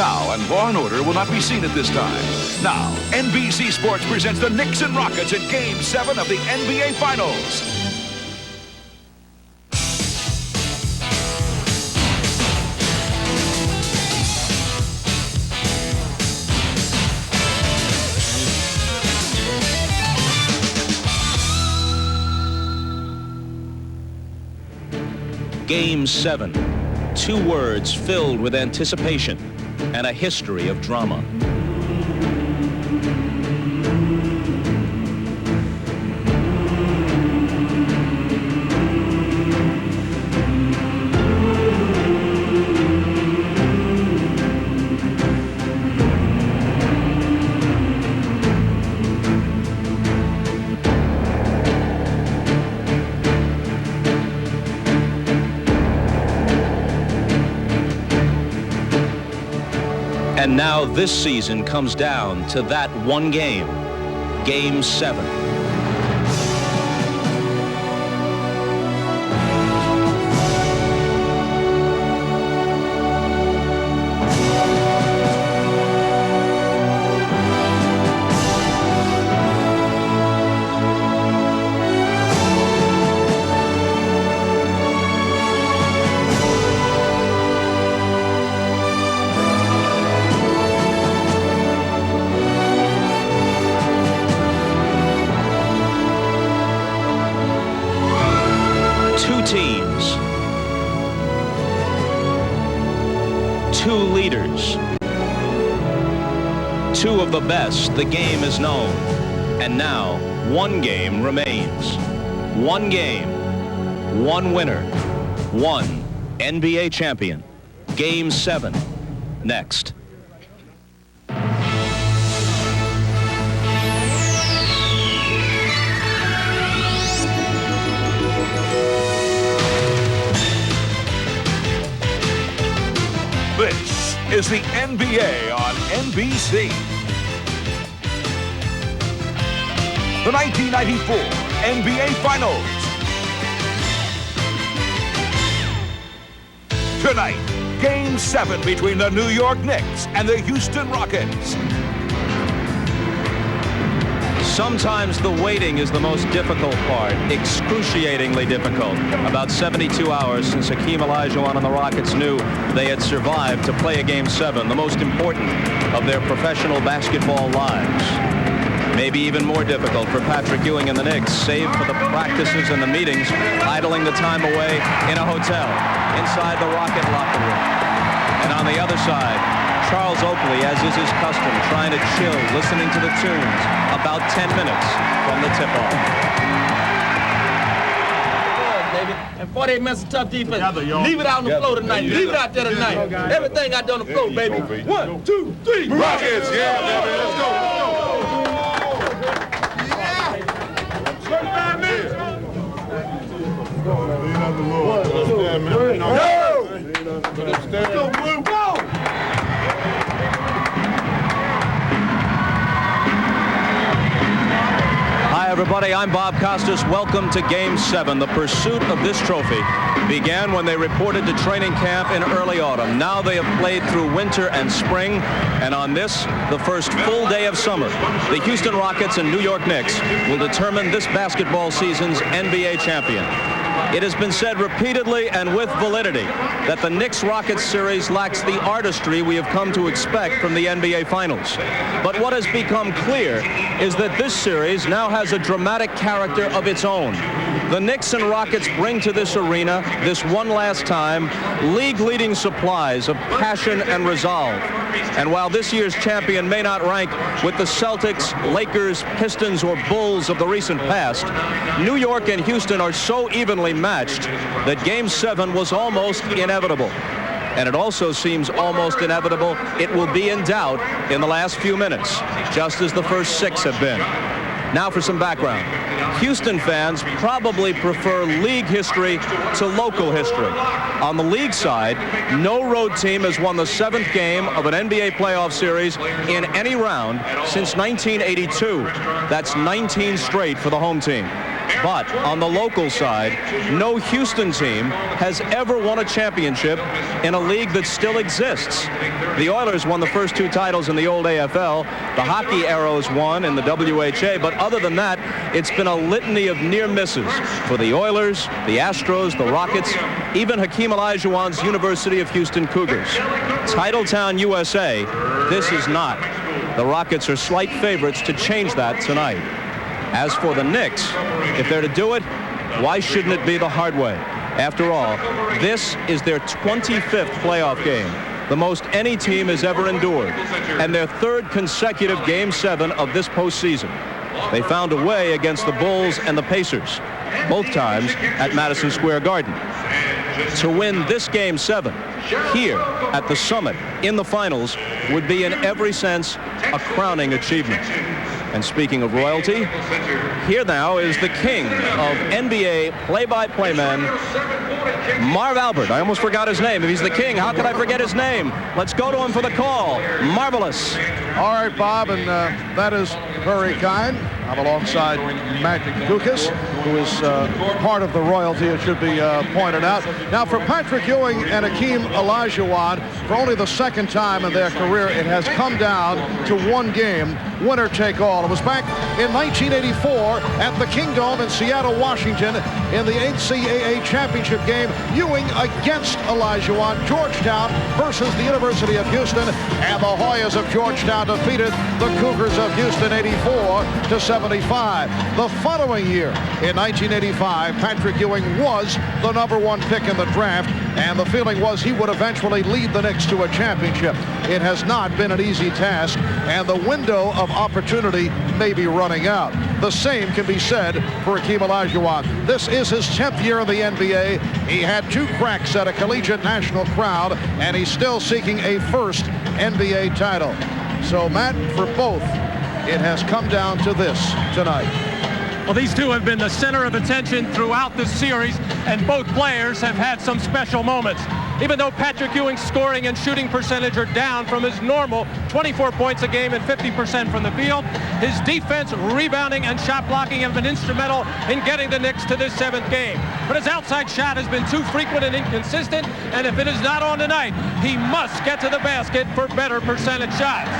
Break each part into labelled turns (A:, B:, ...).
A: now, and Law & Order will not be seen at this time. Now, NBC Sports presents the Knicks and Rockets in Game 7 of the NBA Finals.
B: Game 7. 2 words filled with anticipation and a history of drama. And now this season comes down to that one game, Game 7. Teams, 2 leaders, 2 of the best the game is known, and now 1 game remains. 1 game, 1 winner, 1 NBA champion. Game 7, next.
A: This is the NBA on NBC. The 1994 NBA Finals. Tonight, Game 7 between the New York Knicks and the Houston Rockets.
B: Sometimes the waiting is the most difficult part, excruciatingly difficult. About 72 hours since Hakeem Olajuwon and the Rockets knew they had survived to play a Game 7, the most important of their professional basketball lives. Maybe even more difficult for Patrick Ewing and the Knicks, save for the practices and the meetings, idling the time away in a hotel, inside the Rocket locker room. And on the other side, Charles Oakley, as is his custom, trying to chill, listening to the tunes, about 10 minutes from the tip-off.
C: And 48 minutes of tough defense. Leave it out on the floor tonight. Leave it out there tonight. Everything out there on the floor, baby. 1, 2, 3.
A: Rockets, yeah, baby, let's go.
B: Hi, everybody. I'm Bob Costas. Welcome to Game 7. The pursuit of this trophy began when they reported to training camp in early autumn. Now they have played through winter and spring, and on this, the first full day of summer, the Houston Rockets and New York Knicks will determine this basketball season's NBA champion. It has been said repeatedly and with validity that the Knicks-Rockets series lacks the artistry we have come to expect from the NBA Finals. But what has become clear is that this series now has a dramatic character of its own. The Knicks and Rockets bring to this arena, this one last time, league-leading supplies of passion and resolve. And while this year's champion may not rank with the Celtics, Lakers, Pistons, or Bulls of the recent past, New York and Houston are so evenly matched that Game 7 was almost inevitable. And it also seems almost inevitable it will be in doubt in the last few minutes, just as the first 6 have been. Now for some background. Houston fans probably prefer league history to local history. On the league side, no road team has won the 7th game of an NBA playoff series in any round since 1982. That's 19 straight for the home team. But on the local side, no Houston team has ever won a championship in a league that still exists. The Oilers won the first 2 titles in the old AFL. The Hockey Arrows won in the WHA. But other than that, it's been a litany of near misses for the Oilers, the Astros, the Rockets, even Hakeem Olajuwon's University of Houston Cougars. Titletown, USA, this is not. The Rockets are slight favorites to change that tonight. As for the Knicks, if they're to do it, why shouldn't it be the hard way? After all, this is their 25th playoff game, the most any team has ever endured, and their 3rd consecutive Game 7 of this postseason. They found a way against the Bulls and the Pacers, both times at Madison Square Garden. To win this Game 7 here at the Summit in the finals would be in every sense a crowning achievement. And speaking of royalty, here now is the king of NBA play-by-play men, Marv Albert. I almost forgot his name. If he's the king, how could I forget his name? Let's go to him for the call. Marvelous.
D: All right, Bob, and that is very kind. I'm alongside Matt Dukas, who is part of the royalty, it should be pointed out. Now, for Patrick Ewing and Hakeem Olajuwon, for only the 2nd time in their career, it has come down to 1 game, winner take all. It was back in 1984 at the Kingdome in Seattle, Washington, in the NCAA championship game. Ewing against Olajuwon, Georgetown versus the University of Houston, and the Hoyas of Georgetown defeated the Cougars of Houston 84-75. The following year, in 1985, Patrick Ewing was the #1 pick in the draft, and the feeling was he would eventually lead the Knicks to a championship. It has not been an easy task, and the window of opportunity may be running out. The same can be said for Hakeem Olajuwon. This is his 10th year in the NBA. He had 2 cracks at a collegiate national crowd, and he's still seeking a first NBA title. So, Matt, for both, it has come down to this tonight.
E: Well, these two have been the center of attention throughout this series, and both players have had some special moments. Even though Patrick Ewing's scoring and shooting percentage are down from his normal 24 points a game and 50% from the field, his defense, rebounding, and shot blocking have been instrumental in getting the Knicks to this 7th game. But his outside shot has been too frequent and inconsistent, and if it is not on tonight, he must get to the basket for better percentage shots.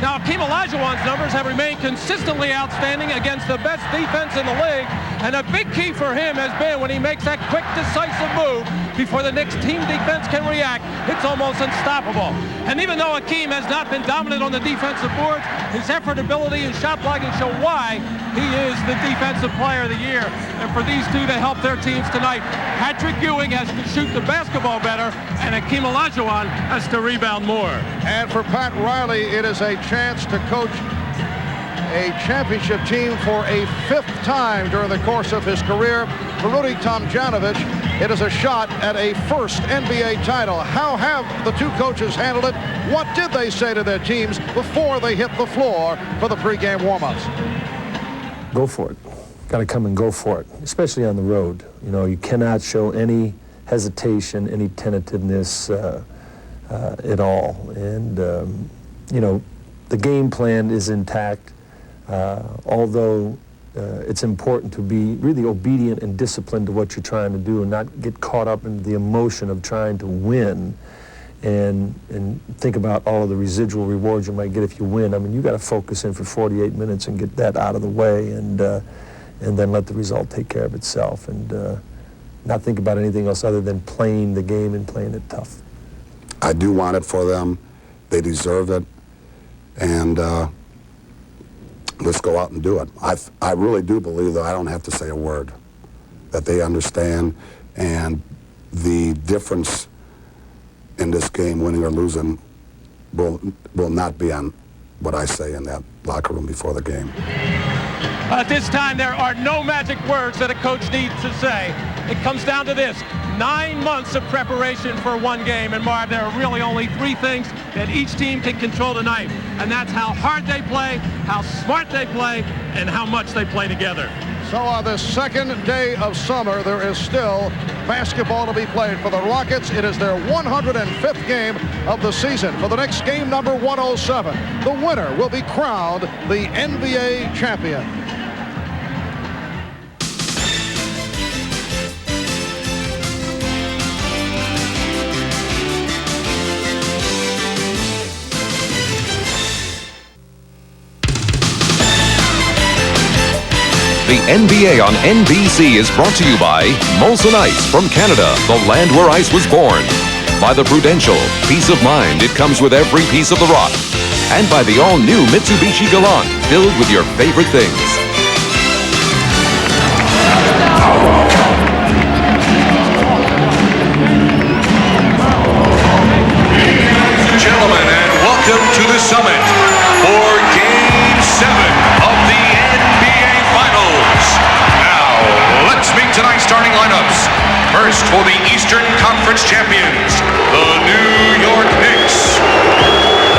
E: Now, Hakeem Olajuwon's numbers have remained consistently outstanding against the best defense in the league, and a big key for him has been when he makes that quick, decisive move before the Knicks team defense can react, it's almost unstoppable. And even though Hakeem has not been dominant on the defensive boards, his effort, ability, and shot blocking show why he is the defensive player of the year. And for these two to help their teams tonight, Patrick Ewing has to shoot the basketball better, and Hakeem Olajuwon has to rebound more.
D: And for Pat Riley, it is a chance to coach a championship team for a 5th time during the course of his career. For Rudy Tomjanovich, it is a shot at a first NBA title. How have the 2 coaches handled it? What did they say to their teams before they hit the floor for the pregame warm-ups?
F: Go for it. Got to come and go for it, especially on the road. You know, you cannot show any hesitation, any tentativeness at all. And, you know, the game plan is intact, although it's important to be really obedient and disciplined to what you're trying to do and not get caught up in the emotion of trying to win and think about all of the residual rewards you might get if you win. I mean, you got to focus in for 48 minutes and get that out of the way and then let the result take care of itself and not think about anything else other than playing the game and playing it tough.
G: I do want it for them. They deserve it. And let's go out and do it. I really do believe that I don't have to say a word, that they understand, and the difference in this game, winning or losing, will not be on what I say in that locker room before the game.
E: At this time, there are no magic words that a coach needs to say. It comes down to this: 9 months of preparation for 1 game. And Marv, there are really only 3 things that each team can control tonight. And that's how hard they play, how smart they play, and how much they play together.
D: So on this 2nd day of summer, there is still basketball to be played. For the Rockets, it is their 105th game of the season. For the next game, number 107, the winner will be crowned the NBA champion.
A: The NBA on NBC is brought to you by Molson Ice from Canada, the land where ice was born. By the Prudential, peace of mind, it comes with every piece of the rock. And by the all-new Mitsubishi Galant, filled with your favorite things.
H: Gentlemen, and welcome to the summit for Game 7 of the NBA Finals. Now, let's meet tonight's starting lineups. First, for the Eastern Conference champions, the New York Knicks.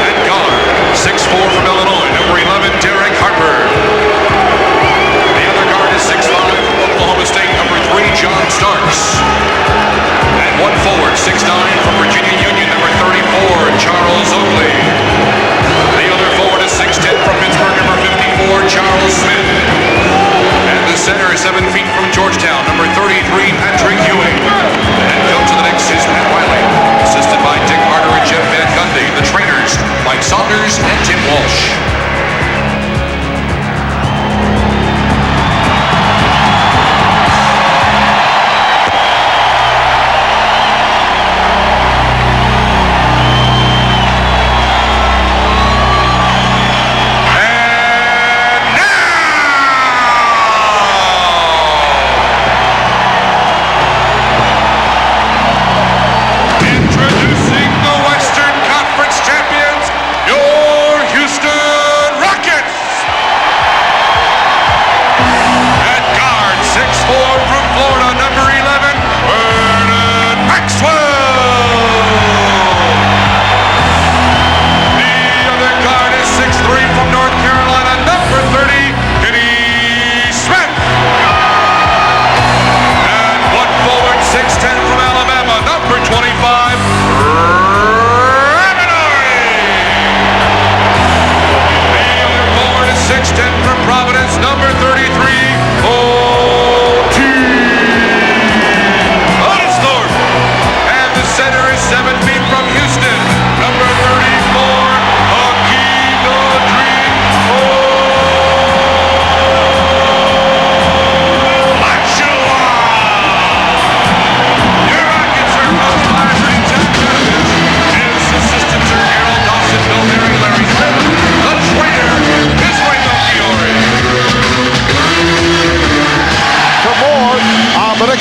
H: At guard, 6'4" from Illinois, number 11, Derek Harper. The other guard is 6'5" from Oklahoma State, number 3, John Starks. And one forward, 6'9" from Virginia Union, number 34, Charles Oakley. The other forward is 6'10" from Pittsburgh, number 54, Charles Smith. And the center is 7 feet from Georgetown, number 33, Patrick Ewing. And coach of the Knicks is Pat Riley, assisted by Dick Carter and Jeff Van Gundy. The trainers, Mike Saunders and Tim Walsh.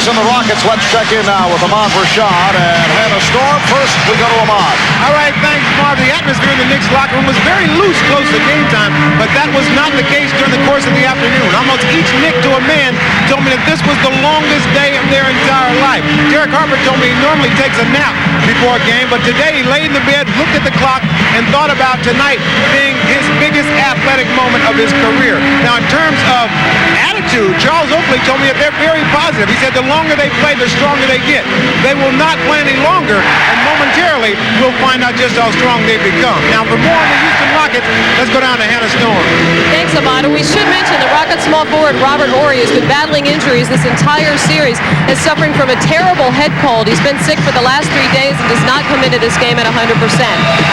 D: And the Rockets, let's check in now with Ahmad Rashad and Hannah Storm. First, we go to Ahmad.
I: All right, thanks, Marv. The atmosphere in the Knicks locker room was very loose close to game time, but that was not the case during the course of the afternoon. Almost each Knick to a man told me that this was the longest day of their entire life. Derek Harper told me he normally takes a nap before a game, but today he laid in the bed, looked at the clock, and thought about tonight being his biggest athletic moment of his career. Now, in terms of attitude, Charles Oakley told me that they're very positive. He said the longer they play, the stronger they get. They will not play any longer, and momentarily we'll find out just how strong they become. Now, for more on the Houston Rockets, let's go down to Hannah Storm.
J: Thanks, Ahmad. We should mention the Rockets small forward Robert Horry has been battling injuries this entire series, is suffering from a terrible head cold. He's been sick for the last 3 days and does not come into this game at 100%.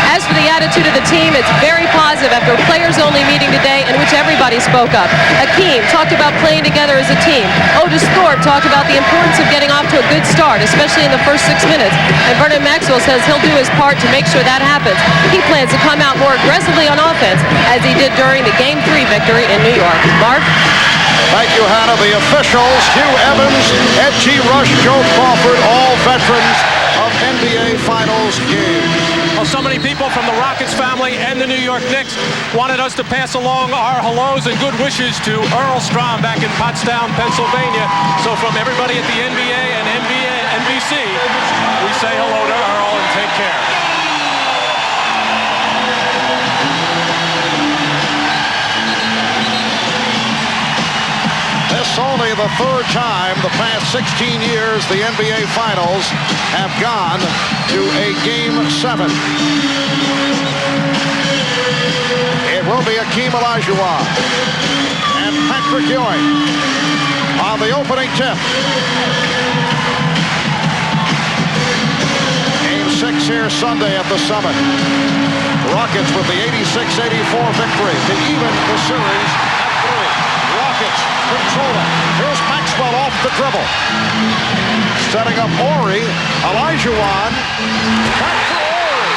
J: As for the attitude of the team, it's very positive after a players-only meeting today in which everybody spoke up. Hakeem talked about playing together as a team. Otis Thorpe talked about the importance of getting off to a good start, especially in the first 6 minutes. And Vernon Maxwell says he'll do his part to make sure that happens. He plans to come out more aggressively on offense as he did during the Game 3 victory in New York. Mark?
D: Thank you, Hannah. The officials, Hugh Evans, Ed G. Rush, Joe Crawford, all veterans of NBA Finals games.
E: Well, so many people from the Rockets family and the New York Knicks wanted us to pass along our hellos and good wishes to Earl Strom back in Pottstown, Pennsylvania. So from everybody at the NBA and NBC, we say hello to Earl and take care.
D: This only the third time the past 16 years the NBA Finals have gone to a Game 7. It will be Hakeem Olajuwon and Patrick Ewing on the opening tip. Game 6 here Sunday at the Summit. Rockets with the 86-84 victory to even the series at 3. Rockets control it. Here's Maxwell off the dribble. Setting up Horry. Olajuwon. Back to Horry.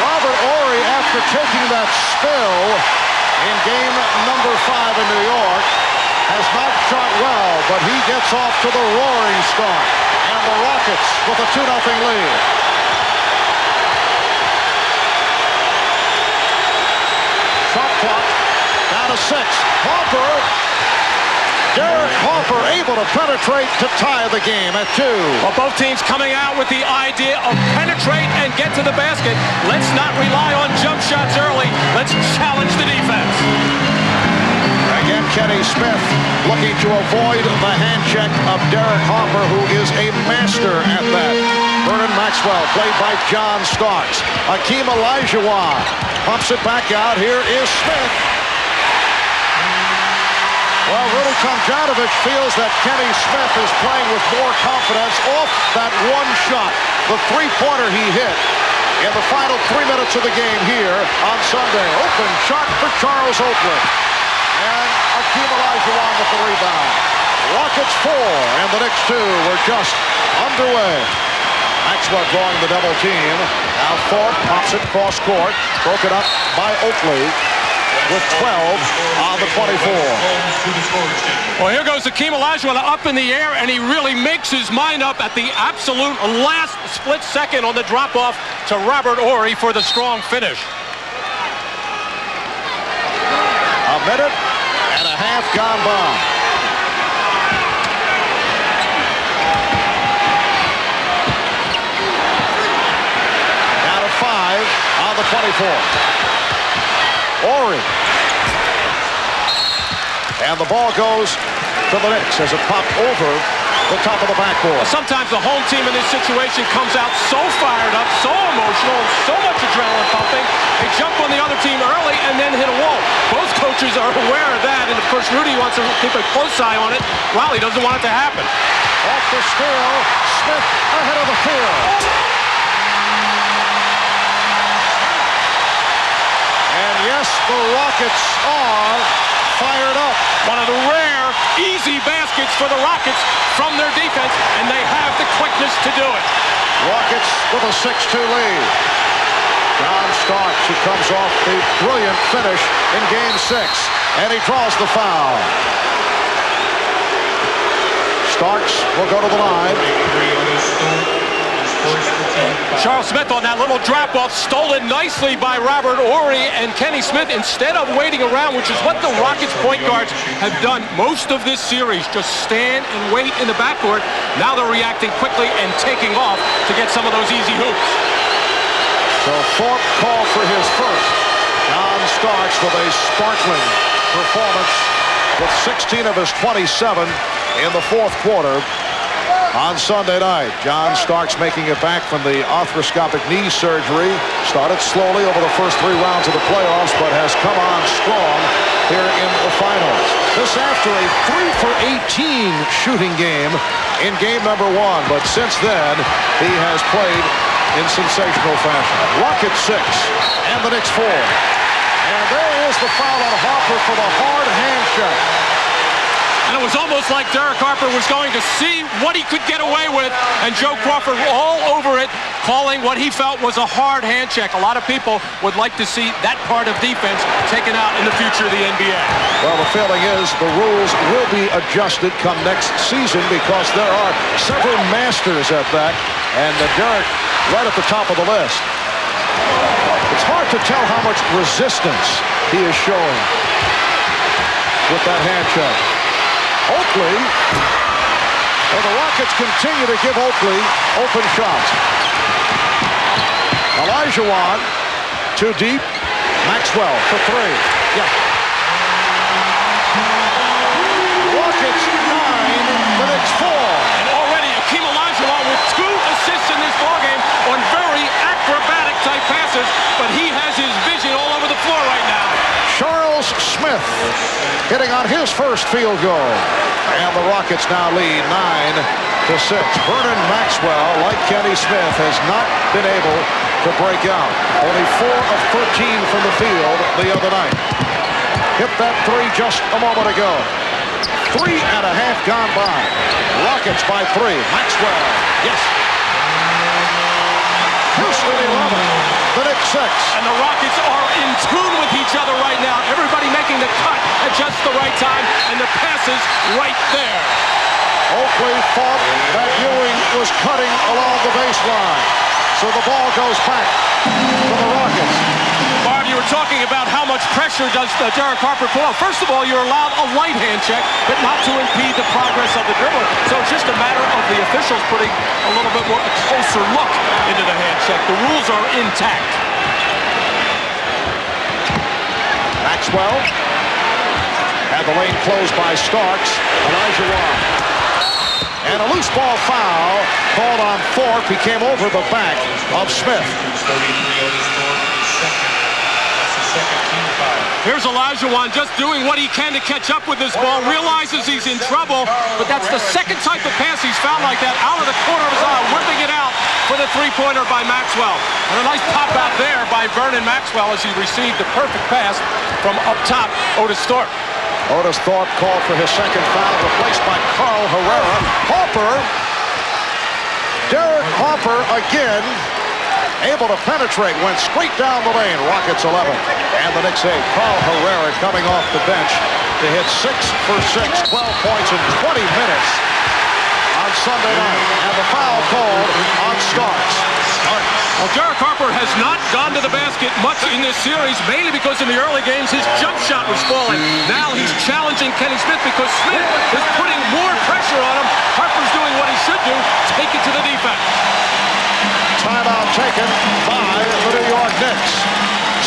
D: Robert Horry, after taking that spill in game number 5 in New York, has not shot well, but he gets off to the roaring start. And the Rockets with a 2-0 lead. Shot clock down to 6. Derek Harper able to penetrate to tie the game at 2.
E: Well, both teams coming out with the idea of penetrate and get to the basket. Let's not rely on jump shots early. Let's challenge the defense.
D: Again, Kenny Smith looking to avoid the hand check of Derek Harper, who is a master at that. Vernon Maxwell, played by John Starks. Hakeem Olajuwon pumps it back out. Here is Smith. Well, Rudy Tomjanovich feels that Kenny Smith is playing with more confidence off that one shot, the three-pointer he hit in the final 3 minutes of the game here on Sunday. Open shot for Charles Oakley. And Hakeem Olajuwon with the rebound. Rockets 4 and the Knicks 2 were just underway. Maxwell drawing the double team. Now Thorpe pops it cross court. Broken up by Oakley with 12 on the 24.
E: Well, here goes Hakeem Olajuwon up in the air, and he really makes his mind up at the absolute last split second on the drop-off to Robert Horry for the strong finish.
D: A minute and a half gone by. Down to 5 on the 24. Horry. And the ball goes to the Knicks as it popped over the top of the backboard.
E: Sometimes the home team in this situation comes out so fired up, so emotional, and so much adrenaline pumping, they jump on the other team early and then hit a wall. Both coaches are aware of that, and of course Rudy wants to keep a close eye on it while he doesn't want it to happen.
D: Off the steal, Smith ahead of the field. And yes, the Rockets are fired up.
E: One of the rare, easy baskets for the Rockets from their defense, and they have the quickness to do it.
D: Rockets with a 6-2 lead. John Starks, who comes off the brilliant finish in Game 6, and he draws the foul. Starks will go to the line.
E: Charles Smith on that little drop-off, stolen nicely by Robert Horry, and Kenny Smith, instead of waiting around, which is what the Rockets point guards have done most of this series, just stand and wait in the backcourt. Now they're reacting quickly and taking off to get some of those easy hoops.
D: So Thorpe called for his first. John Starks with a sparkling performance with 16 of his 27 in the fourth quarter. On Sunday night, John Starks making it back from the arthroscopic knee surgery. Started slowly over the first 3 rounds of the playoffs, but has come on strong here in the finals. This after a 3 for 18 shooting game in game number 1, but since then, he has played in sensational fashion. Rockets 6 and the Knicks 4. And there is the foul on Harper for the hard hand check.
E: And it was almost like Derek Harper was going to see what he could get away with, and Joe Crawford all over it, calling what he felt was a hard hand check. A lot of people would like to see that part of defense taken out in the future of the NBA.
D: Well, the feeling is the rules will be adjusted come next season because there are several masters at that, and Derek right at the top of the list. It's hard to tell how much resistance he is showing with that hand check. Oakley, and the Rockets continue to give Oakley open shots. Olajuwon, too deep. Maxwell for 3. Yeah. Rockets 9, the Knicks 4.
E: And already Hakeem Olajuwon with 2 assists in this ballgame on very acrobatic type passes, but he has his vision all over the floor right now.
D: Charles Smith hitting on his first field goal. And the Rockets now lead 9-6. Vernon Maxwell, like Kenny Smith, has not been able to break out. Only 4 of 13 from the field the other night. hit that three just a moment ago. 3.5 gone by. Rockets by 3. Maxwell. Yes. Houston 11. The Knicks 6.
E: And the Rockets are in tune with each other right now. Everybody making the cut at just the right time, and the passes right there.
D: Oakley thought that Ewing was cutting along the baseline. So the ball goes back to the Rockets.
E: Barb, you were talking about how much pressure does Derek Harper put on. First of all, you're allowed a light hand check, but not to impede the progress of the dribble. So it's just a matter of the officials putting a little bit more a closer look into the hand check. The rules are intact.
D: Maxwell had the lane closed by Starks. Olajuwon. And a loose ball foul called on Thorpe. He came over the back of Smith.
E: Here's Olajuwon just doing what he can to catch up with this ball. Realizes he's in trouble, but that's the second type of pass he's found like that. Out of the corner of his eye, whipping it out for the three-pointer by Maxwell. And a nice pop out there by Vernon Maxwell as he received the perfect pass from up top, Otis Thorpe.
D: Otis Thorpe called for his second foul, replaced by Carl Herrera. Derek Harper again, able to penetrate, went straight down the lane. Rockets 11, and the Knicks 8. Carl Herrera coming off the bench to hit 6 for 6, 12 points in 20 minutes on Sunday night. And the foul called on Starks.
E: Well, Derek Harper has not gone to the basket much in this series, mainly because in the early games his jump shot was falling. Now he's challenging Kenny Smith because Smith is putting more pressure on him. Harper's doing what he should do, take it to the defense.
D: Timeout taken by the New York Knicks.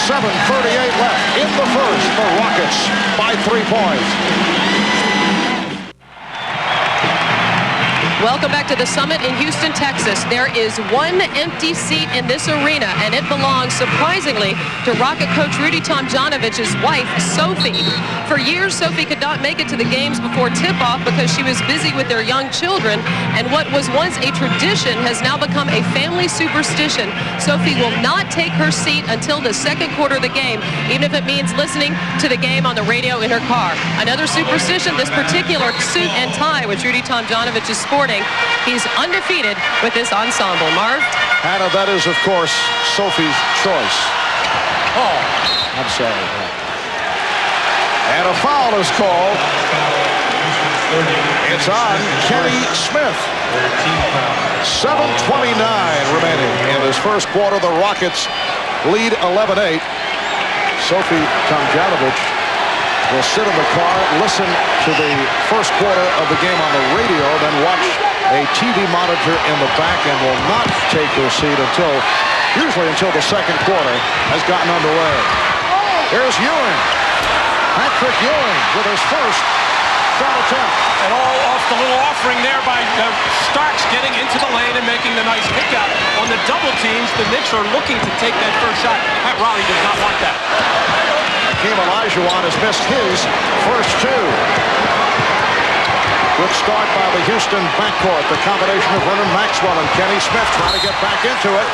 D: 7:38 left in the first. The Rockets by 3 points.
J: Welcome back to the Summit in Houston, Texas. There is one empty seat in this arena, and it belongs, surprisingly, to Rocket coach Rudy Tomjanovich's wife, Sophie. For years, Sophie could not make it to the games before tip-off because she was busy with their young children, and what was once a tradition has now become a family superstition. Sophie will not take her seat until the second quarter of the game, even if it means listening to the game on the radio in her car. Another superstition, this particular suit and tie, which Rudy Tomjanovich is sporting. He's undefeated with this ensemble. Marv?
D: Hannah, that is, of course, Sophie's choice. Oh, I'm sorry. And a foul is called. It's on Kenny Smith. 7:29 remaining in this first quarter. The Rockets lead 11-8. Sophie Tomjanovich will sit in the car, listen to the first quarter of the game on the radio, then watch a TV monitor in the back, and will not take her seat usually until the second quarter has gotten underway. Here's Ewing. Patrick Ewing with his first shot attempt.
E: And all off the little offering there by Starks getting into the lane and making the nice kick out. On the double teams, the Knicks are looking to take that first shot. Pat Riley does not want that.
D: Hakeem Olajuwon has missed his first two. Good start by the Houston backcourt. The combination of Vernon Maxwell and Kenny Smith trying to get back into it.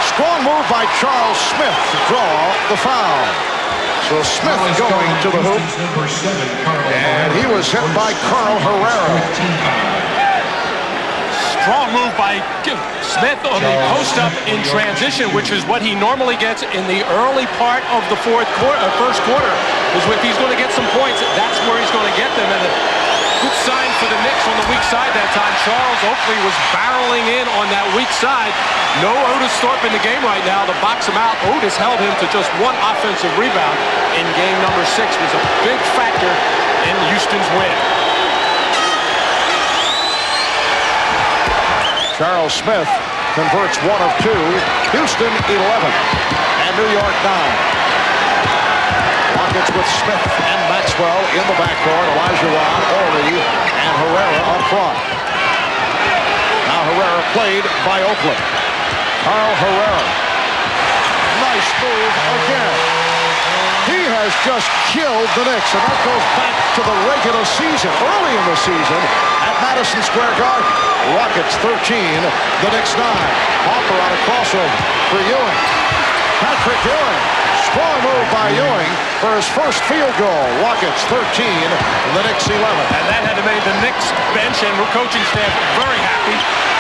D: Strong move by Charles Smith to draw the foul. So Smith going to the hoop. And he was hit by Carl Herrera.
E: Strong move by Smith on the post-up in transition, which is what he normally gets in the early part of the first quarter. Is if he's going to get some points, that's where he's going to get them. And good sign for the Knicks on the weak side that time. Charles Oakley was barreling in on that weak side. No Otis Thorpe in the game right now to box him out. Otis held him to just one offensive rebound in game number 6. Was a big factor in Houston's win.
D: Charles Smith converts 1 of 2. Houston 11 and New York 9. Rockets with Smith and Maxwell in the backcourt. Olajuwon, Ori, and Herrera up front. Now Herrera played by Oakland. Carl Herrera. Nice move again. He has just killed the Knicks, and that goes back to the regular season, early in the season at Madison Square Garden. Rockets 13, the Knicks 9. Harper on a crossover for Ewing. Patrick Ewing Strong move by Ewing for his first field goal. Rockets 13, the Knicks 11.
E: And that had to make the Knicks bench and coaching staff very happy.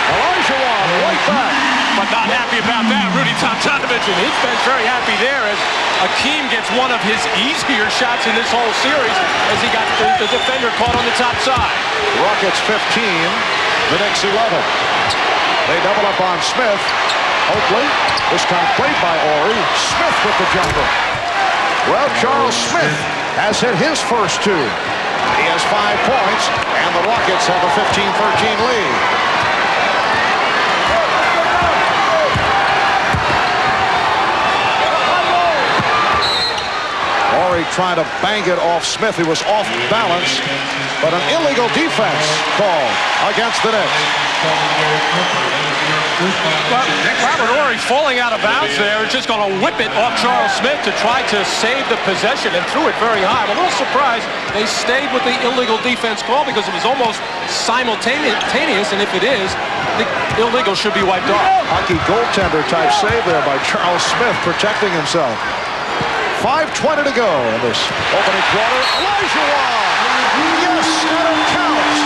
D: Olajuwon right back.
E: But not happy about that. Rudy Tomjanovich and his bench very happy there as Akeem gets one of his easier shots in this whole series as he got the defender caught on the top side.
D: Rockets 15, the Knicks 11. They double up on Smith. Oakley, this time played by Ori. Smith with the jumper. Well, Charles Smith has hit his first two. He has 5 points, and the Rockets have a 15-13 lead. Ori trying to bang it off Smith. He was off balance, but an illegal defense call against the Knicks.
E: Robert Ori falling out of bounds there is just going to whip it off Charles Smith to try to save the possession and threw it very high. I'm a little surprised they stayed with the illegal defense call because it was almost simultaneous, and if it is, the illegal should be wiped off.
D: Hockey goaltender type save there by Charles Smith protecting himself. 5:20 to go in this opening quarter. Olajuwon! Yes, and it counts!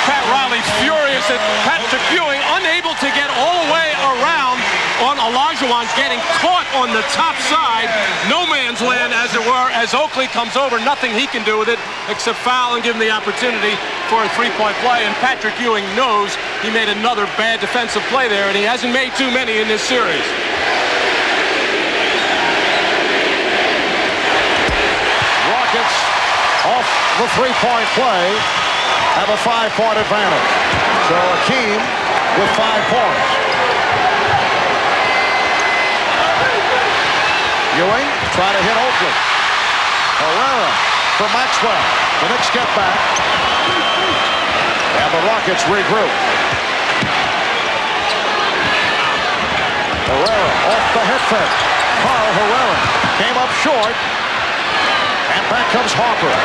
E: Pat Riley's furious at Patrick Ewing, unable to get all the way around on Olajuwon, getting caught on the top side. No man's land, as it were, as Oakley comes over. Nothing he can do with it except foul and give him the opportunity for a three-point play. And Patrick Ewing knows he made another bad defensive play there, and he hasn't made too many in this series.
D: Rockets off the three-point play have a 5-point advantage. So Akeem with 5 points. Ewing trying to hit Oakley. Herrera for Maxwell. The Knicks get back. And the Rockets regroup. Herrera off the hit fake. Carl Herrera came up short. And back comes Harper.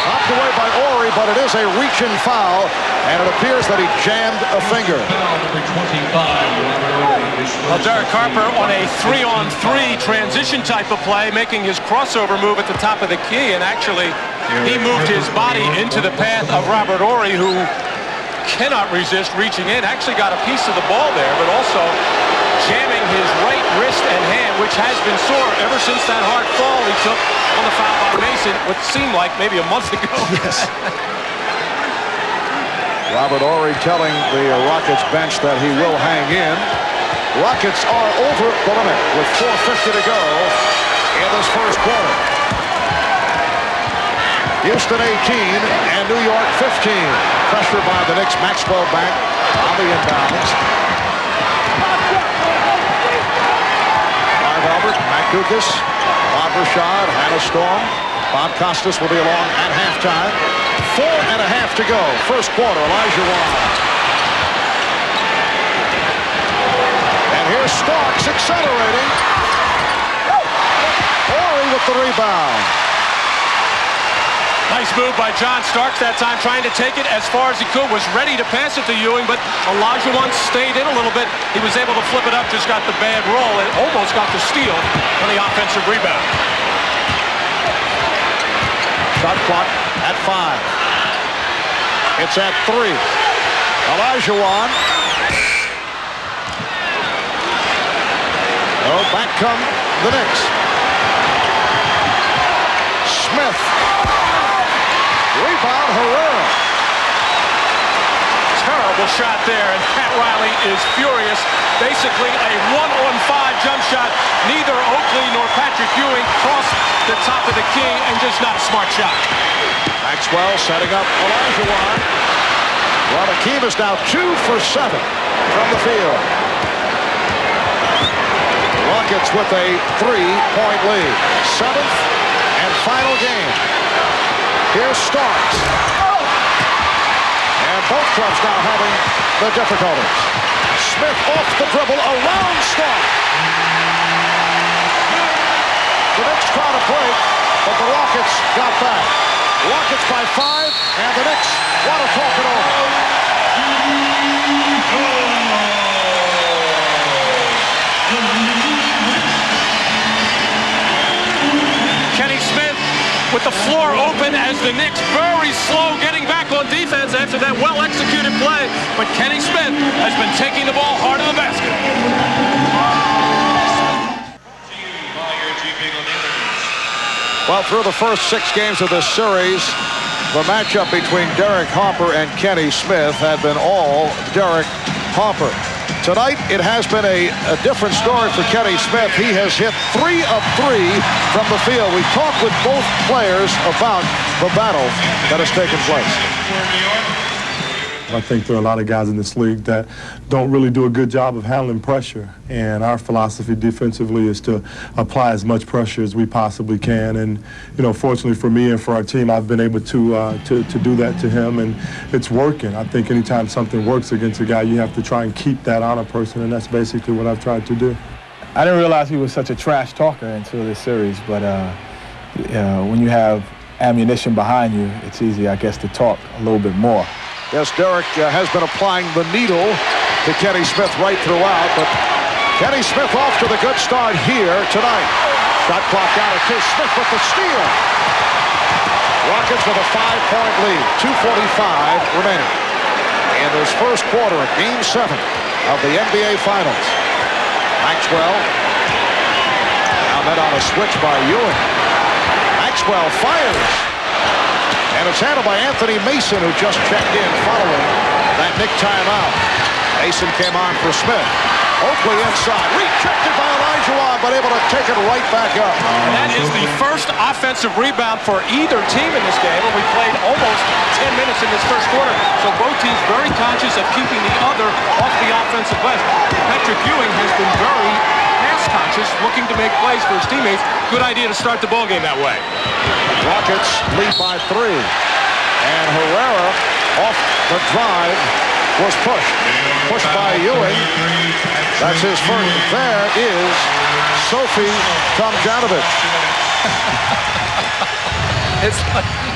D: Knocked away by Ori, but it is a reach-in foul, and it appears that he jammed a finger.
E: Well, Derek Harper on a 3-on-3 transition type of play, making his crossover move at the top of the key, and actually he moved his body into the path of Robert Ori, who cannot resist reaching in. Actually got a piece of the ball there, but also jamming his right wrist and hand, which has been sore ever since that hard fall he took on the foul by Mason, what seemed like maybe a month ago.
D: Yes. Robert Ori telling the Rockets bench that he will hang in. Rockets are over the limit with 4:50 to go in this first quarter. Houston 18 and New York 15. Pressure by the Knicks. Maxwell back on the inbounds. Marv Albert, Matt Dukas, Bob Rashad, Hannah Storm. Bob Costas will be along at halftime. 4.5 to go. First quarter, Olajuwon. And here's Starks accelerating. Ori with the rebound.
E: Nice move by John Starks that time, trying to take it as far as he could, was ready to pass it to Ewing, but Olajuwon stayed in a little bit. He was able to flip it up, just got the bad roll, and almost got the steal on the offensive rebound.
D: Shot clock at 5. It's at 3. Olajuwon. Oh, back come the Knicks. Smith. Rebound, Herrera.
E: Terrible shot there, and Pat Riley is furious. Basically a 1-on-5 jump shot. Neither Oakley nor Patrick Ewing crossed the top of the key, and just not a smart shot.
D: Maxwell setting up Olajuwon. Well, Akeem is now 2 for 7 from the field. Rockets with a 3-point lead. 7th and final game. Here's Starks. And both clubs now having the difficulties. Smith off the dribble around Stark. The Knicks try to break, but the Rockets got back. Rockets by 5, And the Knicks want to talk it over.
E: Kenny Smith with the floor open as the Knicks very slow getting back on defense after that well-executed play. But Kenny Smith has been taking the ball hard to the basket.
D: Well, through the first 6 games of this series, the matchup between Derek Harper and Kenny Smith had been all Derek Harper. Tonight, it has been a different story for Kenny Smith. He has hit 3 of 3 from the field. We talked with both players about the battle that has taken place.
K: I think there are a lot of guys in this league that don't really do a good job of handling pressure. And our philosophy defensively is to apply as much pressure as we possibly can. And, you know, fortunately for me and for our team, I've been able to do that to him, and it's working. I think anytime something works against a guy, you have to try and keep that on a person, and that's basically what I've tried to do.
L: I didn't realize he was such a trash talker until this series, but when you have ammunition behind you, it's easy, I guess, to talk a little bit more.
D: Yes, Derek has been applying the needle to Kenny Smith right throughout, but Kenny Smith off to the good start here tonight. Shot clock down at 2. Smith with the steal. Rockets with a 5-point lead. 2:45 remaining in this first quarter of Game 7 of the NBA Finals. Maxwell now met on a switch by Ewing. Maxwell fires. And it's handled by Anthony Mason, who just checked in following that Knick timeout. Mason came on for Smith. Oakley inside. Rejected by Olajuwon, but able to take it right back up.
E: And that is the first offensive rebound for either team in this game. And we played almost 10 minutes in this first quarter. So both teams very conscious of keeping the other off the offensive glass. Patrick Ewing has been very pass conscious, looking to make plays for his teammates. Good idea to start the ball game that way.
D: Rockets lead by 3. And Herrera off the drive was pushed. Pushed by Ewing. That's his first. There is Sophie Tomjanovich.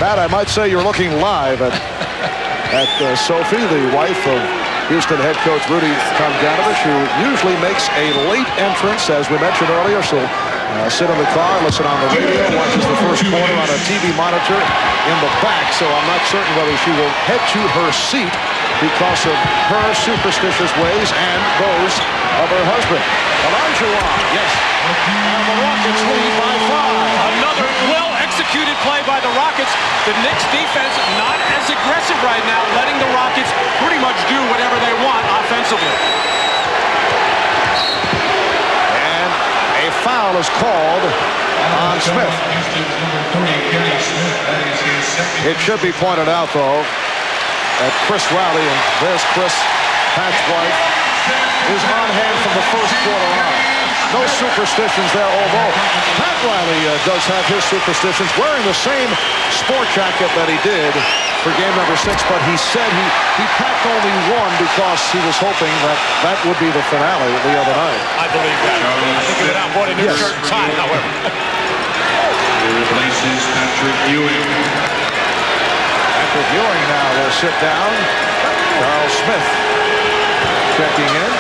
D: Matt, I might say you're looking live at Sophie, the wife of Houston head coach Rudy Tomjanovich, who usually makes a late entrance, as we mentioned earlier. She'll sit in the car, listen on the radio, watches the first quarter on a TV monitor in the back, so I'm not certain whether she will head to her seat because of her superstitious ways and those of her husband. Olajuwon, yes. And the Rockets lead by 5.
E: Another well-executed play by the Rockets. The Knicks defense not as aggressive right now, letting the Rockets pretty much do whatever they want offensively.
D: And a foul is called on Smith. It should be pointed out, though, that Chris Riley, and there's Chris, Pat's wife, is on hand from the first quarter on. No superstitions there, although Pat Riley does have his superstitions, wearing the same sport jacket that he did for game number 6, but he said he packed only one because he was hoping that would be the finale the other night.
E: I believe that. I think he went out and bought a new shirt and tie, however.
H: He replaces Patrick Ewing.
D: Patrick Ewing now will sit down. Carl Smith checking in.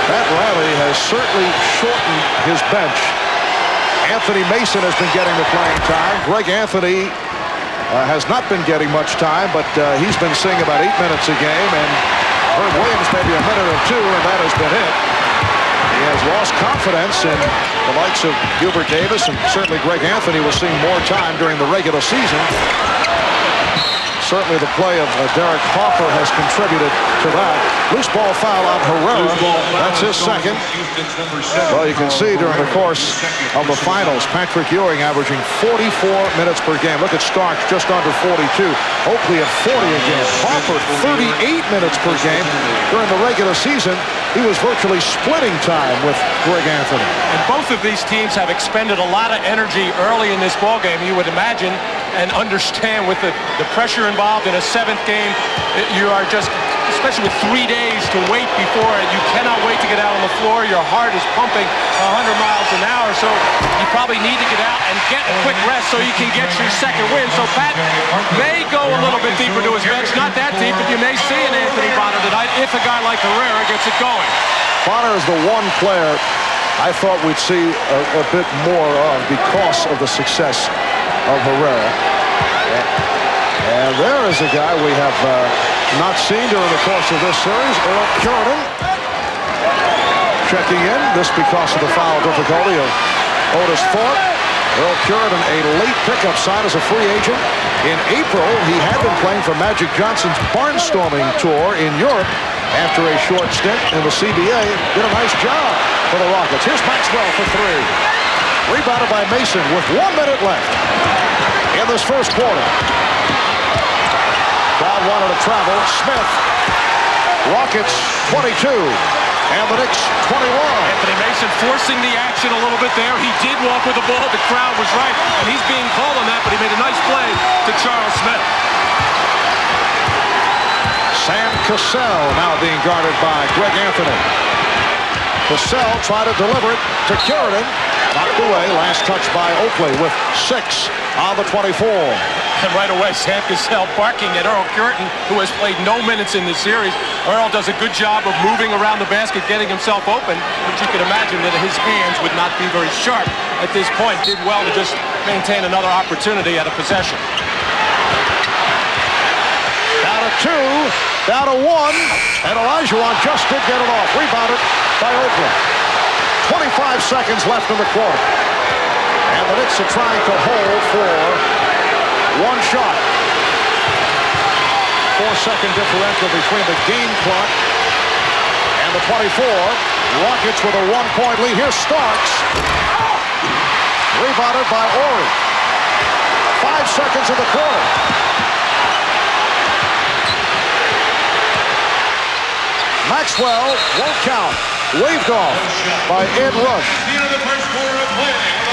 D: Pat Riley has certainly shortened his bench. Anthony Mason has been getting the playing time. Greg Anthony has not been getting much time, but he's been seeing about 8 minutes a game, and Herb Williams maybe a minute or 2, and that has been it. He has lost confidence in the likes of Gilbert Davis, and certainly Greg Anthony was seeing more time during the regular season. Certainly the play of Derek Harper has contributed to that. Loose ball foul on Herrera. That's his second. Well, you can see during the course of the finals, Patrick Ewing averaging 44 minutes per game. Look at Starks, just under 42. Oakley at 40 a game. Harper, 38 minutes per game. During the regular season, he was virtually splitting time with Greg Anthony.
E: And both of these teams have expended a lot of energy early in this ballgame, you would imagine, and understand with the pressure involved in a 7th game, you are just especially with 3 days to wait before it. You cannot wait to get out on the floor. Your heart is pumping 100 miles an hour, so you probably need to get out and get a quick rest so you can get your second win. So Pat may go a little bit deeper to his bench, not that deep, but you may see an Anthony Bonner tonight if a guy like Herrera gets it going.
D: Bonner is the one player I thought we'd see a bit more of because of the success of Herrera. And there is a guy we have not seen during the course of this series, Earl Cureton. Checking in, this because of the foul difficulty of Otis Thorpe. Earl Cureton, a late pickup sign as a free agent. In April, he had been playing for Magic Johnson's barnstorming tour in Europe after a short stint in the CBA. Did a nice job for the Rockets. Here's Maxwell for three. Rebounded by Mason with 1 minute left in this first quarter. Crowd wanted to travel. Smith. Rockets 22. And the Knicks 21.
E: Anthony Mason forcing the action a little bit there. He did walk with the ball. The crowd was right. And he's being called on that, but he made a nice play to Charles Smith.
D: Sam Cassell now being guarded by Greg Anthony. Cassell tried to deliver it to Cureton. Knocked away. Last touch by Oakley with 6 on the 24.
E: And right away, Sam Cassell barking at Earl Cureton, who has played no minutes in this series. Earl does a good job of moving around the basket, getting himself open, but you can imagine that his hands would not be very sharp at this point. Did well to just maintain another opportunity at a possession.
D: Down to 2, down to 1, and Olajuwon just did get it off. Rebounded by Oakley. 25 seconds left in the quarter. And the Knicks are trying to hold for one shot. 4-second differential between the game clock and the 24. Rockets with a 1-point lead. Here's Starks. Rebounded by Horry. 5 seconds in the quarter. Maxwell won't count. Waved off by Ed Rush.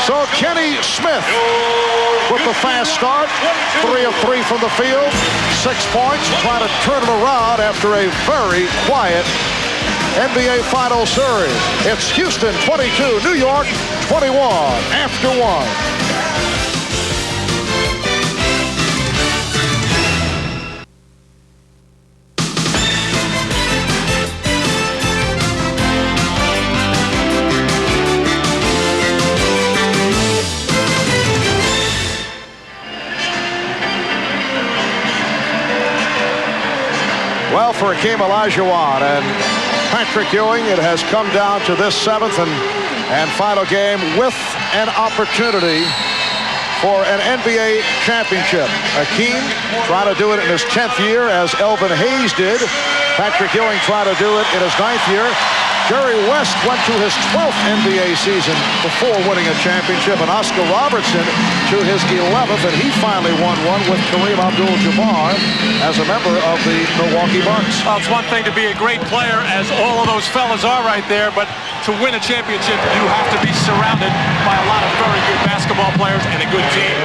D: So Kenny Smith with the fast start. 3 of 3 from the field. 6 points. Trying to turn it around after a very quiet NBA Finals series. It's Houston 22, New York 21 after 1. Well, for Hakeem Olajuwon and Patrick Ewing, it has come down to this 7th and final game with an opportunity for an NBA championship. Hakeem trying to do it in his 10th year, as Elvin Hayes did. Patrick Ewing trying to do it in his 9th year. Jerry West went to his 12th NBA season before winning a championship, and Oscar Robertson to his 11th, and he finally won one with Kareem Abdul-Jabbar as a member of the Milwaukee Bucks.
E: Well, it's one thing to be a great player, as all of those fellas are right there, but to win a championship, you have to be surrounded by a lot of very good basketball players and a good team.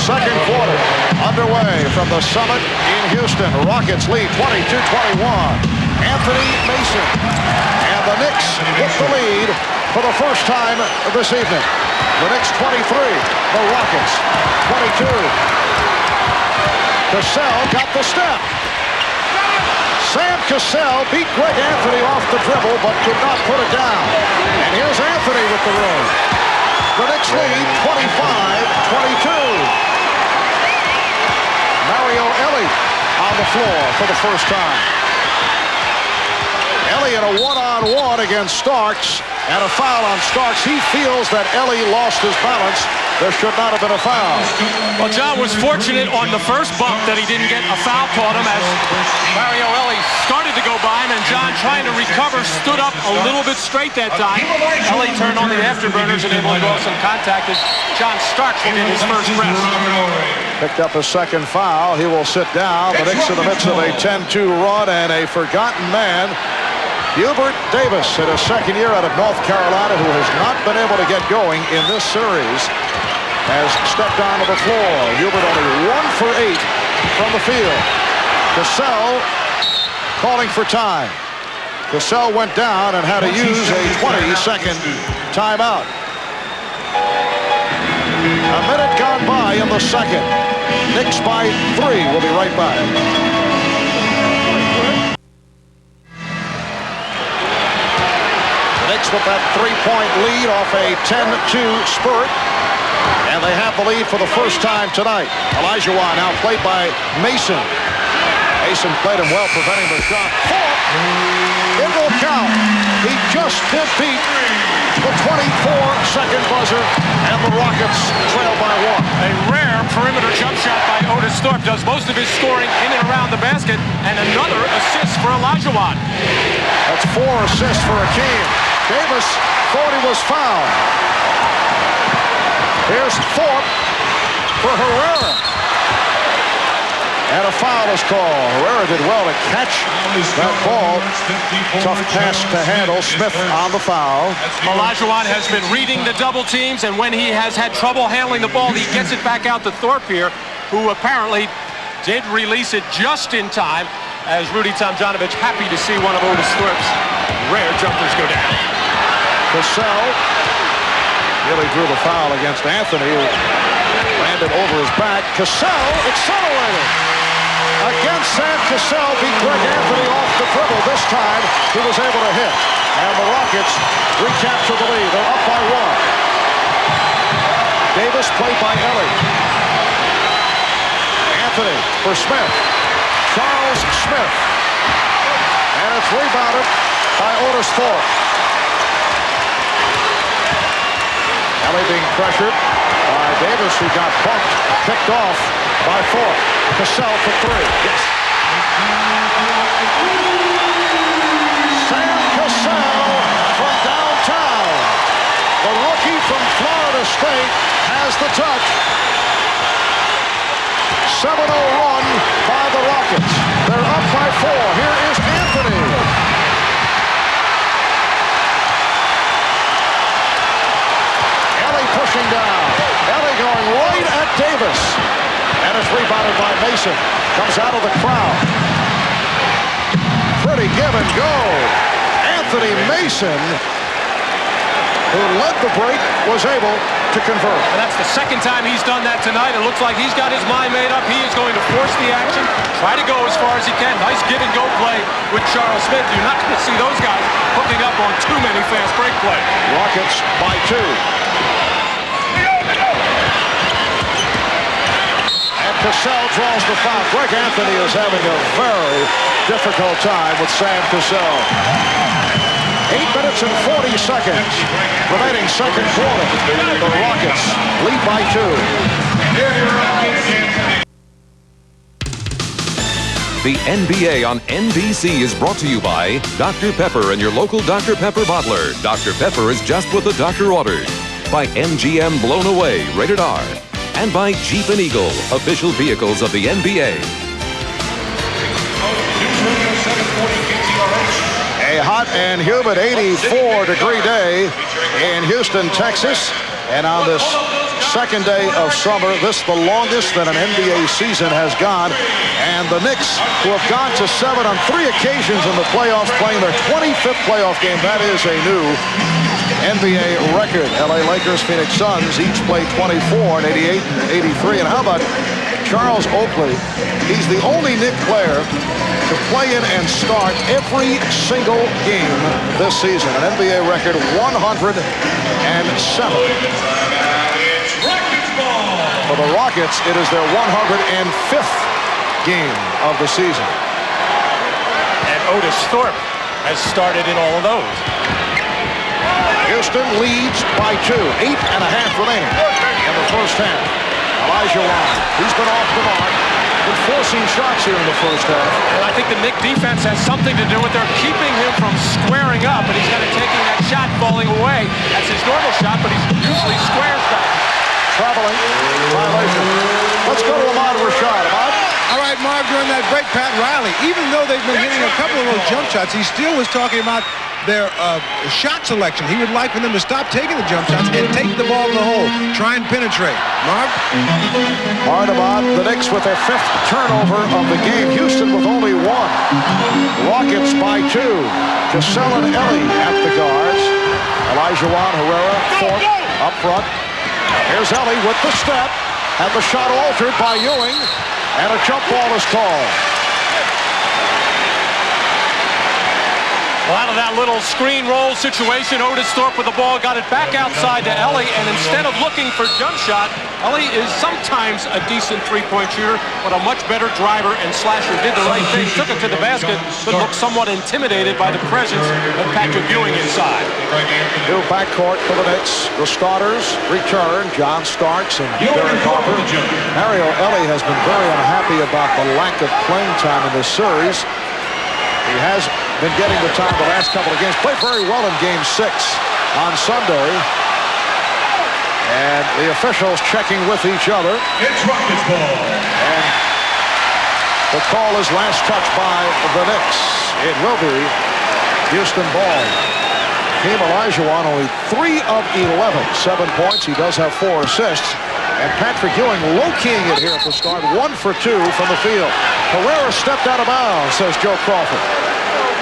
D: Second quarter underway from the Summit in Houston. Rockets lead 22-21. Anthony Mason and the Knicks with the lead for the first time this evening. The Knicks 23, the Rockets 22. Cassell got the step. Sam Cassell beat Greg Anthony off the dribble but could not put it down. And here's Anthony with the room. The Knicks lead 25-22. Mario Elie on the floor for the first time. Elie in a one-on-one against Starks, and a foul on Starks. He feels that Elie lost his balance. There should not have been a foul.
E: Well, John was fortunate on the first bump that he didn't get a foul caught him, as Mario Elie started to go by him, and John, trying to recover, stood up a little bit straight that time. Elie turned on the afterburners and able to go some contact as John Starks will get his first rest.
D: Picked up a second foul. He will sit down. The Knicks in the midst of a 10-2 run, and a forgotten man, Hubert Davis, in his second year out of North Carolina, who has not been able to get going in this series, has stepped onto the floor. Hubert only 1 for 8 from the field. Cassell calling for time. Cassell went down and had to use a 20-second timeout. A minute gone by in the second. Knicks by 3. We'll be right back. The Knicks with that 3-point lead off a 10-2 spurt. And they have the lead for the first time tonight. Olajuwon now played by Mason. Mason played him well, preventing the shot. It will count. He just did beat the 24-second buzzer, and the Rockets trail by 1.
E: A rare perimeter jump shot by Otis Thorpe does most of his scoring in and around the basket, and another assist for Olajuwon.
D: That's 4 assists for Akeem. Davis thought he was fouled. Here's Thorpe for Herrera. And a foul is called. Herrera did well to catch that ball. Tough pass to handle. Smith on the foul.
E: Olajuwon has been reading the double teams, and when he has had trouble handling the ball, he gets it back out to Thorpe here, who apparently did release it just in time, as Rudy Tomjanovich happy to see one of Otis Thorpe's rare jumpers go down.
D: Cassell really drew the foul against Anthony, who landed over his back. Cassell accelerated. Against Sam Cassell, beat Greg Anthony off the dribble. This time, he was able to hit. And the Rockets recapture the lead. They're up by 1. Davis played by Ellie. Anthony for Smith. Charles Smith. And it's rebounded by Otis Thorpe. Ellie being pressured by Davis, who got bumped, picked off by Thorpe. Cassell for 3. Yes. Sam Cassell from downtown. The rookie from Florida State has the touch. 7-0 run by the Rockets. They're up by 4. Here is Anthony. Ellie pushing down. Ellie going right at Davis. And it's rebounded by Mason. Comes out of the crowd. Pretty give and go. Anthony Mason, who led the break, was able to convert.
E: And that's the second time he's done that tonight. It looks like he's got his mind made up. He is going to force the action, try to go as far as he can. Nice give and go play with Charles Smith. You're not going to see those guys hooking up on too many fast break plays.
D: Rockets by 2. Cassell draws the foul. Greg Anthony is having a very difficult time with Sam Cassell. 8 minutes and 40 seconds remaining second quarter. The Rockets lead by 2.
A: The NBA on NBC is brought to you by Dr. Pepper and your local Dr. Pepper bottler. Dr. Pepper is just what the doctor ordered. By MGM Blown Away, rated R. And by Jeep and Eagle, official vehicles of the NBA.
D: A hot and humid 84-degree day in Houston, Texas. And on this second day of summer, this the longest that an NBA season has gone. And the Knicks, who have gone to 7 on 3 occasions in the playoffs, playing their 25th playoff game. That is a new NBA record. LA Lakers, Phoenix Suns each played 24 in 88 and 83. And how about Charles Oakley? He's the only Knick player to play in and start every single game this season. An NBA record 107. For the Rockets, it is their 105th game of the season.
E: And Otis Thorpe has started in all of those.
D: Houston leads by 2. 8.5 remaining in the first half. Olajuwon, he's been off the mark. Been forcing shots here in the first half.
E: And I think the Knick defense has something to do with their keeping him from squaring up, and he's kind of taking that shot, falling away. That's his normal shot, but he's usually squares back.
D: Traveling violation. Let's go to Ahmad Rashad. Ahmad?
I: All right, Marv, during that break, Pat Riley, even though they've been hitting a couple of those jump shots, he still was talking about their shot selection. He would like for them to stop taking the jump shots and take the ball to the hole. Try and penetrate. Marv?
D: Arnabot, the Knicks with their 5th turnover of the game. Houston with only 1. Rockets by 2. Cassell and Ellie at the guards. Olajuwon, Herrera, Thorpe up front. Here's Ellie with the step. And the shot altered by Ewing. And a jump ball is called.
E: Well, out of that little screen roll situation, Otis Thorpe with the ball got it back outside to Ellie, and instead of looking for jump shot, Ellie is sometimes a decent three-point shooter, but a much better driver and slasher. Did the right thing, took it to the basket, but looked somewhat intimidated by the presence of Patrick Ewing inside.
D: New backcourt for the Knicks. The starters return. John Starks and Derek Harper. Mario Ellie has been very unhappy about the lack of playing time in this series. He has been getting the time the last couple of games. Played very well in Game 6 on Sunday. And the officials checking with each other.
H: It's Rockets ball.
D: And the call is last touch by the Knicks. It will be Houston ball. Hakeem Olajuwon only 3 of 11. 7 points. He does have 4 assists. And Patrick Ewing low-keying it here at the start. 1 for 2 from the field. Herrera stepped out of bounds, says Joe Crawford.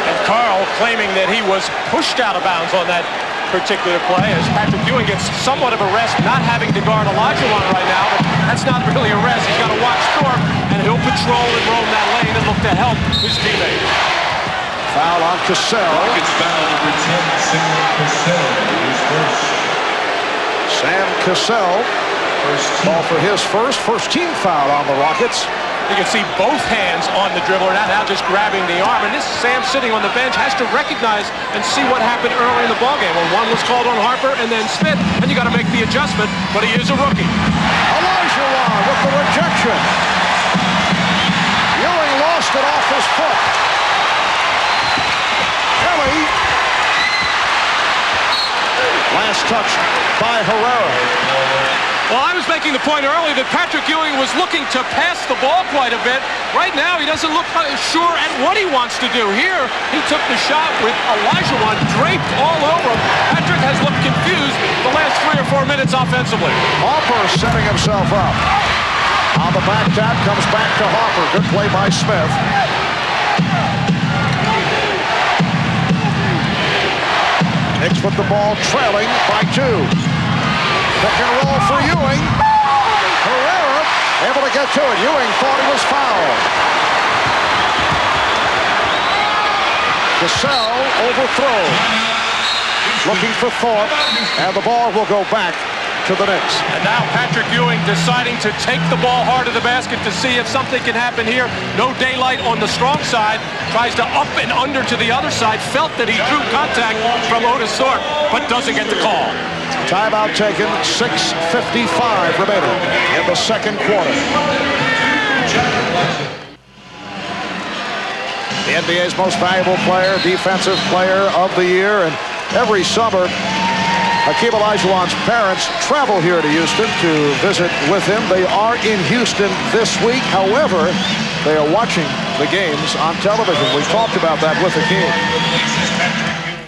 E: And Carl claiming that he was pushed out of bounds on that particular play as Patrick Ewing gets somewhat of a rest, not having to guard Olajuwon right now, but that's not really a rest. He's got to watch Thorpe, and he'll patrol and roam that lane and look to help his teammate.
D: Foul on Cassell.
H: Rockets foul number 10, Sam Cassell, his first.
D: Sam Cassell. Ball for his first team foul on the Rockets.
E: You can see both hands on the dribbler, not now just grabbing the arm. And this Sam sitting on the bench has to recognize and see what happened early in the ballgame. Well, one was called on Harper and then Smith, and you got to make the adjustment, but he is a rookie.
D: Olajuwon with the rejection. Ewing lost it off his foot. Kelly. Last touch by Herrera.
E: Well, I was making the point earlier that Patrick Ewing was looking to pass the ball quite a bit. Right now, he doesn't look sure at what he wants to do. Here, he took the shot with Olajuwon draped all over him. Patrick has looked confused the last 3 or 4 minutes offensively.
D: Harper setting himself up. On the back tap, comes back to Harper. Good play by Smith. Knicks with the ball trailing by 2. Pick and roll for Ewing. Herrera able to get to it. Ewing thought he was fouled. Cassell overthrown. Looking for Thorpe. And the ball will go back to the Knicks.
E: And now Patrick Ewing deciding to take the ball hard to the basket to see if something can happen here. No daylight on the strong side. Tries to up and under to the other side. Felt that he drew contact from Otis Thorpe, but doesn't get the call.
D: Timeout taken, 6:55 remaining in the second quarter. The NBA's most valuable player, defensive player of the year, and every summer, Hakeem Olajuwon's parents travel here to Houston to visit with him. They are in Houston this week. However, they are watching the games on television. We talked about that with Hakeem.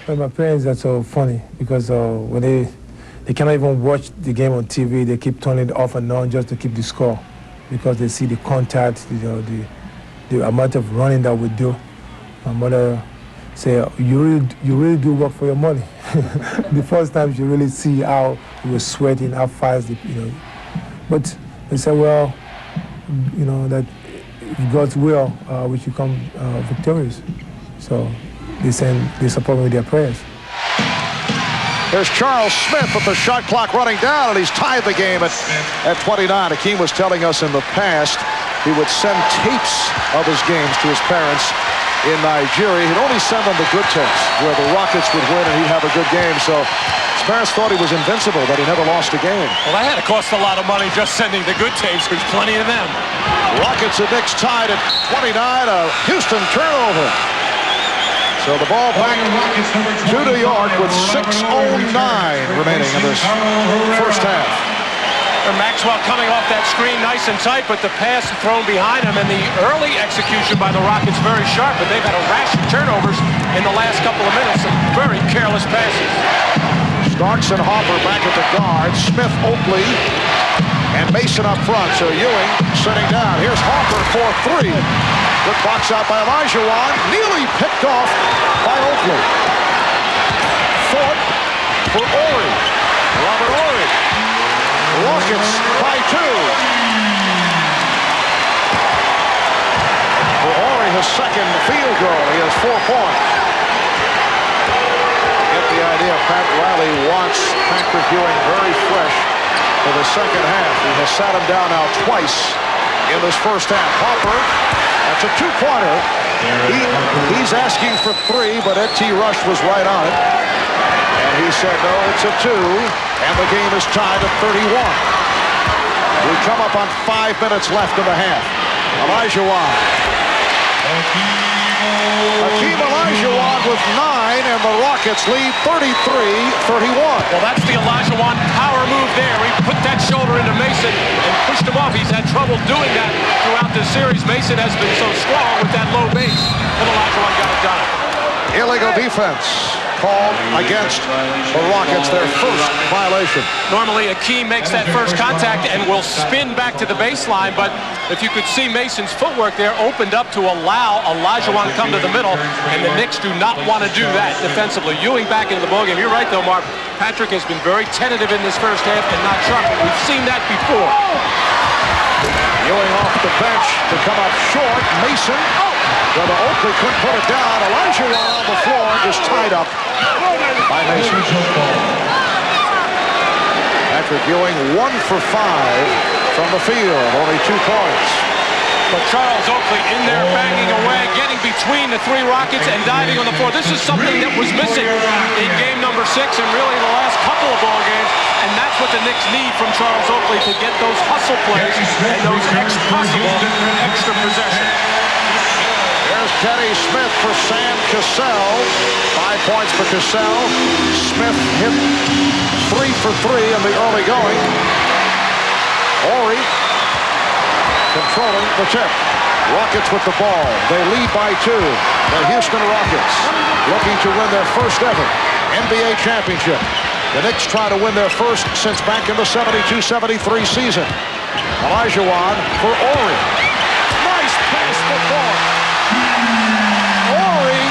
M: Well, my parents are so funny because when they cannot even watch the game on TV. They keep turning it off and on just to keep the score because they see the contact, the amount of running that we do. My mother say, you really do work for your money. The first time she really see how we were sweating, how fast, But they say, well, that if God's will, we should come victorious. So they support me with their prayers.
D: There's Charles Smith with the shot clock running down, and he's tied the game at 29. Hakeem was telling us in the past he would send tapes of his games to his parents in Nigeria. He'd only send them the good tapes where the Rockets would win and he'd have a good game. So his parents thought he was invincible, that he never lost a game.
E: Well, that had to cost a lot of money just sending the good tapes. There's plenty of them.
D: Rockets and Knicks tied at 29. A Houston turnover. So the ball back to New York with 6:09 remaining in this first half.
E: And Maxwell coming off that screen nice and tight, but the pass thrown behind him, and the early execution by the Rockets very sharp, but they've had a rash of turnovers in the last couple of minutes. Some very careless passes.
D: Starks and Hopper back at the guard. Smith, Oakley, and Mason up front. So Ewing sitting down. Here's Hopper for three. Good box out by Olajuwon. Nearly picked off by Oakley. Fort for Ori. Robert Ori. Rockets by two. For Ori, his second field goal. He has 4 points. Get the idea. Pat Riley wants Patrick Ewing very fresh for the second half. He has sat him down now twice in this first half. Hopper, that's a two-pointer. He's asking for 3, but Ed T. Rush was right on it. And he said, no, it's a 2, and the game is tied at 31. We come up on 5 minutes left in the half. Olajuwon. Hakeem Olajuwon with 9, and the Rockets lead 33-31.
E: Well, that's the Olajuwon power move there. He put that shoulder into Mason and pushed him off. He's had trouble doing that throughout this series. Mason has been so strong with that low base, and Olajuwon got it done.
D: Illegal defense called against the Rockets, their first violation.
E: Normally, Hakeem makes that first contact and will spin back to the baseline, but if you could see Mason's footwork there opened up to allow Olajuwon to come to the middle, and the Knicks do not want to do that defensively. Ewing back into the ballgame. You're right, though, Mark. Patrick has been very tentative in this first half and not sharp. We've seen that before.
D: Ewing off the bench to come up short. Mason. Well, the Oakley couldn't put it down. Olajuwon on the floor just tied up by Mason. Patrick Ewing 1 for 5 from the field. Only 2 points.
E: But Charles Oakley in there banging away, getting between the 3 Rockets and diving on the floor. This is something that was missing in game number 6 and really the last couple of ball games. And that's what the Knicks need from Charles Oakley to get those hustle plays and those possible extra possessions.
D: There's Kenny Smith for Sam Cassell. 5 points for Cassell. Smith hit 3 for 3 in the early going. Ori controlling the tip. Rockets with the ball. They lead by 2. The Houston Rockets looking to win their first ever NBA championship. The Knicks try to win their first since back in the 72-73 season. Olajuwon for Ori. Nice pass for Ford. Ori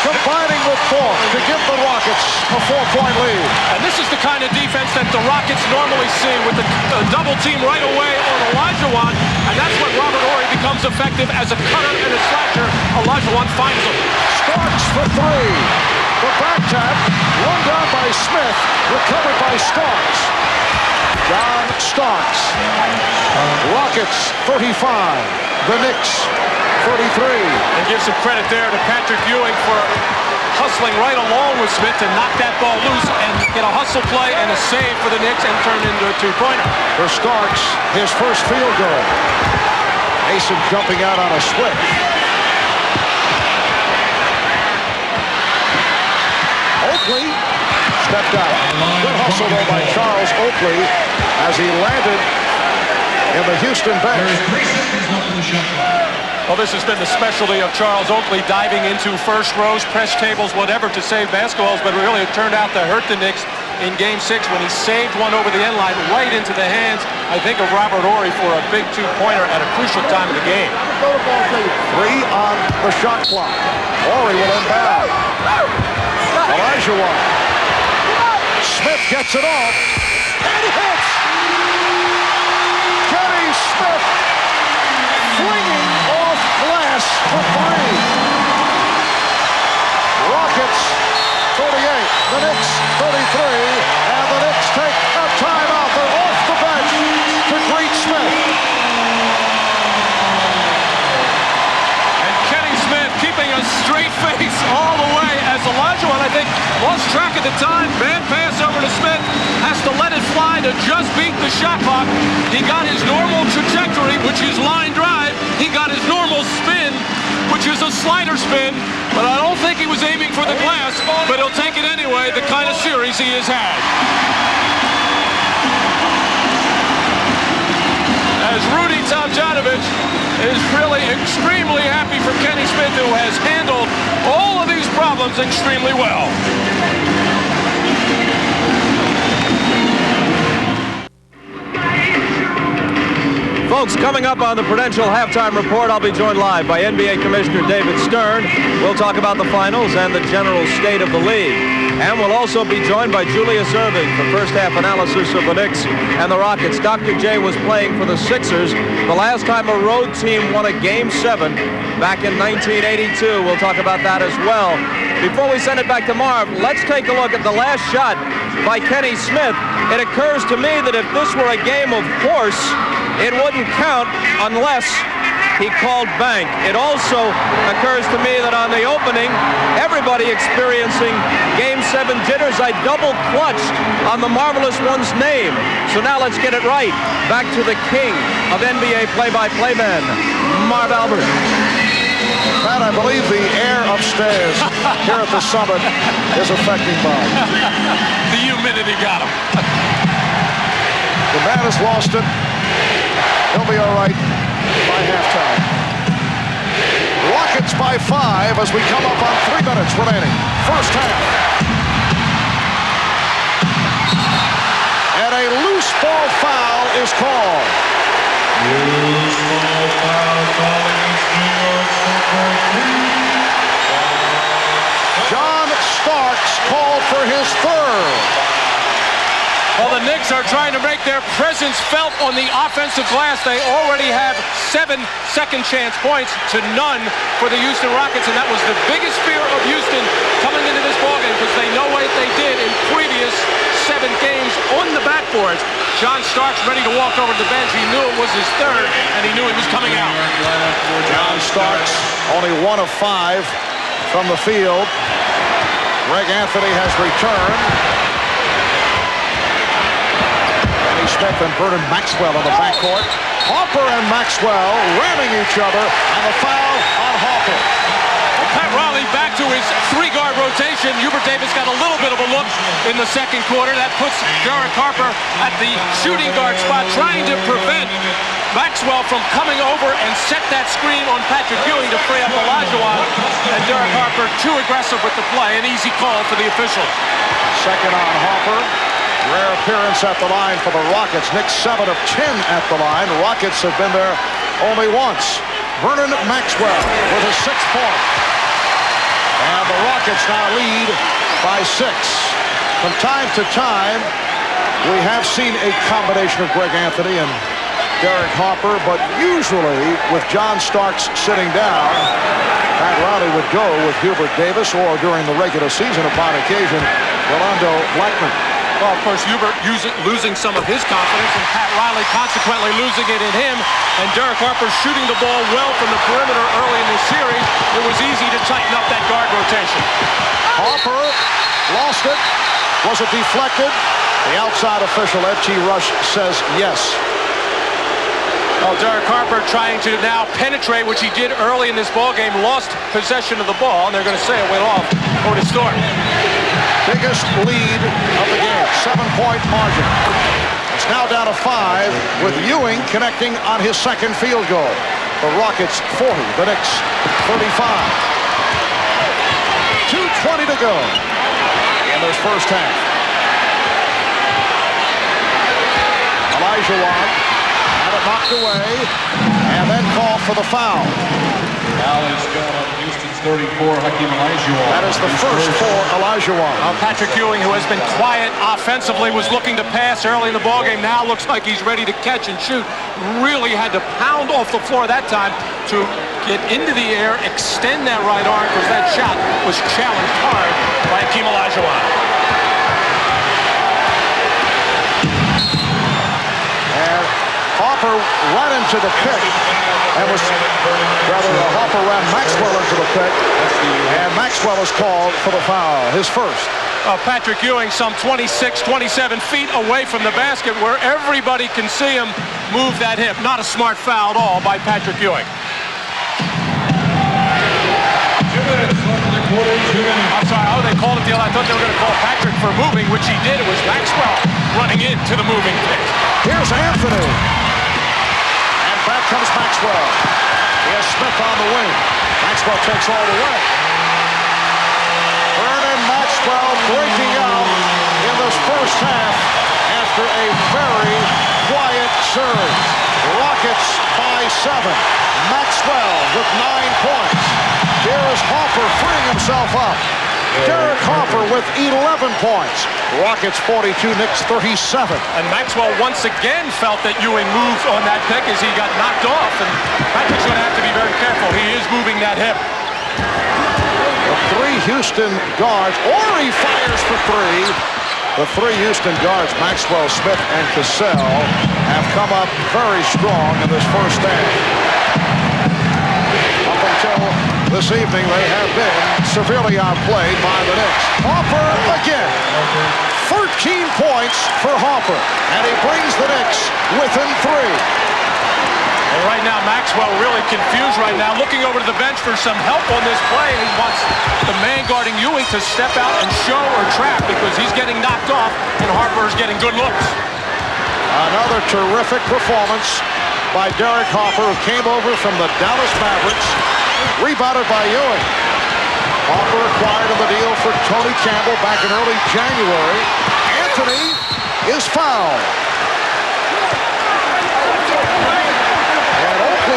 D: combining with Ford to give the Rockets a 4-point lead.
E: And this is the kind of defense that the Rockets normally see with the double team right away on Olajuwon. And that's when Robert Ori becomes effective as a cutter and a slasher. Olajuwon finds him.
D: Starks for 3. The back tap, run down by Smith, recovered by Starks. John Starks. Rockets 35. The Knicks 33.
E: And give some credit there to Patrick Ewing for hustling right along with Smith to knock that ball loose and get a hustle play and a save for the Knicks and turn into a 2-pointer.
D: For Starks, his first field goal. Mason jumping out on a switch. Oakley stepped out. Good hustle though by Charles Oakley as he landed in the Houston bench.
E: Well, this has been the specialty of Charles Oakley, diving into first rows, press tables, whatever to save basketballs, but really it turned out to hurt the Knicks in Game 6 when he saved one over the end line right into the hands, I think, of Robert Ori for a big 2-pointer at a crucial time of the game.
D: 3 on the shot clock. Ori will inbound. Olajuwon. Smith gets it off. And hits. Kenny Smith flinging off glass for 3. Rockets 38. The Knicks 33. And the Knicks take a timeout. They're off the bench to greet Smith.
E: And Kenny Smith keeping a straight face all the way as Olajuwon, I think, lost track of the time. Bad pass over to Smith. Has to let it fly to just beat the shot clock. He got his normal trajectory, which is line drive. He got his normal spin, which is a slider spin. But I don't think he was aiming for the glass, but he'll take it anyway, the kind of series he has had. as Rudy Tomjanovich is really extremely happy for Kenny Smith, who has handled all of these problems extremely well.
B: Folks, coming up on the Prudential Halftime Report, I'll be joined live by NBA Commissioner David Stern. We'll talk about the finals and the general state of the league. And we'll also be joined by Julius Erving for first-half analysis of the Knicks and the Rockets. Dr. J was playing for the Sixers the last time a road team won a Game 7 back in 1982. We'll talk about that as well. Before we send it back to Marv, let's take a look at the last shot by Kenny Smith. It occurs to me that if this were a game of horse, it wouldn't count unless he called bank. It also occurs to me that on the opening, everybody experiencing Game 7 jitters, I double clutched on the Marvelous One's name. So now let's get it right. Back to the king of NBA play-by-play man, Marv Albert.
D: Pat, I believe the air upstairs here at the summit is affecting Bob.
E: The humidity got him.
D: The man has lost it. He'll be all right by halftime. Rockets by 5 as we come up on 3 minutes remaining. First half. And a loose ball foul is called. Loose ball foul call against New York. John Starks called for his third.
E: Well, the Knicks are trying to make their presence felt on the offensive glass. They already have 7 second-chance points to none for the Houston Rockets, and that was the biggest fear of Houston coming into this ballgame because they know what they did in previous 7 games on the backboards. John Starks ready to walk over to the bench. He knew it was his third, and he knew he was coming out.
D: John Starks, only 1 of 5 from the field. Greg Anthony has returned. Smith and Vernon Maxwell on the backcourt. Harper and Maxwell ramming each other, and a foul on Harper.
E: Pat Riley back to his 3-guard rotation. Hubert Davis got a little bit of a look in the second quarter. That puts Derek Harper at the shooting guard spot, trying to prevent Maxwell from coming over and set that screen on Patrick Ewing to free up Olajuwon. And Derek Harper too aggressive with the play. An easy call for the official.
D: Second on Harper. Rare appearance at the line for the Rockets. Knicks 7 of 10 at the line. Rockets have been there only once. Vernon Maxwell with his 6th point. And the Rockets now lead by 6. From time to time, we have seen a combination of Greg Anthony and Derek Harper, but usually with John Starks sitting down, Pat Riley would go with Hubert Davis or during the regular season upon occasion, Rolando Blackman.
E: Well, of course, Hubert losing some of his confidence, and Pat Riley consequently losing it in him. And Derek Harper shooting the ball well from the perimeter early in this series. It was easy to tighten up that guard rotation.
D: Harper lost it. Was it deflected? The outside official, F.G. Rush, says yes.
E: Well, Derek Harper trying to now penetrate, which he did early in this ballgame, lost possession of the ball, and they're going to say it went off over to Stewart.
D: Biggest lead of the game, 7-point margin. It's now down to 5 with Ewing connecting on his second field goal. The Rockets 40, the Knicks 35. 2:20 to go in this first half. Olajuwon had it knocked away and then called for the foul.
H: Foul is going on Houston's 34, Hakeem Olajuwon.
D: That is the first for Olajuwon.
E: Patrick Ewing, who has been quiet offensively, was looking to pass early in the ballgame. Now looks like he's ready to catch and shoot. Really had to pound off the floor that time to get into the air, extend that right arm, because that shot was challenged hard by Hakeem Olajuwon.
D: And Harper ran into the pick. And was rather Harper ran Maxwell into the pick, and Maxwell is called for the foul, his first.
E: Patrick Ewing some 26, 27 feet away from the basket where everybody can see him move that hip. Not a smart foul at all by Patrick Ewing.
H: 2 minutes left in the quarter, 2 minutes.
E: I'm sorry, they called it the other. I thought they were going to call Patrick for moving, which he did. It was Maxwell running into the moving pick.
D: Here's Anthony. comes Maxwell. He has Smith on the wing. Maxwell takes all the way. Vernon Maxwell breaking out in this first half after a very quiet surge. Rockets by 7. Maxwell with 9 points. Here is Hopper freeing himself up. Derek Hopper with 11 points. Rockets 42, Knicks 37.
E: And Maxwell once again felt that Ewing moved on that pick as he got knocked off. And Patrick's going to have to be very careful. He is moving that hip.
D: The 3 Houston guards. Ori fires for 3. The 3 Houston guards, Maxwell, Smith, and Cassell, have come up very strong in this first half. Up until this evening, they have been severely outplayed by the Knicks. Hopper again. 13 points for Hopper, and he brings the Knicks within 3.
E: And right now, Maxwell really confused right now, looking over to the bench for some help on this play. He wants the man guarding Ewing to step out and show or trap because he's getting knocked off and Harper's getting good looks.
D: Another terrific performance by Derek Hopper, who came over from the Dallas Mavericks, rebounded by Ewing. Hopper acquired in the deal for Tony Campbell back in early January. Anthony is fouled.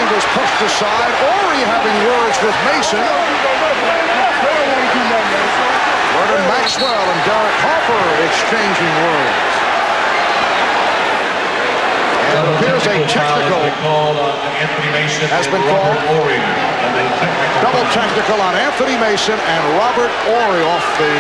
D: Was pushed aside. Ori having words with Mason. Vernon Maxwell and Derek Hopper exchanging words. And it appears a technical has been called. Double technical on Anthony Mason and Robert Ori off the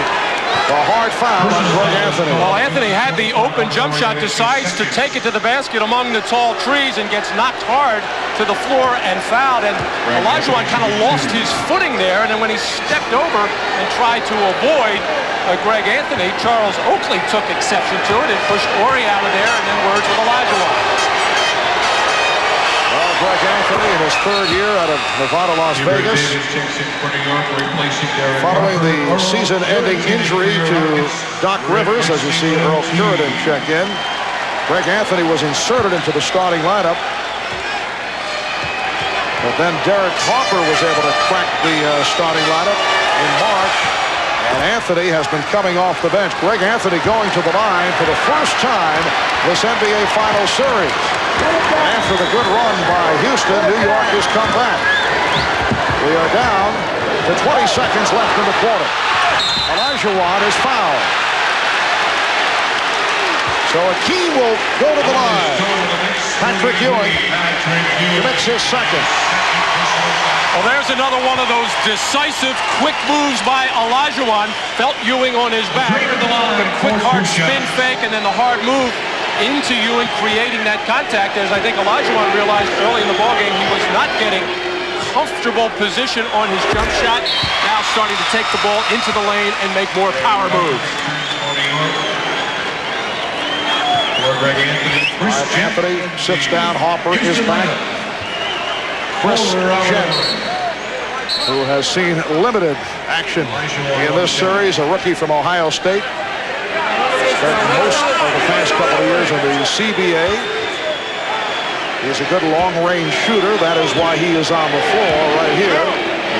D: hard foul on Greg Anthony.
E: Well, Anthony had the open jump shot, decides to take it to the basket among the tall trees and gets knocked hard to the floor and fouled. And Olajuwon kind of lost his footing there, and then when he stepped over and tried to avoid Greg Anthony, Charles Oakley took exception to it and pushed Ori out of there, and then words with Olajuwon.
D: Well, Greg Anthony in his 3rd year out of Nevada, Las Vegas, following the season-ending injury to Doc Rivers, as you see Earl Curidan check in. Greg Anthony was inserted into the starting lineup, but then Derek Hopper was able to crack the starting lineup in March, and Anthony has been coming off the bench. Greg Anthony going to the line for the first time this NBA Finals series. After the good run by Houston, New York has come back. We are down to 20 seconds left in the quarter. Olajuwon is fouled. So Akeem will go to the line. Patrick Ewing commits his second.
E: Well, there's another one of those decisive, quick moves by Olajuwon. Felt Ewing on his back. The quick, hard spin fake, and then the hard move into Ewing, creating that contact. As I think Olajuwon realized early in the ballgame, he was not getting comfortable position on his jump shot. Now starting to take the ball into the lane and make more power moves.
D: Anthony sits down. Hopper is back. Chris Jen, who has seen limited action in this series, a rookie from Ohio State. Spent most of the past couple of years in the CBA. He's a good long-range shooter. That is why he is on the floor right here.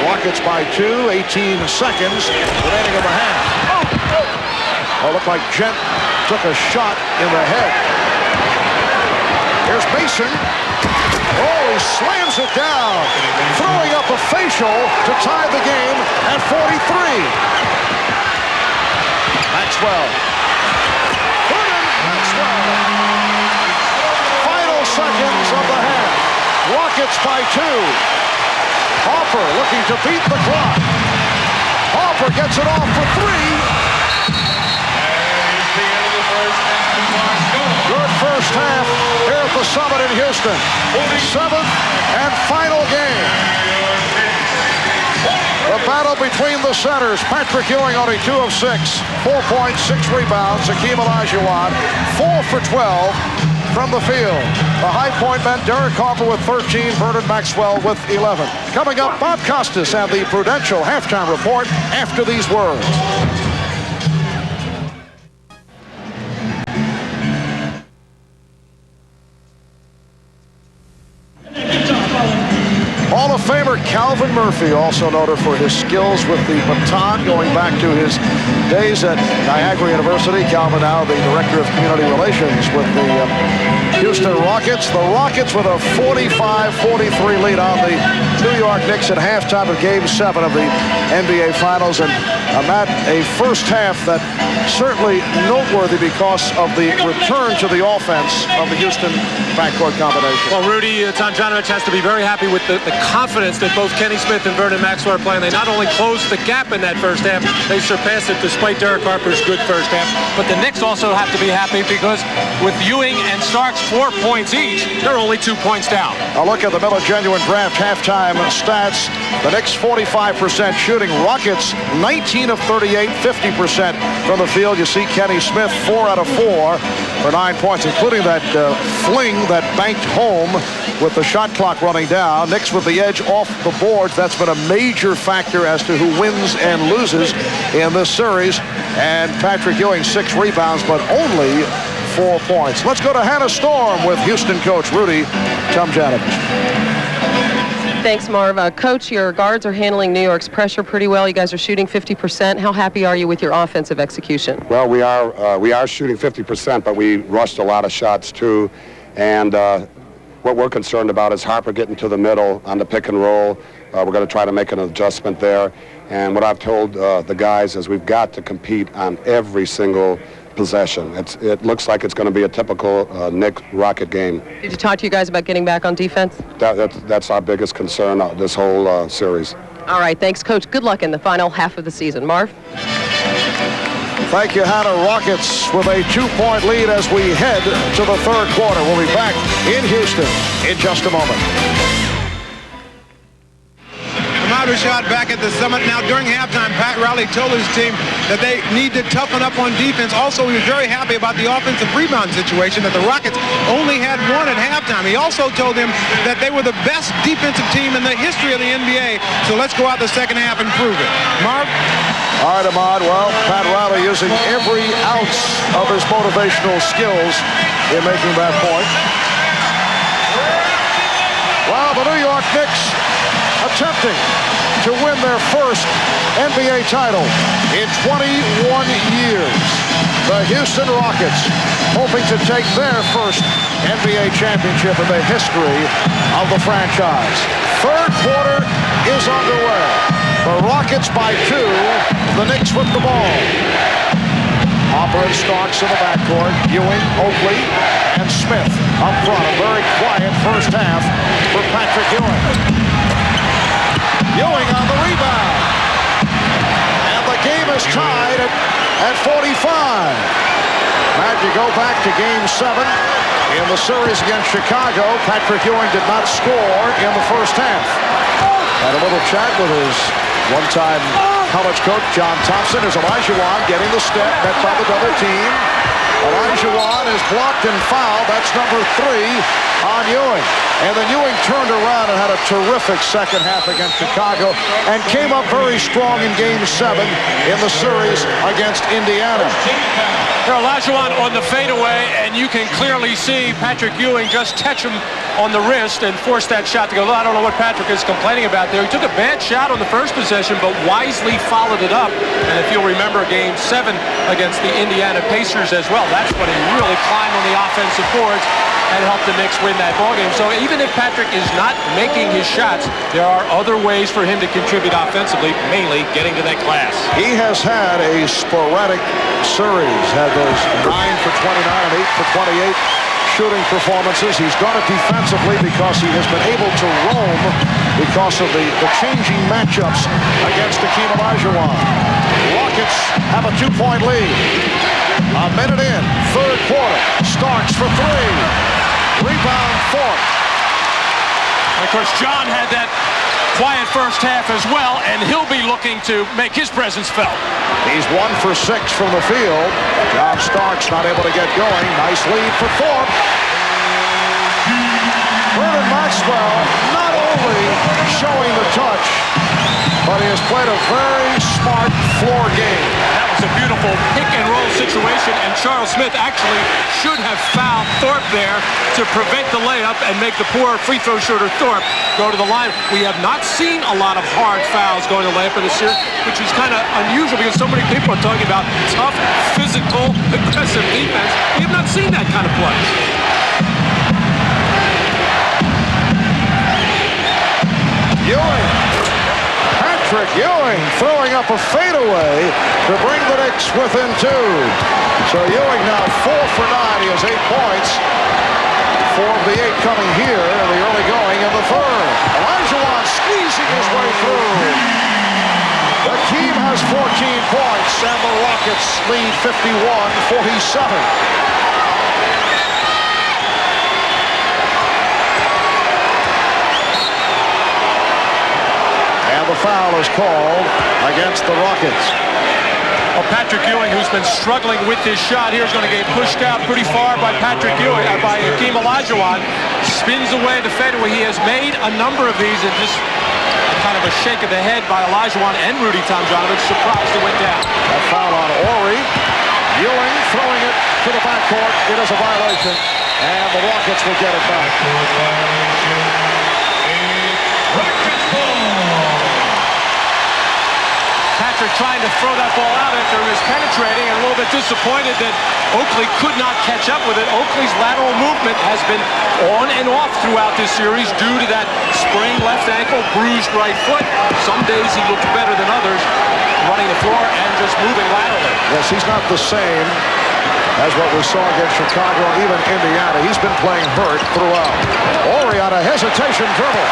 D: Rockets by 2, 18 seconds remaining in the half. Oh, looked like Gent took a shot in the head. Here's Mason. Oh, he slams it down, throwing up a facial to tie the game at 43. Maxwell. Maxwell. Final seconds of the half. Rockets by 2. Hopper looking to beat the clock. Hopper gets it off for 3. Good first half here at the Summit in Houston. 7th and final game. The battle between the centers. Patrick Ewing only 2 of 6. 4 points, 6 rebounds. Hakeem Olajuwon 4 for 12 from the field. The high point man, Derek Hopper with 13. Vernon Maxwell with 11. Coming up, Bob Costas and the Prudential halftime report after these words. Hall of Famer Calvin Murphy, also noted for his skills with the baton going back to his days at Niagara University. Calvin now the Director of Community Relations with the Houston Rockets. The Rockets with a 45-43 lead on the New York Knicks at halftime of Game 7 of the NBA Finals. And Matt, a first half that certainly noteworthy because of the return to the offense of the Houston backcourt combination.
E: Well, Rudy Tomjanovich has to be very happy with the confidence that both Kenny Smith and Vernon Maxwell are playing. They not only closed the gap in that first half, they surpassed it despite Derek Harper's good first half. But the Knicks also have to be happy because with Ewing and Starks 4 points each, they're only 2 points down.
D: A look at the Miller Genuine Draft halftime stats. The Knicks 45% shooting. Rockets 19 of 38, 50% from the field. You see Kenny Smith 4 out of 4 for 9 points, including that fling that banked home with the shot clock running down. Knicks with the edge off the boards. That's been a major factor as to who wins and loses in this series. And Patrick Ewing 6 rebounds, but only 4 points. Let's go to Hannah Storm with Houston coach Rudy Tomjanovich.
J: Thanks, Marv. Coach, your guards are handling New York's pressure pretty well. You guys are shooting 50%. How happy are you with your offensive execution?
G: Well, we are shooting 50%, but we rushed a lot of shots too. And what we're concerned about is Harper getting to the middle on the pick and roll. We're going to try to make an adjustment there. And what I've told the guys is we've got to compete on every single possession. It looks like it's going to be a typical Knicks Rocket game.
J: Did you talk to you guys about getting back on defense?
G: That's our biggest concern this whole series.
J: All right, thanks, Coach. Good luck in the final half of the season. Marv?
D: Thank you, Hannah. Rockets with a 2-point lead as we head to the third quarter. We'll be back in Houston in just a moment.
I: Shot back at the Summit. Now, during halftime, Pat Riley told his team that they need to toughen up on defense. Also, he was very happy about the offensive rebound situation, that the Rockets only had 1 at halftime. He also told them that they were the best defensive team in the history of the NBA. So let's go out the second half and prove it. Marv?
D: All right, Ahmad. Well, Pat Riley using every ounce of his motivational skills in making that point. Well, the New York Knicks attempting to win their first NBA title in 21 years. The Houston Rockets hoping to take their first NBA championship in the history of the franchise. Third quarter is underway. The Rockets by 2. The Knicks with the ball. Harper and Starks in the backcourt. Ewing, Oakley, and Smith up front. A very quiet first half for Patrick Ewing. Ewing on the rebound. And the game is tied at 45. Matt, you go back to Game 7 in the series against Chicago. Patrick Ewing did not score in the first half. Had a little chat with his one-time college coach, John Thompson. There's Olajuwon getting the step, met by the double team. Olajuwon is blocked and fouled. That's number 3 on Ewing. And then Ewing turned around and had a terrific second half against Chicago and came up very strong in Game 7 in the series against Indiana.
E: Olajuwon on the fadeaway, and you can clearly see Patrick Ewing just touch him on the wrist and force that shot to go. I don't know what Patrick is complaining about there. He took a bad shot on the first possession, but wisely followed it up. And if you'll remember Game 7 against the Indiana Pacers as well, that's when he really climbed on the offensive boards and helped the Knicks win that ballgame. So even if Patrick is not making his shots, there are other ways for him to contribute offensively, mainly getting to that glass.
D: He has had a sporadic series, had those 9 for 29 and 8 for 28 shooting performances. He's done it defensively because he has been able to roam because of the changing matchups against Hakeem Olajuwon. Rockets have a 2-point lead. A minute in, third quarter. Starks for 3. Rebound, fourth.
E: And of course, John had that quiet first half as well, and he'll be looking to make his presence felt.
D: He's 1 for 6 from the field. John Starks not able to get going. Nice lead for Thorpe. Vernon Maxwell not only showing the touch, but he has played a very smart floor game.
E: That was a beautiful pick-and-roll situation, and Charles Smith actually should have fouled Thorpe there to prevent the layup and make the poor free throw shooter Thorpe go to the line. We have not seen a lot of hard fouls going to layup in this series, which is kind of unusual because so many people are talking about tough, physical, aggressive defense. We have not seen that kind of play.
D: Ewing. Patrick Ewing throwing up a fadeaway to bring the Knicks within 2. So Ewing now 4 for 9. He has 8 points. 4 of the 8 coming here in the early going in the third. Olajuwon squeezing his way through. Hakeem has 14 points, and the Rockets lead 51-47. The foul is called against the Rockets.
E: Well, Patrick Ewing, who's been struggling with this shot here, is going to get pushed out pretty far by Patrick Ewing, by Hakeem Olajuwon. Spins away the fadeaway. He has made a number of these, and just kind of a shake of the head by Olajuwon and Rudy Tomjanovich. Surprised he went down.
D: That foul on Horry. Ewing throwing it to the backcourt. It is a violation, and the Rockets will get it back.
E: Patrick trying to throw that ball out after he was penetrating, and a little bit disappointed that Oakley could not catch up with it. Oakley's lateral movement has been on and off throughout this series due to that sprained left ankle, bruised right foot. Some days he looks better than others, running the floor and just moving laterally.
D: Yes, he's not the same as what we saw against Chicago, even Indiana. He's been playing hurt throughout. Horry on a hesitation dribble.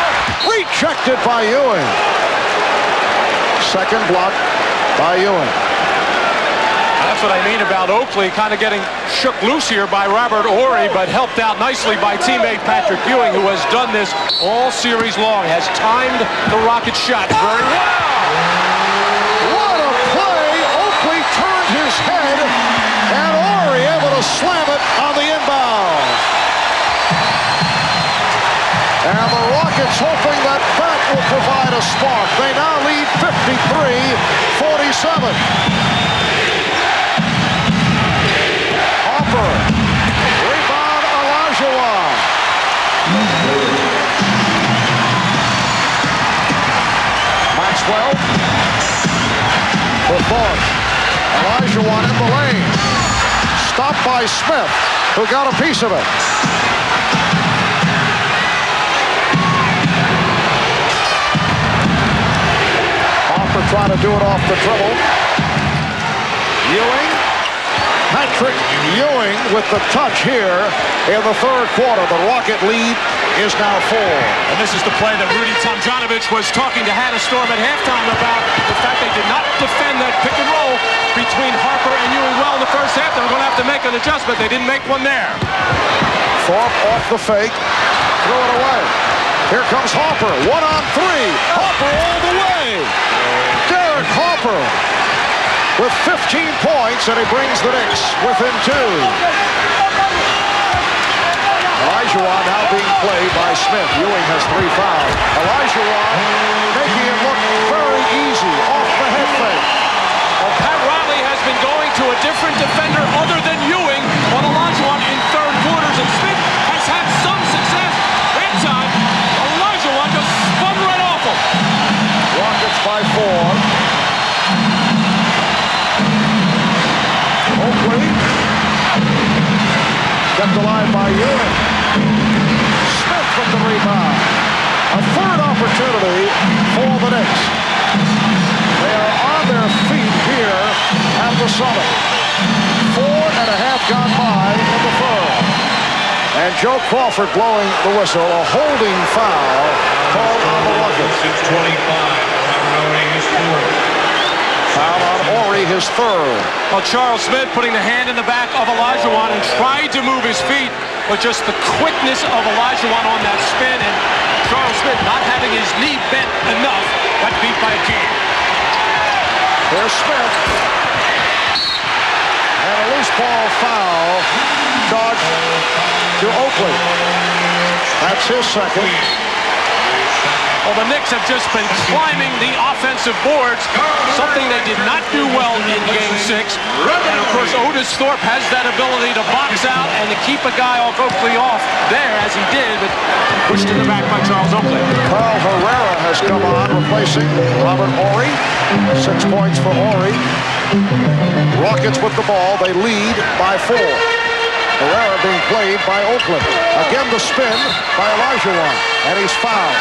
D: Rejected by Ewing. Second block by Ewing.
E: That's what I mean about Oakley kind of getting shook loose here by Robert Horry, but helped out nicely by teammate Patrick Ewing, who has done this all series long, has timed the Rockets' shots very well.
D: What a play! Oakley turned his head, and Horry able to slam it on the inbound. And the Rockets hoping that that will provide a spark. They now lead 53-47. Hopper. Rebound Olajuwon. Maxwell. For Thorpe. Olajuwon in the lane. Stopped by Smith, who got a piece of it. Trying to do it off the dribble. Ewing. Patrick Ewing with the touch here in the third quarter. The Rocket lead is now 4.
E: And this is the play that Rudy Tomjanovich was talking to Hannah Storm at halftime about, the fact they did not defend that pick and roll between Harper and Ewing well in the first half. They were going to have to make an adjustment. They didn't make one there.
D: Thorpe off the fake. Throw it away. Here comes Harper. 1 on 3. Harper all the way. Derek Harper with 15 points, and he brings the Knicks within 2. Olajuwon now being played by Smith. Ewing has 3 fouls. Olajuwon making it look very easy off the head fake.
E: Well, Pat Riley has been going to a different defender other than Ewing on Olajuwon in third quarters, and Smith has had some success. That time, Olajuwon just spun right off him.
D: Rockets by 4. Oakley kept alive by Ewing. Smith with the rebound. A third opportunity for the Knicks. They are on their feet here at the Summit. 4.5 gone by in the third. And Joe Crawford blowing the whistle. A holding foul called on the Rockets.
H: 6:25.
D: Foul on Horry, his third.
E: Well, Charles Smith putting the hand in the back of Olajuwon and tried to move his feet, but just the quickness of Olajuwon on that spin, and Charles Smith not having his knee bent enough, got beat by Hakeem.
D: There's Smith. And a loose ball foul charged to Oakley. That's his second.
E: Well, the Knicks have just been climbing the offensive boards, something they did not do well in Game 6. And, of course, Otis Thorpe has that ability to box out and to keep a guy Oakley off there, as he did, but pushed to the back by Charles Oakley.
D: Carl Herrera has come on, replacing Robert Horry. 6 points for Horry. Rockets with the ball. They lead by 4. Herrera being played by Oakland. Again the spin by Olajuwon, and he's fouled.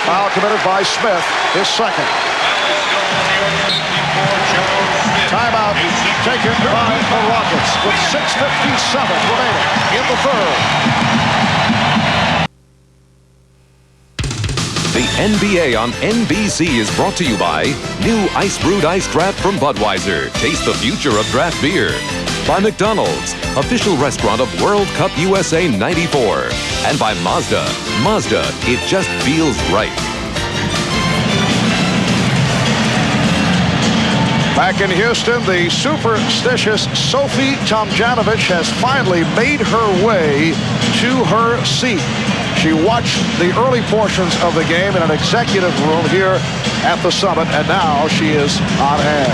D: Foul committed by Smith, his second. Timeout taken by the Rockets with 6:57 remaining in the third.
A: The NBA on NBC is brought to you by new Ice Brewed Ice Draft from Budweiser. Taste the future of draft beer. By McDonald's, official restaurant of World Cup USA 94. And by Mazda. Mazda, it just feels right.
D: Back in Houston, the superstitious Sophie Tomjanovich has finally made her way to her seat. She watched the early portions of the game in an executive room here at the Summit, and now she is on hand.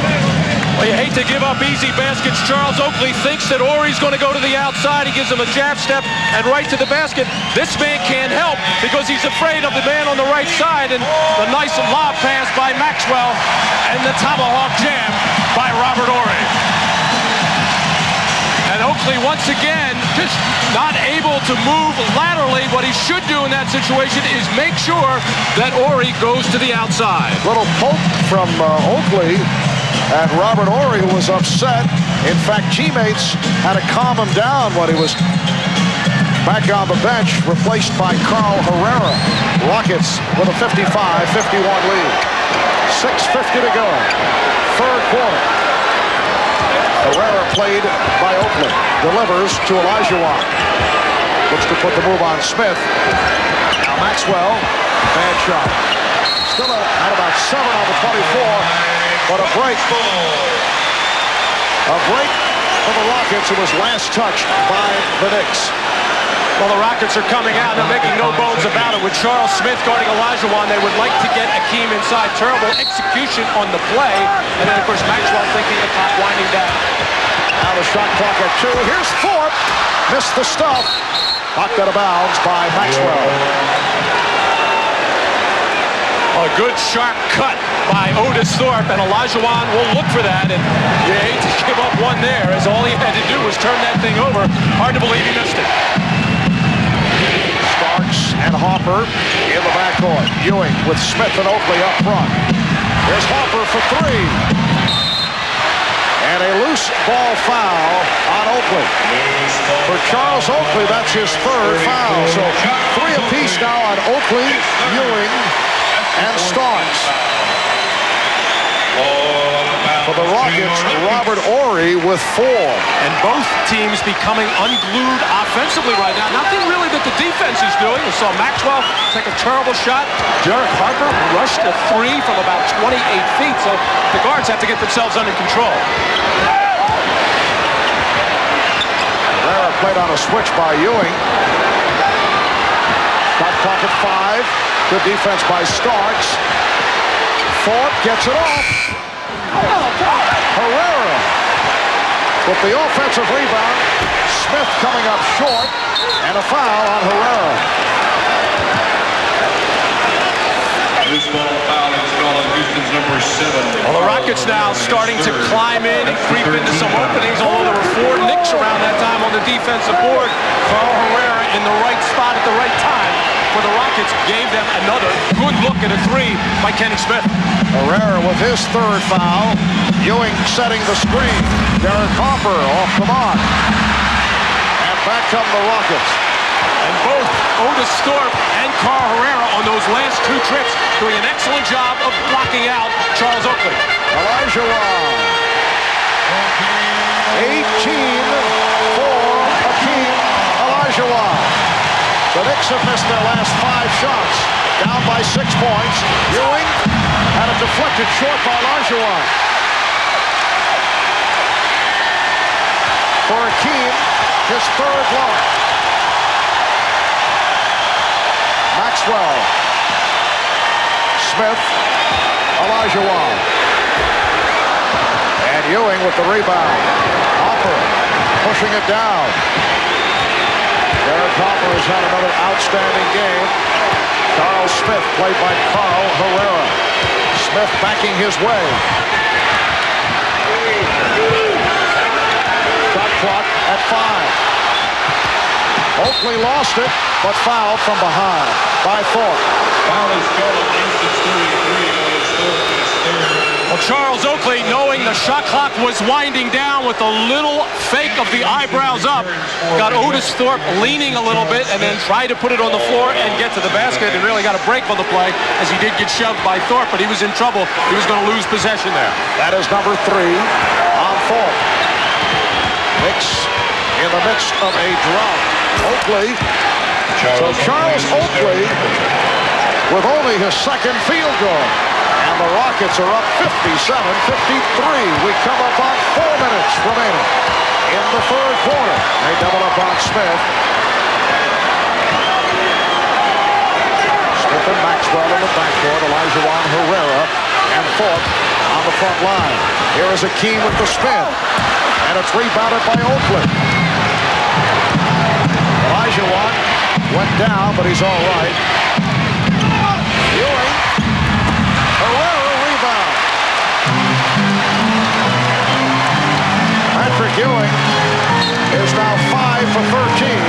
E: Well, you hate to give up easy baskets. Charles Oakley thinks that Horry's going to go to the outside. He gives him a jab step and right to the basket. This man can't help because he's afraid of the man on the right side. And the nice lob pass by Maxwell and the tomahawk jam by Robert Horry. And Oakley, once again, just not able to move laterally. What he should do in that situation is make sure that Horry goes to the outside.
D: Little poke from Oakley at Robert Horry, who was upset. In fact, teammates had to calm him down when he was back on the bench, replaced by Carl Herrera. Rockets with a 55-51 lead. 6:50 to go. Third quarter. Herrera played by Oakland. Delivers to Olajuwon. Looks to put the move on Smith. Now Maxwell. Bad shot. Still at about 7 on the 24. But a break. A break for the Rockets, who was last touched by the Knicks.
E: Well, the Rockets are coming out. They're making no bones about it. With Charles Smith guarding Olajuwon, they would like to get Akeem inside. Terrible execution on the play. And then, of course, Maxwell thinking the clock winding down.
D: Now the shot clock at 2. Here's Thorpe. Missed the stuff. Knocked out of bounds by Maxwell.
E: A good sharp cut by Otis Thorpe, and Olajuwon will look for that, and you hate to give up one there, as all he had to do was turn that thing over. Hard to believe he missed it.
D: Starks and Hopper in the backcourt. Ewing with Smith and Oakley up front. There's Hopper for 3. And a loose ball foul on Oakley. For Charles Oakley, that's his third foul. So 3 apiece now on Oakley, Ewing, and Starks. For the Rockets, Robert Horry with 4.
E: And both teams becoming unglued offensively right now. Nothing really that the defense is doing. We saw Maxwell take a terrible shot. Derek Harper rushed a 3 from about 28 feet. So the guards have to get themselves under control.
D: Herrera played on a switch by Ewing. Shot clock at 5. Good defense by Starks. Thorpe gets it off. Herrera with the offensive rebound. Smith coming up short, and a foul on Herrera.
H: This ball foul is called on Houston's number 7.
E: Well, the Rockets now starting to climb in and creep into some openings, although there were 4 Knicks around that time on the defensive board. Carl Herrera in the right spot at the right time for the Rockets gave them another good look at a 3 by Kenny Smith.
D: Herrera with his third foul. Ewing setting the screen. Derek Harper off the mark. And back come the Rockets.
E: And both Otis Thorpe and Carl Herrera on those last 2 trips doing an excellent job of blocking out Charles Oakley.
D: Olajuwon. 18 for Akeem Olajuwon. The Knicks have missed their last 5 shots. Down by 6 points. Ewing had it deflected short by Olajuwon. For Akeem, his 3rd block. Maxwell Smith. Olajuwon. And Ewing with the rebound. Hopper pushing it down. Derek Hopper has had another outstanding game. Charles Smith played by Carl Herrera. Smith backing his way. Shot clock at 5. Oakley lost it, but fouled from behind by Thorpe.
H: Foul is called against the 33.
E: Well, Charles Oakley, knowing the shot clock was winding down with a little fake of the eyebrows up, got Otis Thorpe leaning a little bit and then tried to put it on the floor and get to the basket and really got a break on the play as he did get shoved by Thorpe, but he was in trouble. He was going to lose possession there.
D: That is number 3 on Thorpe. Knicks in the midst of a drought. Oakley. So Charles Oakley with only his second field goal. And the Rockets are up 57-53. We come up on 4 minutes remaining in the third quarter. They double up on Smith. Smith and Maxwell in the backcourt. Olajuwon, Herrera, and Thorpe on the front line. Here is Akeem with the spin. And it's rebounded by Oakley. Olajuwon went down, but he's all right. Ewing. Herrera rebound. Patrick Ewing is now 5 for 13.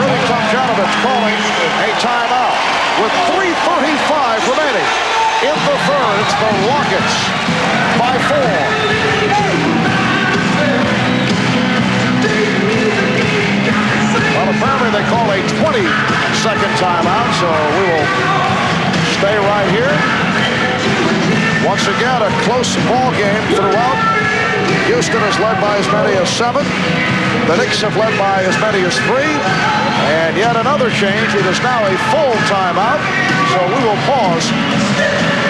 D: Rudy Tomjanovich calling a timeout with 3:35 remaining in the third. It's the Rockets by 4. Well, apparently they call a 20-second timeout, so we will stay right here. Once again, a close ball game throughout. Houston has led by as many as 7. The Knicks have led by as many as 3. And yet another change. It is now a full timeout. So we will pause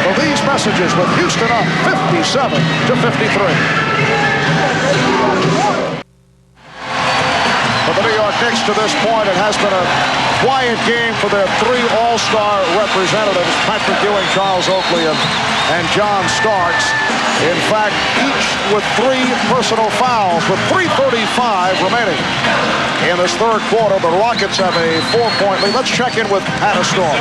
D: for these messages with Houston up 57-53. For the New York Knicks to this point, it has been a quiet game for their 3 all-star representatives, Patrick Ewing, Charles Oakley, and John Starks. In fact, each with 3 personal fouls with 3:35 remaining. In this third quarter, the Rockets have a 4-point lead. Let's check in with Hannah Storm.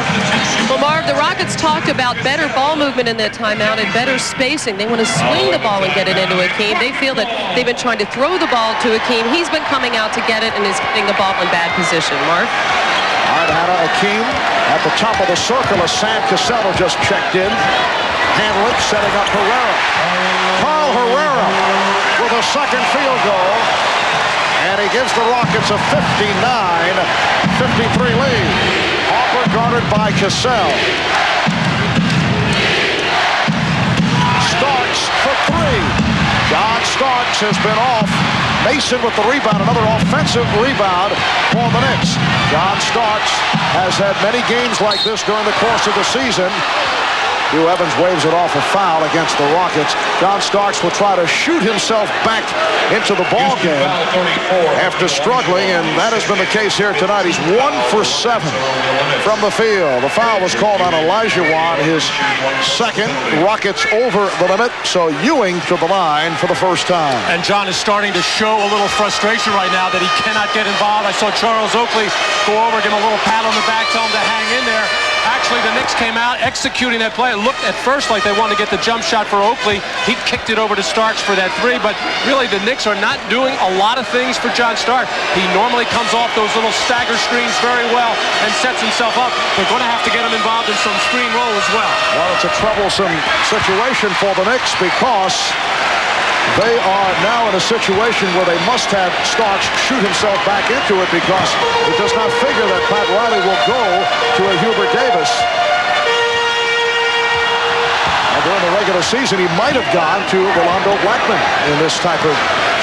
J: Well, Marv, the Rockets talked about better ball movement in that timeout and better spacing. They want to swing the ball and get it into Akeem. They feel that they've been trying to throw the ball to Akeem. He's been coming out to get it and is getting the ball in bad position. Marv?
D: All right, Hannah, Akeem at the top of the circle as Sam Cassell just checked in. Hamlet setting up Herrera. Carl Herrera with a second field goal. And he gives the Rockets a 59-53 lead. Hopper guarded by Cassell. Starks for 3. John Starks has been off. Mason with the rebound, another offensive rebound for the Knicks. John Starks has had many games like this during the course of the season. Hugh Evans waves it off a foul against the Rockets. John Starks will try to shoot himself back into the ball game after struggling, and that has been the case here tonight. He's 1 for 7 from the field. The foul was called on Olajuwon, his second. Rockets over the limit, so Ewing to the line for the first time.
E: And John is starting to show a little frustration right now that he cannot get involved. I saw Charles Oakley go over, give him a little pat on the back, tell him to hang in there. Actually, the Knicks came out executing that play. It looked at first like they wanted to get the jump shot for Oakley. He kicked it over to Starks for that 3, but really the Knicks are not doing a lot of things for John Starks. He normally comes off those little stagger screens very well and sets himself up. They're going to have to get him involved in some screen roll as well.
D: Well, it's a troublesome situation for the Knicks because they are now in a situation where they must have Starks shoot himself back into it because it does not figure that Pat Riley will go to a Hubert Davis. And during the regular season, he might have gone to Rolando Blackman in this type of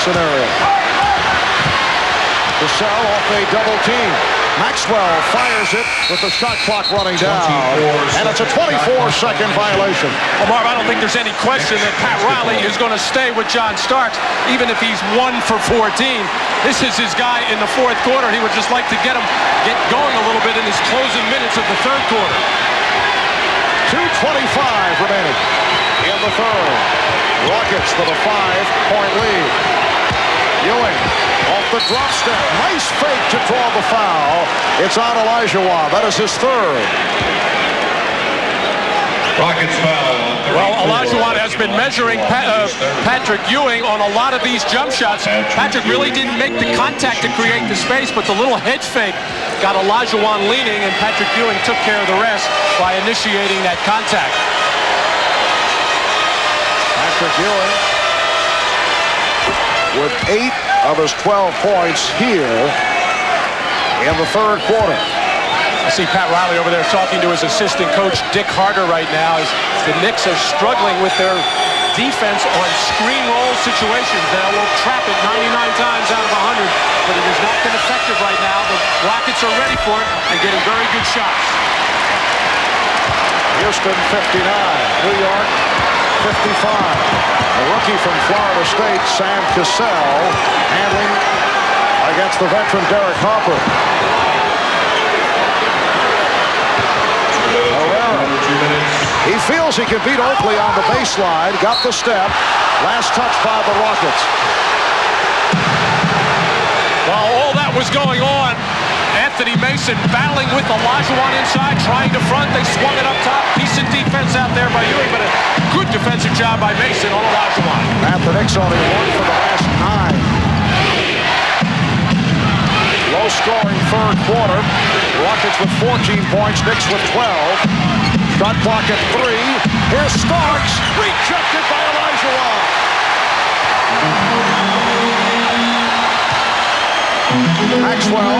D: scenario. Cassell off a double team. Maxwell fires it with the shot clock running down. And it's a 24-second violation.
E: Well, Marv, I don't think there's any question that Pat Riley is going to stay with John Starks, even if he's 1 for 14. This is his guy in the fourth quarter. He would just like to get going a little bit in his closing minutes of the third quarter.
D: 2:20 1:25 remaining in the third. Rockets with a 5-point lead. Ewing off the drop step. Nice fake to draw the foul. It's on Olajuwon. That is his third.
H: Rockets foul.
E: Well, Olajuwon has been measuring Patrick Ewing on a lot of these jump shots. Patrick really didn't make the contact to create the space, but the little head fake got Olajuwon leaning, and Patrick Ewing took care of the rest by initiating that contact.
D: Patrick Ewing with 8 of his 12 points here in the third quarter.
E: I see Pat Riley over there talking to his assistant coach, Dick Harder, right now, as the Knicks are struggling with their defense on screen roll situations. They will trap it 99 times out of 100, but it has not been effective right now. The Rockets are ready for it and getting very good shots.
D: Houston 59, New York 55. The rookie from Florida State, Sam Cassell, handling against the veteran Derek Harper. He feels he can beat Oakley on the baseline. Got the step. Last touch by the Rockets.
E: While all that was going on, Anthony Mason battling with Olajuwon inside, trying to front. They swung it up top. Decent defense out there by Ewing, but a good defensive job by Mason on Olajuwon.
D: And the Knicks only won for the last 9. Low-scoring third quarter. Rockets with 14 points. Knicks with 12. Shot clock at 3. Here's Starks. Rejected by Olajuwon. Maxwell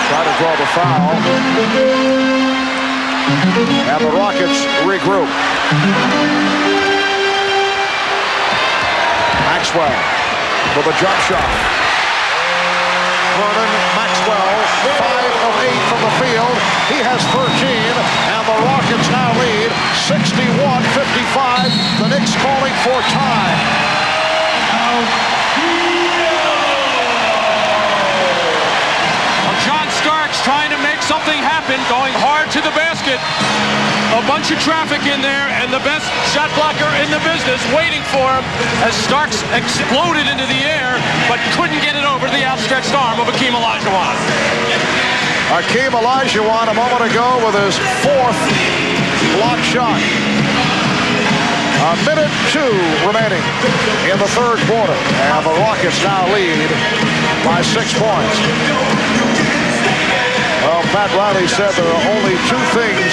D: trying to draw the foul. And the Rockets regroup. Maxwell for the jump shot. Vernon Maxwell, 5 of 8 from the field. He has 13, and the Rockets now lead 61-55. The Knicks calling for time.
E: Well, John Starks trying to make something happen, going hard to the basket. A bunch of traffic in there, and the best shot blocker in the business waiting for him as Starks exploded into the air, but couldn't get it over the outstretched arm of Hakeem Olajuwon.
D: Hakeem Olajuwon a moment ago with his 4th block shot. A minute 2 remaining in the third quarter, and the Rockets now lead by 6 points. Well, Pat Riley said there are only 2 things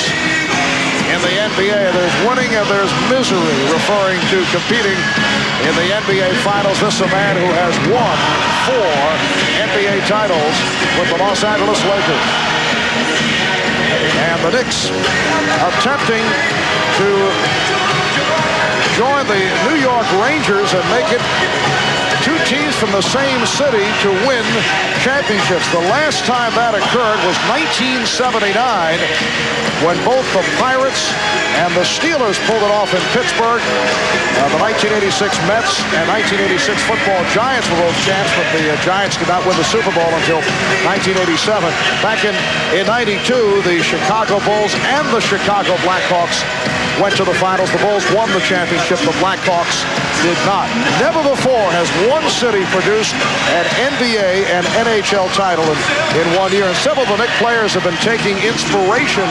D: in the NBA. There's winning and there's misery, referring to competing in the NBA Finals. This is a man who has won 4 NBA titles with the Los Angeles Lakers. And the Knicks attempting to join the New York Rangers and make it 2 teams from the same city to win championships. The last time that occurred was 1979, when both the Pirates and the Steelers pulled it off in Pittsburgh. The 1986 Mets and 1986 football Giants were both champs, but the Giants did not win the Super Bowl until 1987. Back in 92, the Chicago Bulls and the Chicago Blackhawks went to the finals. The Bulls won the championship. The Blackhawks did not. Never before has one city produced an NBA and NHL title in 1 year. And several of the Knicks players have been taking inspiration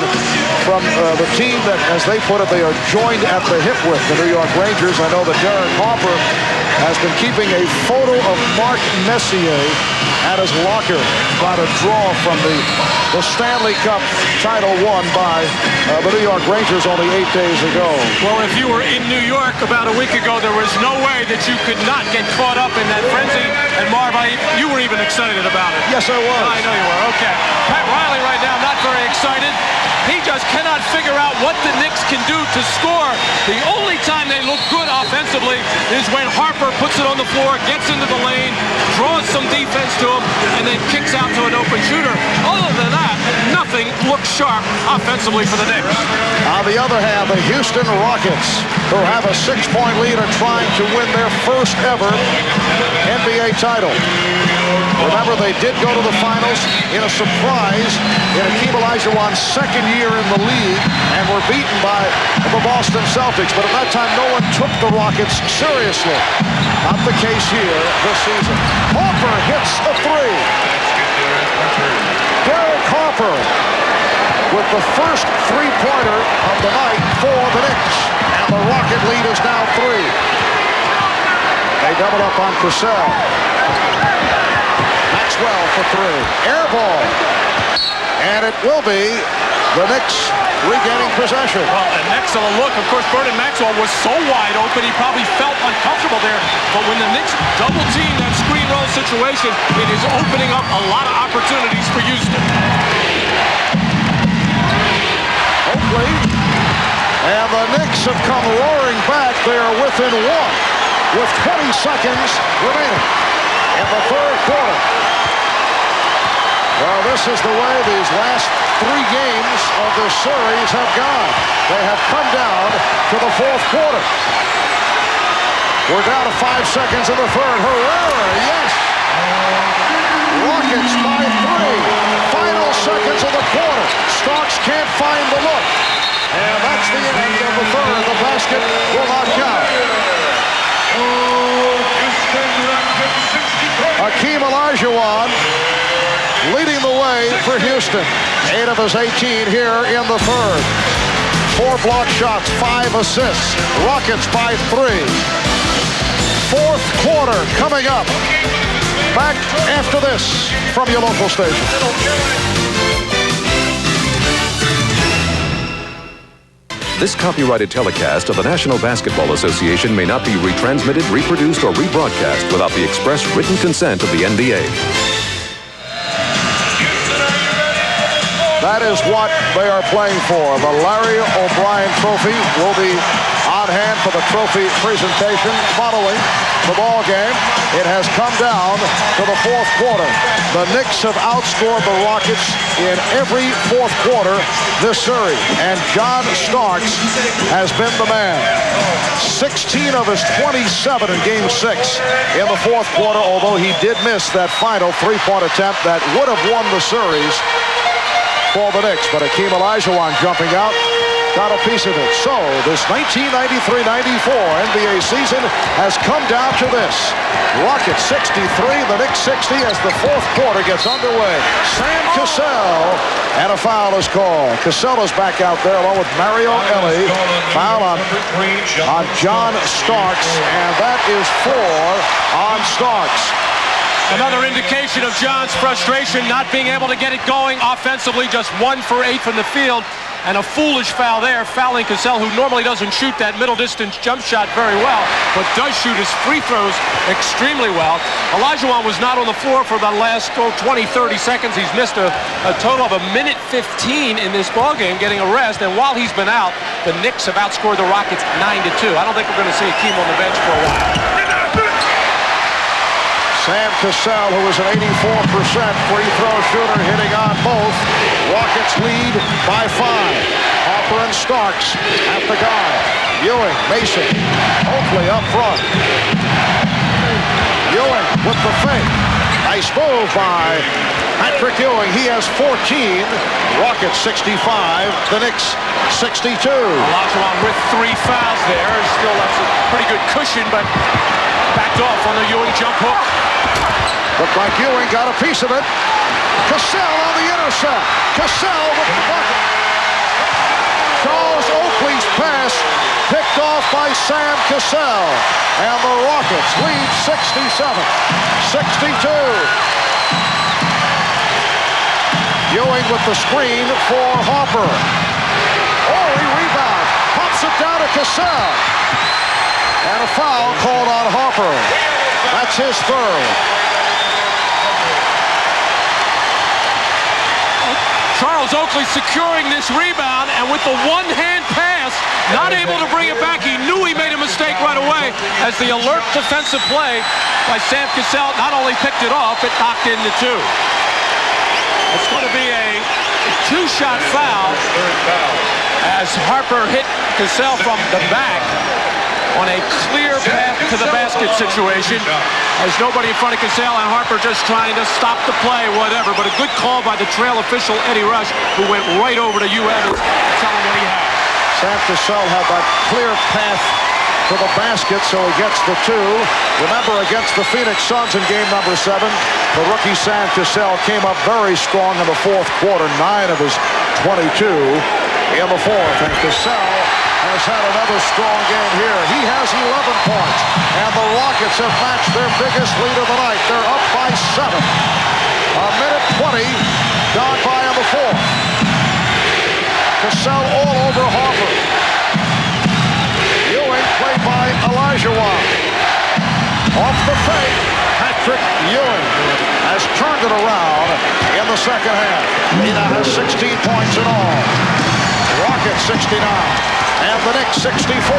D: from the team that, as they put it, they are joined at the hip with, the New York Rangers. I know that Derek Harper has been keeping a photo of Mark Messier at his locker, trying to draw from the Stanley Cup title won by the New York Rangers only 8 days ago.
E: Well, if you were in New York about a week ago, there was no way that you could not get caught up in that frenzy. And Marv, you were even excited about it.
D: Yes, I was.
E: I know you were. Okay. Pat Riley right now not very excited. He just cannot figure out what the Knicks can do to score. The only time they look good offensively is when Harper Harper puts it on the floor, gets into the lane, draws some defense to him, and then kicks out to an open shooter. Other than that, nothing looks sharp offensively for the Knicks.
D: On the other hand, the Houston Rockets, who have a 6-point lead, are trying to win their first ever NBA title. Remember, they did go to the finals in a surprise in Hakeem Olajuwon's second year in the league and were beaten by the Boston Celtics. But at that time, no one took the Rockets seriously. Not the case here this season. Harper hits a three. Derek Harper with the first three-pointer of the night for the Knicks. And the Rocket lead is now 3. They double up on Cassell. Maxwell for 3. Air ball. And it will be the Knicks regaining possession.
E: Well, an excellent look. Of course, Vernon Maxwell was so wide open, he probably felt uncomfortable there. But when the Knicks double team that screen roll situation, it is opening up a lot of opportunities for Houston.
D: Oakley. And the Knicks have come roaring back. They are within 1 with 20 seconds remaining in the third quarter. Well, this is the way these last 3 games of this series have gone. They have come down to the fourth quarter. We're down to 5 seconds in the third. Herrera, yes! Rockets by 3. Final seconds of the quarter. Starks can't find the look. And that's the end of the third. The basket will not count. Hakeem Olajuwon leading the way for Houston. 8 of his 18 here in the third. 4 block shots, 5 assists. Rockets by 3. Fourth quarter coming up. Back after this from your local station.
A: This copyrighted telecast of the National Basketball Association may not be retransmitted, reproduced, or rebroadcast without the express written consent of the NBA.
D: That is what they are playing for. The Larry O'Brien Trophy will be on hand for the trophy presentation following the ball game. It has come down to the fourth quarter. The Knicks have outscored the Rockets in every fourth quarter this series, and John Starks has been the man. 16 of his 27 in Game 6 in the fourth quarter, although he did miss that final three-point attempt that would have won the series for the Knicks. But Hakeem Olajuwon jumping out got a piece of it. So this 1993-94 NBA season has come down to this. Rockets 63, the Knicks 60 as the fourth quarter gets underway. Sam Cassell, and a foul is called. Cassell is back out there along with Mario Elie. Foul on John Starks, and that is 4 on Starks.
E: Another indication of John's frustration, not being able to get it going offensively, just 1 for 8 from the field. And a foolish foul there, fouling Cassell, who normally doesn't shoot that middle distance jump shot very well, but does shoot his free throws extremely well. Olajuwon was not on the floor for the last 20, 30 seconds. He's missed a total of 1:15 in this ballgame, getting a rest. And while he's been out, the Knicks have outscored the Rockets 9-2. I don't think we're going to see Hakeem on the bench for a while.
D: Sam Cassell, who is an 84% free throw shooter, hitting on both. Rockets lead by 5. Harper and Starks at the guard. Ewing, Mason, Oakley up front. Ewing with the fake. Nice move by Patrick Ewing. He has 14. Rockets 65. The Knicks 62.
E: Olajuwon with 3 fouls there. Still that's a pretty good cushion, but backed off on the Ewing jump hook.
D: Looked like Ewing got a piece of it. Cassell on the intercept. Cassell with the bucket. Charles Oakley's pass picked off by Sam Cassell. And the Rockets lead 67-62. Ewing with the screen for Harper. Oh, he rebounds. Pops it down to Cassell. And a foul called on Harper. That's his third.
E: Charles Oakley securing this rebound, and with the one-hand pass, not able to bring it back. He knew he made a mistake right away, play as the alert defensive play by Sam Cassell not only picked it off, it knocked in the two. It's going to be a two-shot foul as Harper hit Cassell from the back on a clear path to the basket situation. There's nobody in front of Cassell, and Harper just trying to stop the play, whatever. But a good call by the trail official, Eddie Rush, who went right over to Hugh Evans to tell him what he had.
D: Sam Cassell had that clear path to the basket, so he gets the two. Remember, against the Phoenix Suns in game number 7, the rookie Sam Cassell came up very strong in the fourth quarter, 9 of his 22 in the fourth. And Cassell has had another strong game here. He has 11 points, and the Rockets have matched their biggest lead of the night. They're up by 7. A minute 20 gone by in the fourth. Cassell all over Harper. Ewing played by Olajuwon. Off the fake, Patrick Ewing has turned it around in the second half. He now has 16 points in all. Rockets 69, and the Knicks 64.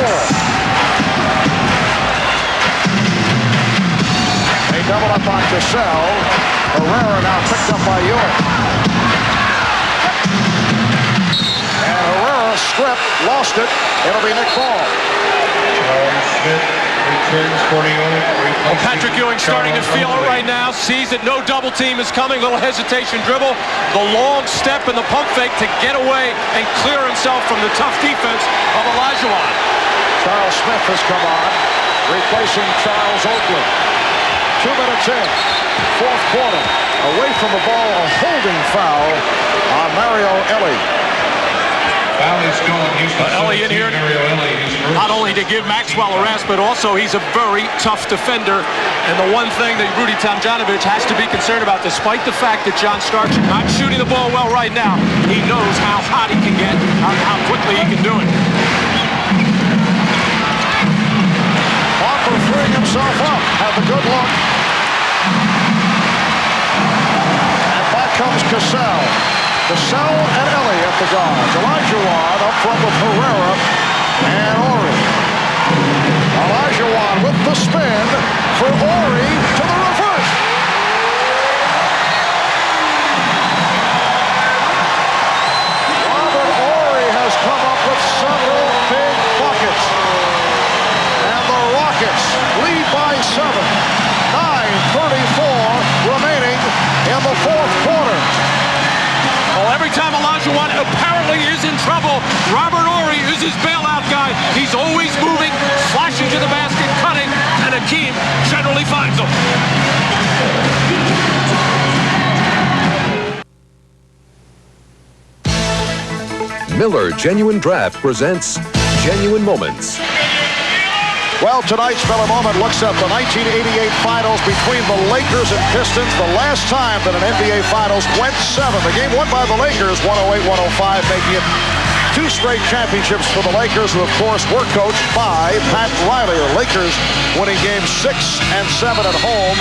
D: They double up on Cassell. Herrera now picked up by Ewing. And Herrera stripped, lost it. It'll be Nick ball.
E: Well, Patrick Ewing starting to feel it right now. Sees that no double team is coming. Little hesitation dribble. The long step and the pump fake to get away and clear himself from the tough defense of Olajuwon.
D: Charles Smith has come on, replacing Charles Oakley. 2 minutes in, fourth quarter. Away from the ball, a holding foul on Mario Elie.
E: Elie in here, not only to give Maxwell a rest, but also he's a very tough defender. And the one thing that Rudy Tomjanovich has to be concerned about, despite the fact that John Starks is not shooting the ball well right now, he knows how hot he can get, how quickly he can do it.
D: Harper freeing himself up, have a good look. And back comes Cassell. Cassell and Elie at the guards. Olajuwon up front with Herrera and Ori. Olajuwon with the spin for Ori to the reverse. Robert Ori has come up with several big buckets. And the Rockets lead by 7. 9:34 remaining in the fourth quarter.
E: Well, every time Olajuwon apparently is in trouble, Robert Ori is his bailout guy. He's always moving, slashing to the basket, cutting, and Hakeem generally finds him.
A: Miller Genuine Draft presents Genuine Moments.
D: Well, tonight's Miller Moment looks at the 1988 Finals between the Lakers and Pistons. The last time that an NBA Finals went 7. The game won by the Lakers, 108-105, making it 2 straight championships for the Lakers, who, of course, were coached by Pat Riley. The Lakers winning games 6 and 7 at home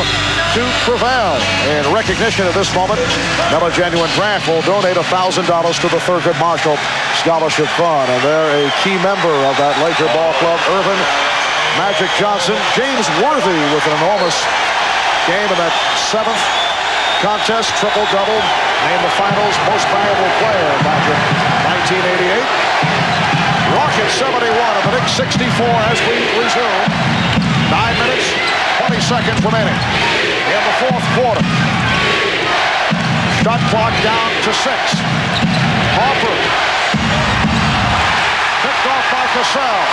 D: to prevail. In recognition of this moment, Miller Genuine Draft will donate $1,000 to the Thurgood Marshall Scholarship Fund. And they're a key member of that Laker ball club, Irvin Magic Johnson. James Worthy with an enormous game in that 7th contest, triple-double, named the Finals Most Valuable Player back in 1988. Rockets 71 and the Knicks 64 as we resume. 9 minutes, 20 seconds remaining in the fourth quarter. Shot clock down to 6. Harper picked off by Cassell.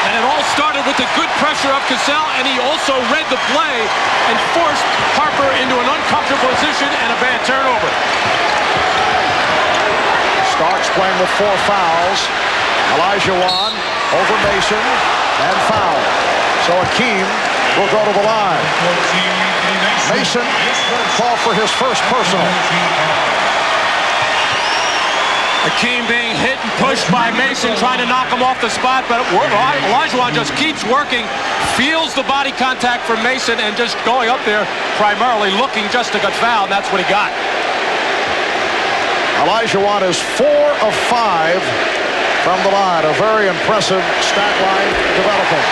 E: And it all started with the good pressure of Cassell, and he also read the play and forced Harper into an uncomfortable position and a bad turnover.
D: Starks playing with 4 fouls. Olajuwon over Mason and foul. So Hakeem will go to the line. Mason called for his first personal.
E: Hakeem being hit and pushed by Mason, trying to knock him off the spot, but Olajuwon just keeps working, feels the body contact from Mason, and just going up there, primarily looking just to get fouled, and that's what he got.
D: Olajuwon is 4 of 5 from the line. A very impressive stat line developing.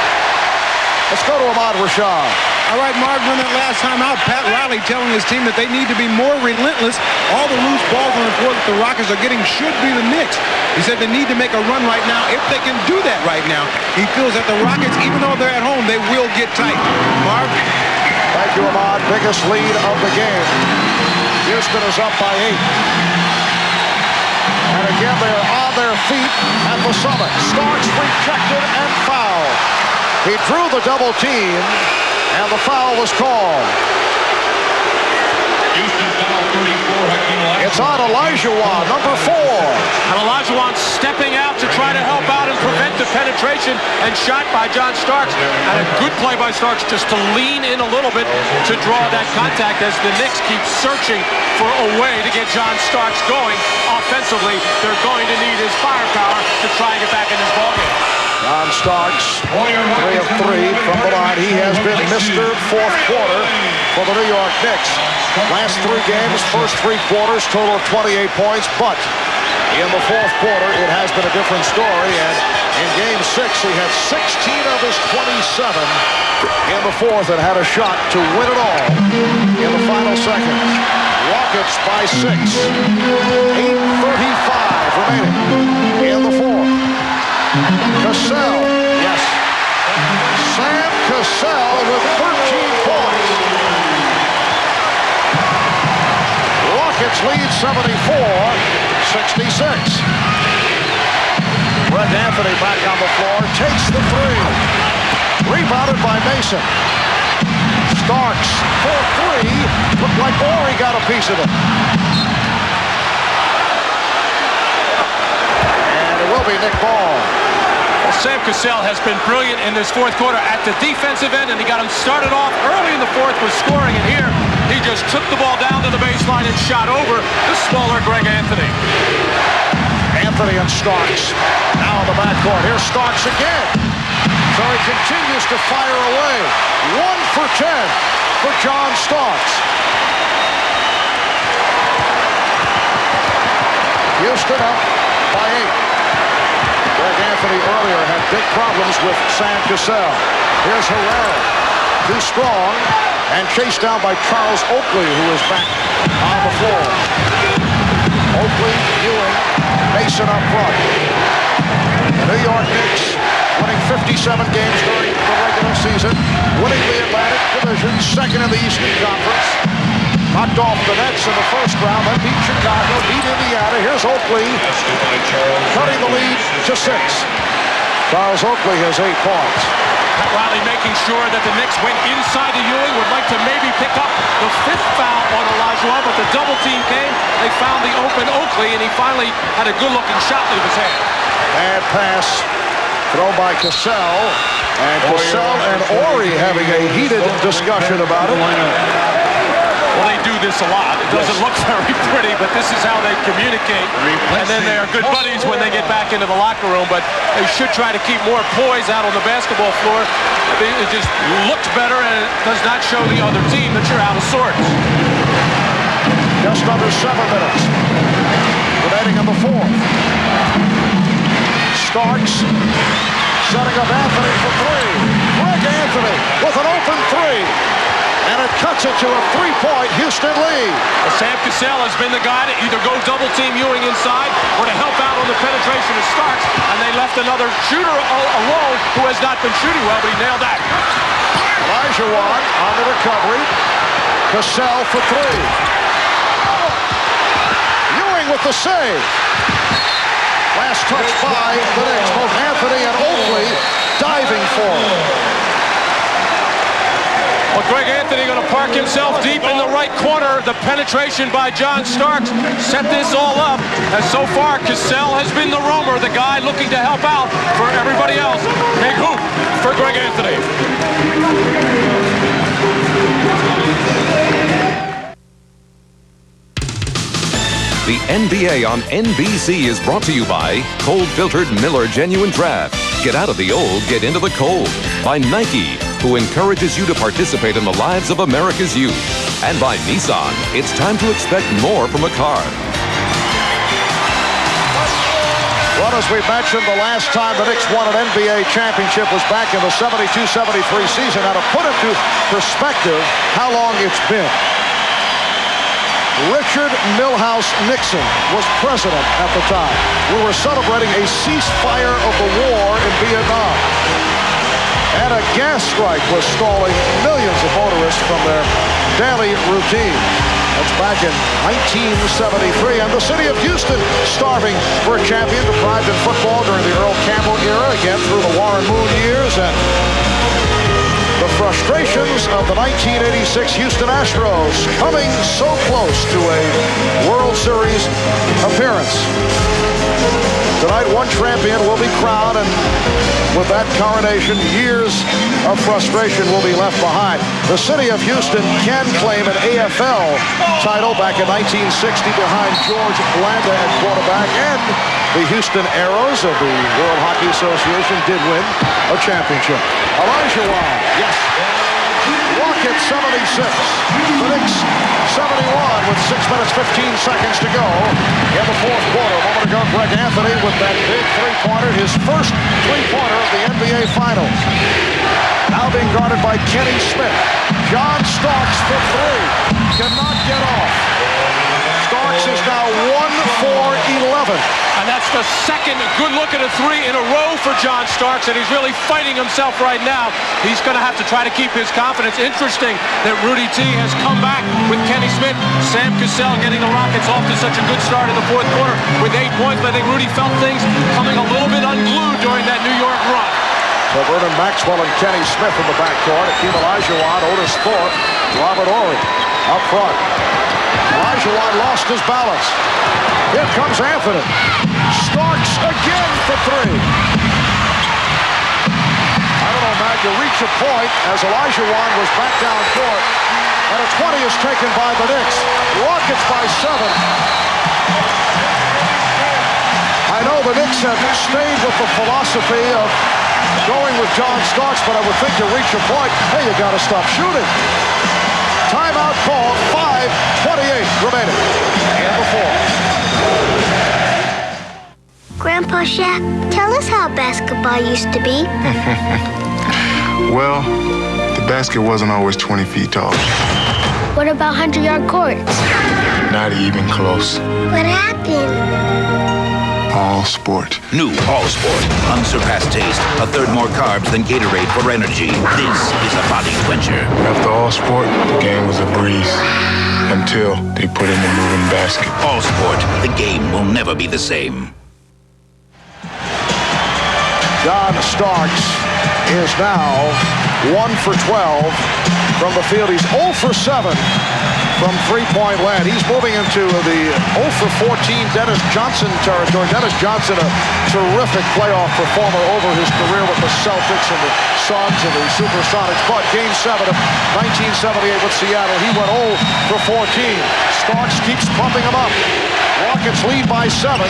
D: Let's go to Ahmad Rashad.
I: All right, Mark, on that last time out, Pat Riley telling his team that they need to be more relentless. All the loose balls on the floor that the Rockets are getting should be the Knicks. He said they need to make a run right now. If they can do that right now, he feels that the Rockets, even though they're at home, they will get tight. Mark?
D: Thank you, Ahmad. Biggest lead of the game. Houston is up by 8. And again, they are on their feet at the summit. Starks rejected and fouled. He drew the double team, and the foul was called.
H: Houston foul 34, Hakeem Olajuwon.
D: It's on Olajuwon, number 4.
E: And Olajuwon stepping out to try to help out and prevent the penetration and shot by John Starks. And a good play by Starks just to lean in a little bit to draw that contact as the Knicks keep searching for a way to get John Starks going offensively. They're going to need his firepower to try and get back in this ballgame.
D: John Starks, 3 of 3 from the line. He has been Mr. Fourth Quarter for the New York Knicks. Last 3 games, first 3 quarters, total of 28 points, but in the fourth quarter, it has been a different story, and in Game 6, he had 16 of his 27 in the fourth and had a shot to win it all in the final seconds. Rockets by 6. 8:35 remaining in the fourth. Cassell, yes. Sam Cassell with 13 points. Rockets lead 74-66. Greg Anthony back on the floor, takes the 3. Rebounded by Mason. Starks for 3. Looked like Ewing got a piece of it. And it will be Nick Ball.
E: Well, Sam Cassell has been brilliant in this fourth quarter at the defensive end, and he got him started off early in the fourth with scoring, and here he just took the ball down to the baseline and shot over the smaller Greg Anthony.
D: Anthony and Starks now in the backcourt. Here's Starks again. So he continues to fire away. 1 for 10 for John Starks. Houston up by 8. Greg Anthony earlier had big problems with Sam Cassell. Here's Herrera, too strong, and chased down by Charles Oakley, who is back on the floor. Oakley, Ewing, Mason up front. The New York Knicks winning 57 games during the regular season, winning the Atlantic Division, second in the Eastern Conference. Knocked off the Nets in the first round, then beat Chicago, beat Indiana. Here's Oakley, cutting the lead to 6. Charles Oakley has 8 points.
E: Pat Riley making sure that the Knicks went inside to Ewing, would like to maybe pick up the 5th foul on Olajuwon, but the double team came. They found the open Oakley, and he finally had a good-looking shot leave his hand.
D: Bad pass thrown by Cassell, and Cassell and Ori having a heated discussion about it.
E: Well, they do this a lot. It doesn't look very pretty, but this is how they communicate. And then they are good buddies when they get back into the locker room, but they should try to keep more poise out on the basketball floor. It just looks better, and it does not show the other team that you're out of sorts.
D: Just under 7 minutes remaining in the fourth. Starks setting up Anthony for 3. Greg Anthony with an open 3. And it cuts it to a 3-point Houston lead.
E: Well, Sam Cassell has been the guy to either go double-team Ewing inside or to help out on the penetration of Starks, and they left another shooter alone who has not been shooting well, but he nailed that.
D: Olajuwon on the recovery. Cassell for 3. Ewing with the save. Last touch by the Knicks. Both Anthony and Oakley diving for him.
E: Well, Greg Anthony going to park himself deep in the right corner. The penetration by John Starks set this all up. As so far, Cassell has been the roamer, the guy looking to help out for everybody else. Big hoop for Greg Anthony.
A: The NBA on NBC is brought to you by cold-filtered Miller Genuine Draft. Get out of the old, get into the cold. By Nike, who encourages you to participate in the lives of America's youth. And by Nissan, it's time to expect more from a car.
D: Well, as we mentioned, the last time the Knicks won an NBA championship was back in the 72-73 season. Now, to put into perspective how long it's been, Richard Milhouse Nixon was president at the time. We were celebrating a ceasefire of the war in Vietnam. And a gas strike was stalling millions of motorists from their daily routine. That's back in 1973. And the city of Houston starving for a champion, deprived in football during the Earl Campbell era, again through the Warren Moon years, and the frustrations of the 1986 Houston Astros coming so close to a World Series appearance. Tonight, one champion will be crowned, and with that coronation, years of frustration will be left behind. The city of Houston can claim an AFL title back in 1960 behind George Blanda at quarterback, and the Houston Aeros of the World Hockey Association did win a championship. Olajuwon, yes. Rockets 76. The Knicks 71 with 6 minutes, 15 seconds to go in the fourth quarter. A moment ago, Greg Anthony with that big three-pointer, his first three-pointer of the NBA Finals. Now being guarded by Kenny Smith. John Starks for three. Cannot get off. Starks is now 1 for 11.
E: And that's the second good look at a three in a row for John Starks, and he's really fighting himself right now. He's going to have to try to keep his confidence. Interesting that Rudy T has come back with Kenny Smith. Sam Cassell getting the Rockets off to such a good start in the fourth quarter with 8 points, but I think Rudy felt things coming a little bit unglued during that New York run.
D: So Vernon Maxwell and Kenny Smith in the backcourt. Akeem Olajuwon, Otis Thorpe, Robert Horry up front. Olajuwon lost his balance. Here comes Anthony. Starks again for three. I don't know, Matt, you reach a point as Olajuwon was back down court, and a 20 is taken by the Knicks. Rockets by 7. I know the Knicks have stayed with the philosophy of going with John Starks, but I would think you reach a point, hey, you got to stop shooting. Timeout call, 5:28 remaining in the fourth.
N: Grandpa Shaq, tell us how basketball used to be.
O: Well, the basket wasn't always 20 feet tall.
N: What about 100-yard courts?
O: Not even close.
N: What happened?
O: All sport.
P: New All Sport. Unsurpassed taste. A third more carbs than Gatorade for energy. This is a body quencher.
O: After All Sport, the game was a breeze. Until they put in the moving basket.
P: All Sport. The game will never be the same.
D: John Starks is now 1 for 12 from the field. He's 0 for 7 from three-point land. He's moving into the 0 for 14 Dennis Johnson territory. Dennis Johnson, a terrific playoff performer over his career with the Celtics and the Suns and the Supersonics. But Game 7 of 1978 with Seattle, he went 0 for 14. Starks keeps pumping him up. Rockets lead by 7.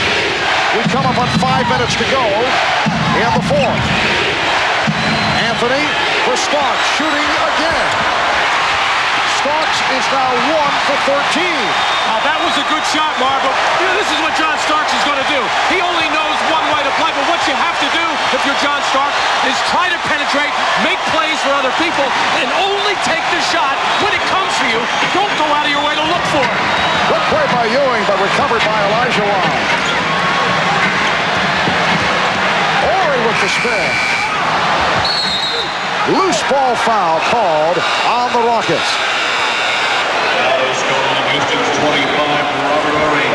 D: We come up on 5 minutes to go in the fourth. Anthony for Starks, shooting again. Starks is now 1 for 13.
E: Now that was a good shot, Marv, but this is what John Starks is going to do. He only knows one way to play, but what you have to do if you're John Starks is try to penetrate, make plays for other people, and only take the shot when it comes for you. Don't go out of your way to look for it.
D: Good play by Ewing, but recovered by Olajuwon. Horry with the spin. Loose ball foul called on the Rockets.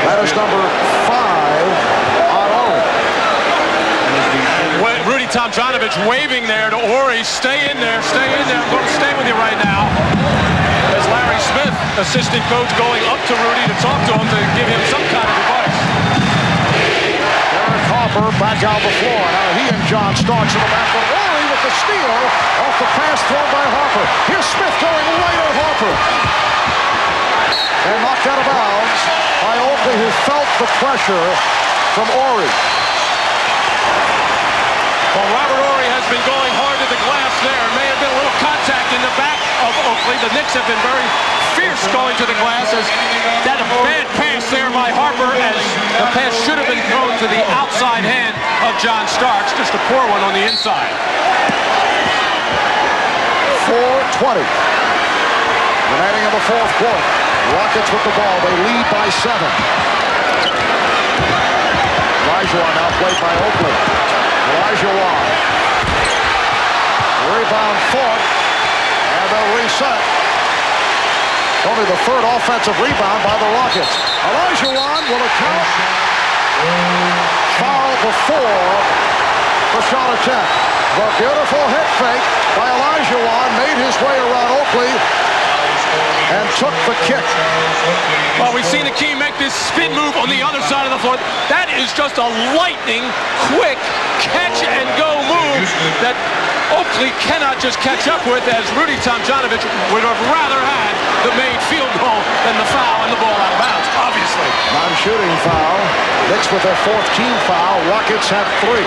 D: That is number 5 on Horry.
E: Rudy Tomjanovich waving there to Horry. Stay in there, stay in there. I'm going to stay with you right now. As Larry Smith, assistant coach, going up to Rudy to talk to him to give him some kind of advice.
D: Eric Harper back on the floor. Now he and John Starks in the backcourt. Horry with the steal off the pass thrown by Harper. Here's Smith going right at Harper. And knocked out of bounds by Oakley, who felt the pressure from Horry.
E: Well, Robert Horry has been going hard to the glass there. May have been a little contact in the back of defensively. The Knicks have been very fierce going to the glass. As that bad pass there by Harper, as the pass should have been thrown to the outside hand of John Starks. Just a poor one on the inside.
D: 4:20 remaining in the fourth quarter. Rockets with the ball. They lead by 7. Olajuwon now played by Oakley. Olajuwon. Rebound fought. And they'll reset. Only the third offensive rebound by the Rockets. Olajuwon will account. Foul before the shot attempt. The beautiful hit fake by Olajuwon made his way around Oakley and took the kick.
E: Well, we've seen Akeem make this spin move on the other side of the floor. That is just a lightning quick catch and go move that Oakley cannot just catch up with, as Rudy Tomjanovich would have rather had the made field goal than the foul and the ball out of bounds, obviously.
D: Non-shooting foul. Knicks with their 4th team foul. Rockets have 3.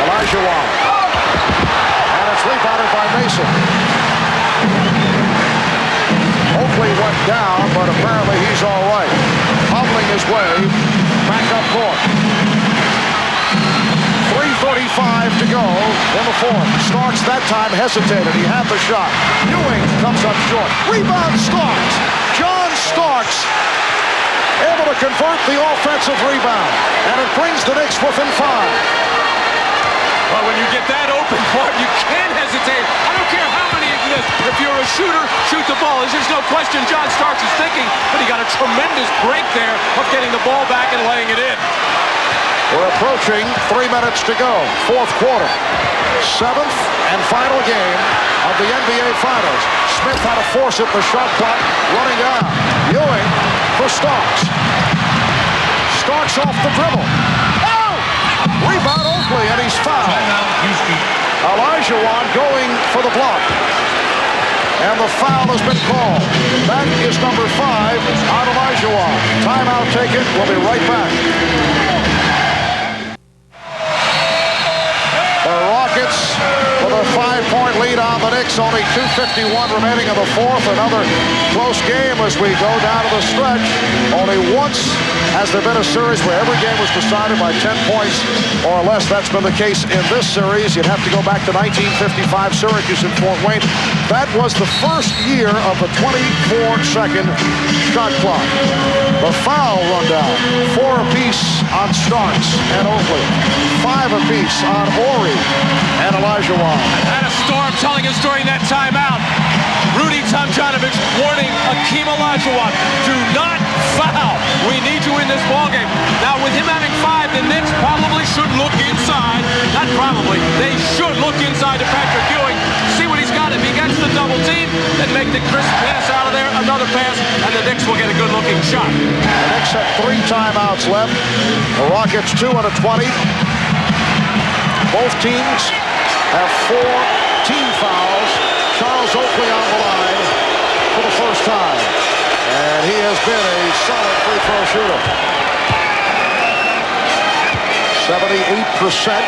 D: Olajuwon. And it's rebounded by Mason. Oakley went down, but apparently he's all right. Hobbling his way back up court. 3:35 to go in the fourth. Starks that time hesitated. He had the shot. Ewing comes up short. Rebound Starks. John Starks able to convert the offensive rebound. And it brings the Knicks within 5.
E: Well, when you get that open part, you can't hesitate. I don't care how many you miss. If you're a shooter, shoot the ball. There's no question John Starks is thinking, but he got a tremendous break there of getting the ball back and laying it in.
D: We're approaching 3 minutes to go. Fourth quarter. 7th and final game of the NBA Finals. Smith had to force it. The shot clock running down. Ewing for Starks. Starks off the dribble. Oh! Rebound Oakley, and he's fouled. Olajuwon going for the block. And the foul has been called. That is number 5 on Olajuwon. Timeout taken. We'll be right back. The Rockets with a 5-point lead on the Knicks. Only 2:51 remaining in the fourth. Another close game as we go down to the stretch. Only once has there been a series where every game was decided by 10 points or less. That's been the case in this series. You'd have to go back to 1955 Syracuse and Fort Wayne. That was the first year of the 24-second shot clock. The foul rundown. 4 apiece on Starks and Oakley. 5 apiece on Ori and Olajuwon.
E: And a Storm telling us during that timeout. Rudy Tomjanovich warning Akeem Olajuwon, do not foul. We need you in this ballgame. Now, with him having 5, the Knicks probably should look inside. Not probably. They should look inside to Patrick Ewing, see what he's got. If he gets the double team, then make the crisp pass out of there, another pass, and the Knicks will get a good-looking shot.
D: The Knicks have 3 timeouts left. The Rockets 2 and a 20. Both teams have 4 team fouls. Charles Oakley on the line for the first time. And he has been a solid free throw shooter. 78%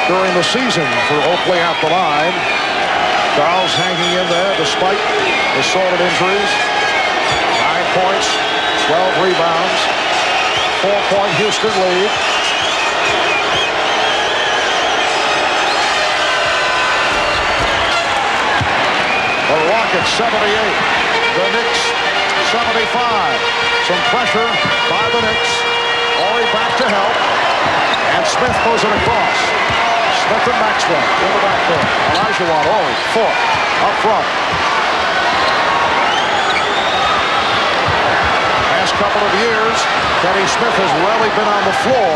D: during the season for Oakley at the line. Charles hanging in there despite assorted injuries. 9 points, 12 rebounds, 4-point Houston lead. The Rockets 78, the Knicks 75. Some pressure by the Knicks. Ori back to help. And Smith goes it across. Smith and Maxwell in the backcourt. Olajuwon, Ori, 4 up front. Last couple of years, Kenny Smith has rarely been on the floor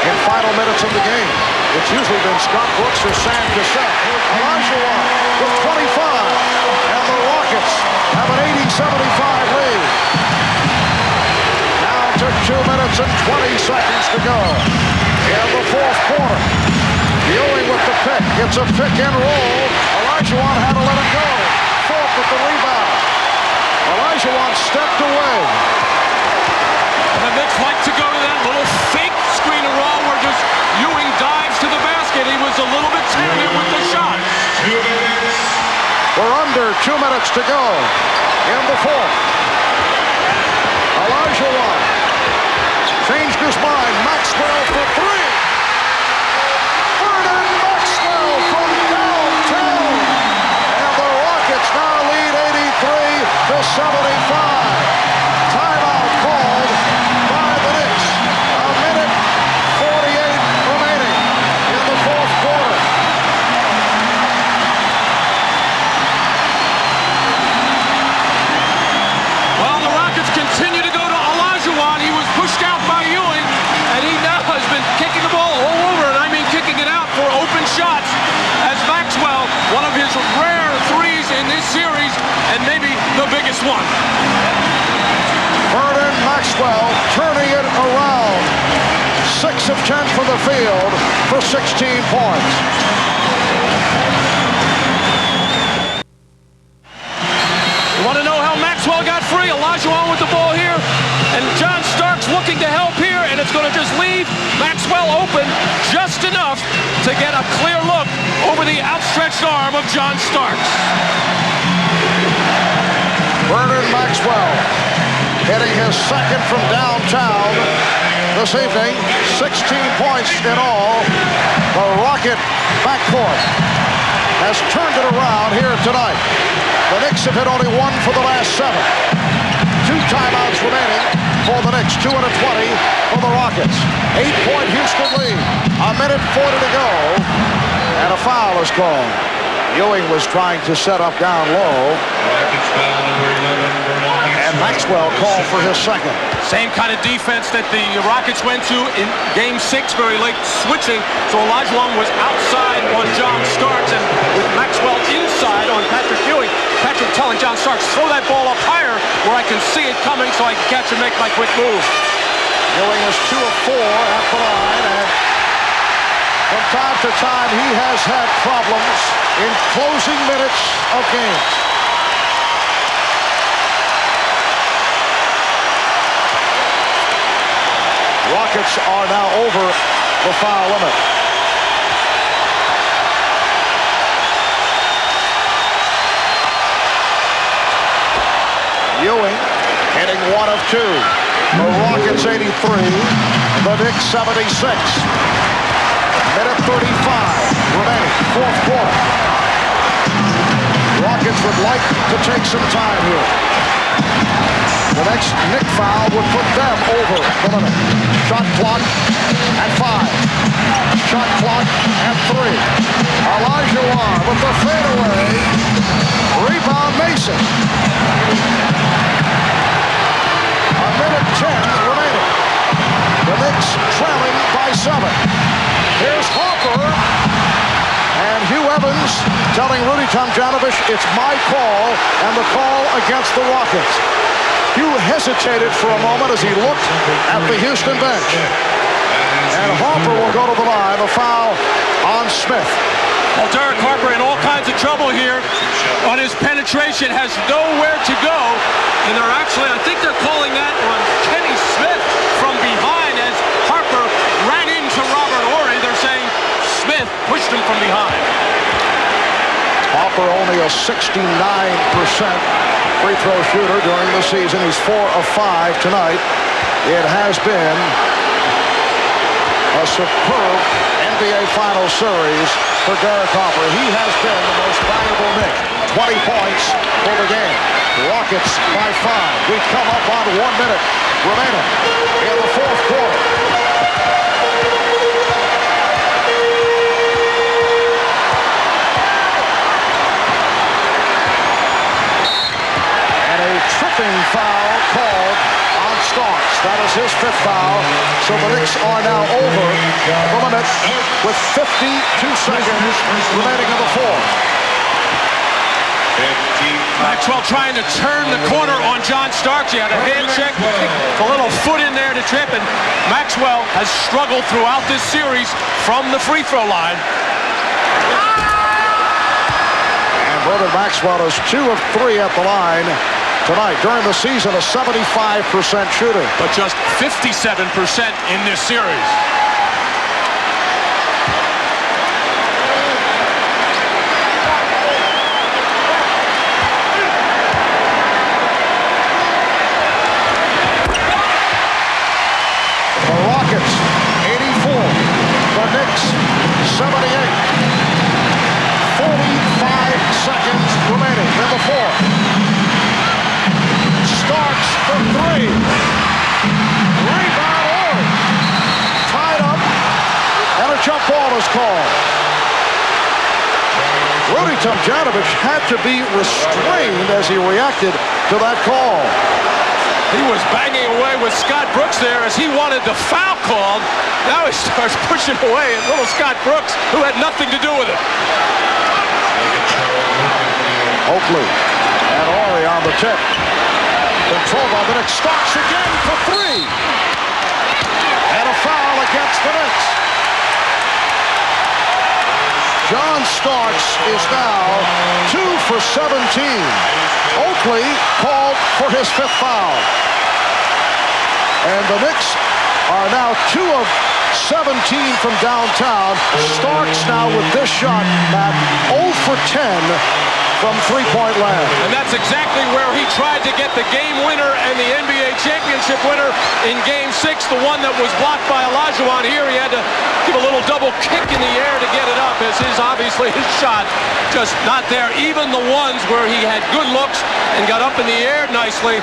D: in final minutes of the game. It's usually been Scott Brooks or Sam Cassell. Olajuwon with 25. And the Rockets have an 80-75 lead. Now to 2 minutes and 20 seconds to go in the fourth quarter. Ewing with the pick. It's a pick and roll. Olajuwon had to let it go. Thorpe with the rebound. Olajuwon stepped away.
E: And the Knicks like to go to that little fake screen and roll where just Ewing dives to the basket. He was a little bit tentative with the shot.
D: We're under 2 minutes to go in the fourth. Olajuwon changed his mind. Maxwell for three. Vernon Maxwell from downtown. And the Rockets now lead 83-75. Timeout called by the Knicks. A minute 48 remaining in the fourth quarter.
E: Well, the Rockets continue to go to Olajuwon. He was pushed out by Ewing, and he now has been kicking the ball all over, and I mean kicking it out for open shots, as Maxwell, one of his rare threes in this series, and maybe the biggest one.
D: Vernon Maxwell turning it around. 6 of 10 from the field for 16 points.
E: You want to know how Maxwell got free? Olajuwon with the ball here, and John Starks looking to help here, and it's going to just leave Maxwell open just enough to get a clear look over the outstretched arm of John Starks.
D: Vernon Maxwell hitting his second from downtown this evening. 16 points in all. The Rocket backcourt has turned it around here tonight. The Knicks have hit only one for the last 7. 2 timeouts remaining for the Knicks. 2 and a 20 for the Rockets. 8-point Houston lead. A minute 40 to go. And a foul is called. Ewing was trying to set up down low. And Maxwell called for his second.
E: Same kind of defense that the Rockets went to in Game 6, very late switching. So Olajuwon was outside on John Starks, and with Maxwell inside on Patrick Ewing. Patrick telling John Starks, throw that ball up higher where I can see it coming so I can catch and make my quick move.
D: Ewing is 2 of 4 at the line, and from time to time he has had problems in closing minutes of games. Rockets are now over the foul limit. Ewing hitting 1 of 2. The Rockets 83, the Knicks 76. Minute 35 remaining, fourth quarter. Rockets would like to take some time here. The next Knick foul would put them over the limit. Shot clock at 5. Shot clock at 3. Olajuwon with the fadeaway. Rebound Mason. A minute 10 remaining. The Knicks trailing by 7. Here's Harper. And Hugh Evans telling Rudy Tomjanovich, it's my call and the call against the Rockets. Hugh hesitated for a moment as he looked at the Houston bench. And Harper will go to the line. A foul on Smith.
E: Well, Derek Harper in all kinds of trouble here on his penetration, has nowhere to go. And they're actually, I think they're calling that on Kenny Smith from behind as Harper ran into Robert Horry. They're saying Smith pushed him from behind.
D: Harper only a 69% free throw shooter during the season. He's 4 of 5 tonight. It has been a superb NBA Finals series for Derek Harper. He has been the most valuable Knick. 20 points for the game. Rockets by 5. We come up on 1 minute remaining in the fourth quarter. Tripping foul called on Starks. That is his 5th foul. So the Knicks are now over the limit with 52 seconds remaining in the fourth.
E: Maxwell trying to turn the corner on John Starks. He had a hand check, a little foot in there to trip, and Maxwell has struggled throughout this series from the free throw line.
D: And Vernon Maxwell is 2 of 3 at the line tonight. During the season, a 75% shooter.
E: But just 57% in this series.
D: fourth. Starks for three. Rebound Ewing. Tied up, and a jump ball is called. Rudy Tomjanovich had to be restrained as he reacted to that call.
E: He was banging away with Scott Brooks there as he wanted the foul called. Now he starts pushing away at little Scott Brooks, who had nothing to do with it.
D: Oakley and Ori on the tip. Control by the Knicks. Starks again for three. And a foul against the Knicks. John Starks is now 2 for 17. Oakley called for his fifth foul. And the Knicks are now 2 of 17 from downtown. Starks now with this shot, Matt, 0 for 10 from three-point land.
E: And that's exactly where he tried to get the game winner and the NBA championship winner in Game 6, the one that was blocked by Olajuwon. Here he had to give a little double kick in the air to get it up, as obviously his shot just not there. Even the ones where he had good looks and got up in the air nicely,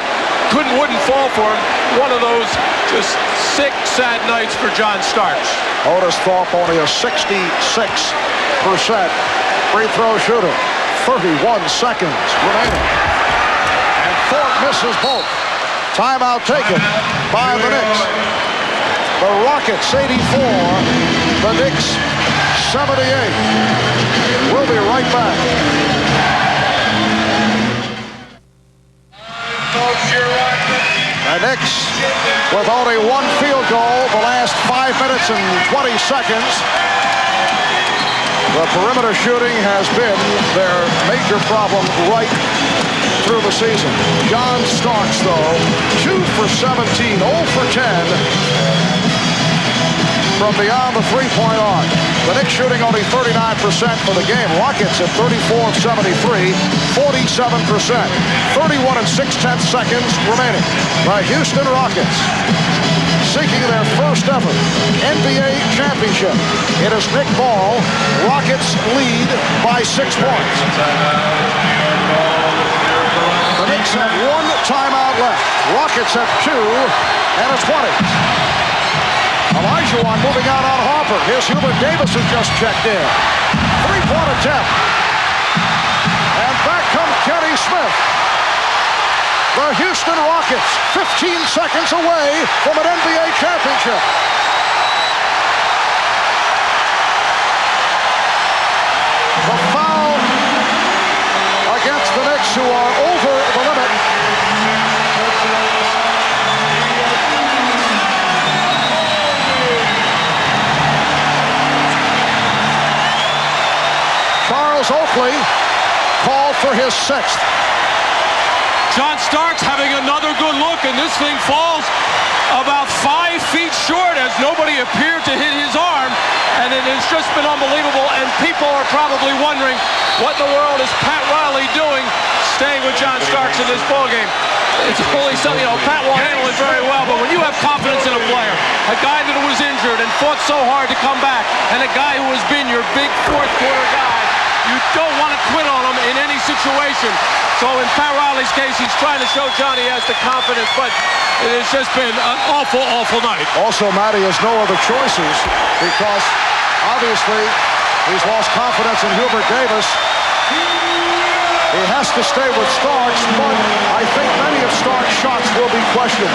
E: wouldn't fall for him. One of those just sick, sad nights for John Starks.
D: Otis Thorpe only a 66% free throw shooter. 31 seconds remaining. And Thorpe misses both. Timeout taken by the Knicks. The Rockets 84, the Knicks 78. We'll be right back. The Knicks with only one field goal the last 5 minutes and 20 seconds. The perimeter shooting has been their major problem right through the season. John Starks, though, 2 for 17, 0 for 10 from beyond the three-point arc. The Knicks shooting only 39% for the game. Rockets at 34 of 73, 47%. 31 and 6/10 seconds remaining. The Houston Rockets seeking their first ever NBA championship. It is Nick Ball. Rockets lead by 6 points. The Knicks have 1 timeout left. Rockets have 2 and a 20. Olajuwon moving out on Harper. Here's Hubert Davis who just checked in. 3-point attempt. And back comes Kenny Smith. The Houston Rockets, 15 seconds away from an NBA championship. The foul against the Knicks, who are over the limit. Charles Oakley called for his 6th.
E: John Starks having another good look, and this thing falls about 5 feet short as nobody appeared to hit his arm, and it has just been unbelievable, and people are probably wondering what in the world is Pat Riley doing staying with John Starks in this ballgame. It's only something, Pat will handle it very well, but when you have confidence in a player, a guy that was injured and fought so hard to come back, and a guy who has been your big fourth-quarter guy, you don't want to quit on him in any situation. So in Pat Riley's case, he's trying to show John he has the confidence, but it has just been an awful, awful night.
D: Also, Matty has no other choices because obviously he's lost confidence in Hubert Davis. He has to stay with Starks, but I think many of Starks' shots will be questioned.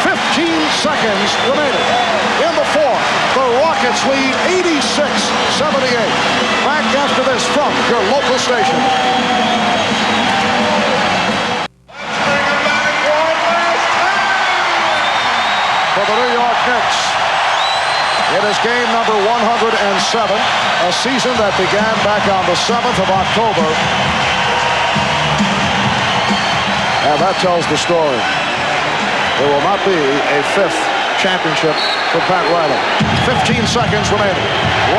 D: 15 seconds remaining in the fourth. The Rockets lead 86-78. Back after this from your local station. For the New York Knicks, it is game number 107, a season that began back on the 7th of October. And that tells the story. There will not be a 5th championship for Pat Riley. 15 seconds remaining.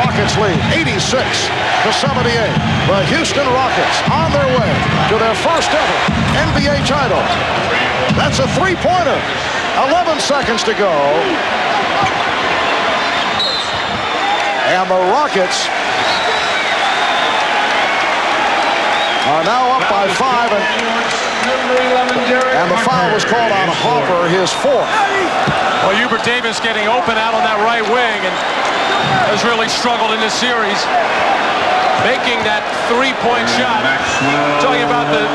D: Rockets lead 86-78. The Houston Rockets on their way to their first ever NBA title. That's a three-pointer. 11 seconds to go. And the Rockets are now up by by 5, and the foul was called on Harper, his 4th.
E: Well, Hubert Davis getting open out on that right wing and has really struggled in this series. Making that three-point shot. Talking about the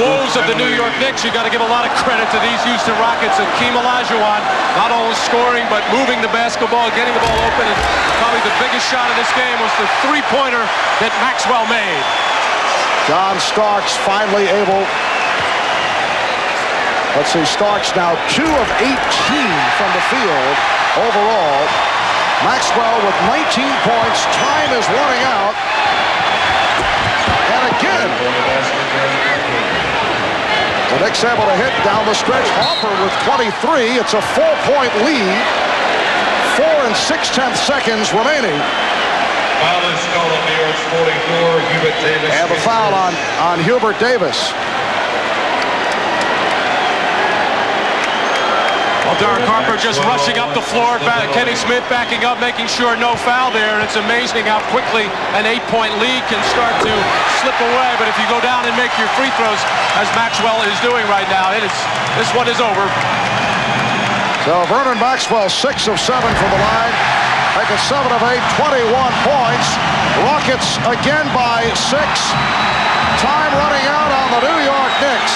E: woes of the New York Knicks, you got to give a lot of credit to these Houston Rockets. Hakeem Olajuwon not only scoring, but moving the basketball, getting the ball open. And probably the biggest shot of this game was the three-pointer that Maxwell made.
D: John Starks finally able. Let's see, Starks now 2 of 18 from the field overall. Maxwell with 19 points. Time is running out. And again, the Knicks able to hit down the stretch. Harper with 23. It's a 4-point lead. 4 6/10 seconds remaining.
H: Foul is called on New York's 44, Hubert Davis.
D: And the foul on Hubert Davis.
E: Well, Derek Harper just rushing up the floor. Kenny Smith backing up, making sure no foul there. And it's amazing how quickly an 8-point lead can start to slip away. But if you go down and make your free throws, as Maxwell is doing right now, this one is over.
D: So Vernon Maxwell, 6 of 7 from the line. Making 7 of 8, 21 points. Rockets again by 6. Time running out on the New York Knicks.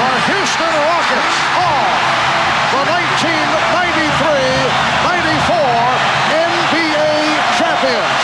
D: The Houston Rockets are the 1993-94 NBA champions.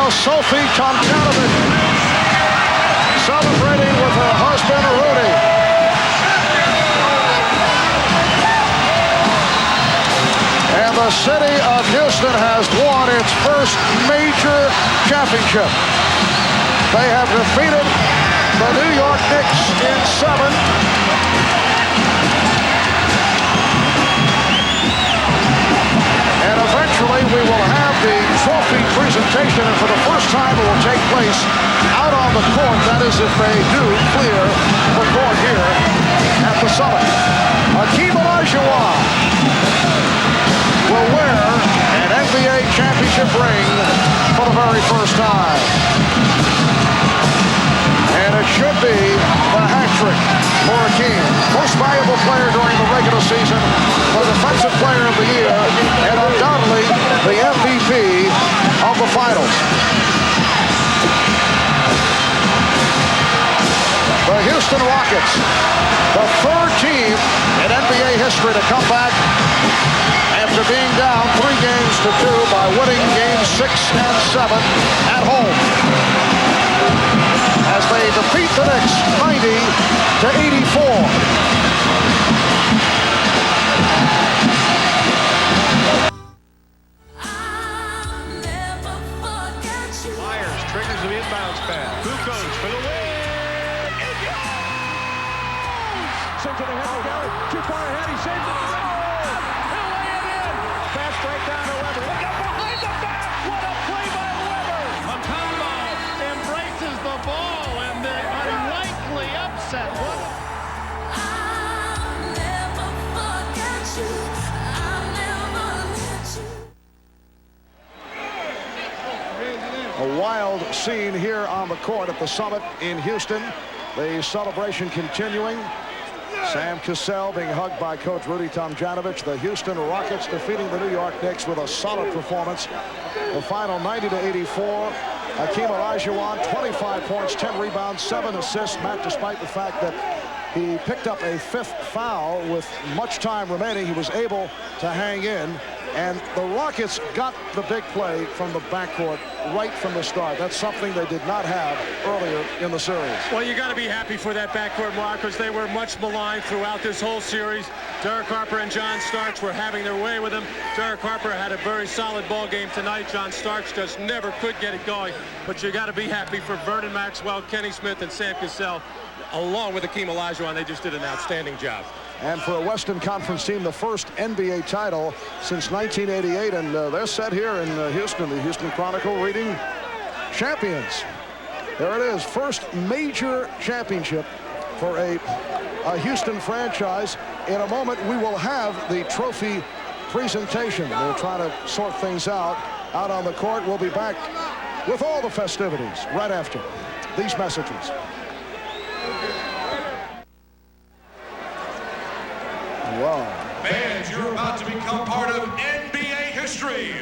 D: Sophie Tomjanovich celebrating with her husband, Rudy. And the city of Houston has won its first major championship. They have defeated the New York Knicks in 7. And eventually we will have the trophy presentation, and for the first time it will take place out on the court. That is if they do clear the court here at the Summit. Hakeem Olajuwon will wear an NBA championship ring for the very first time. And it should be the hat trick for Hakeem. Most valuable player during the regular season, the defensive player of the year, and undoubtedly the MVP of the finals. The Houston Rockets, the 3rd team in NBA history to come back after being down 3 games to 2 by winning games 6 and 7 at home, as they defeat the Knicks 90-84.
Q: Myers triggers the inbounds pass. Kukoc for the win. It goes! Sent to the head of Garrett. Too far ahead. He saves it. He'll lay it in. Fast break down to Weber. Look out behind the back. What a play by Weber. Matumbo embraces the ball and the unlikely upset. What
D: a wild scene here on the court at the Summit in Houston. The celebration continuing. Sam Cassell being hugged by Coach Rudy Tomjanovich. The Houston Rockets defeating the New York Knicks with a solid performance. The final 90-84. Hakeem Olajuwon, 25 points, 10 rebounds, 7 assists. Matt, despite the fact that He picked up a 5th foul with much time remaining. He was able to hang in, and the Rockets got the big play from the backcourt right from the start. That's something they did not have earlier in the series.
E: Well, you got to be happy for that backcourt, Mark, because they were much maligned throughout this whole series. Derek Harper and John Starks were having their way with him. Derek Harper had a very solid ball game tonight. John Starks just never could get it going. But you got to be happy for Vernon Maxwell, Kenny Smith, and Sam Cassell, along with Hakeem Olajuwon. They just did an outstanding job.
D: And for a Western Conference team, the first NBA title since 1988, and they're set here in Houston, the Houston Chronicle reading champions. There it is, first major championship for a Houston franchise. In a moment, we will have the trophy presentation. They're trying to sort things out on the court. We'll be back with all the festivities right after these messages. Wow.
H: Fans, you're about to become part of NBA history.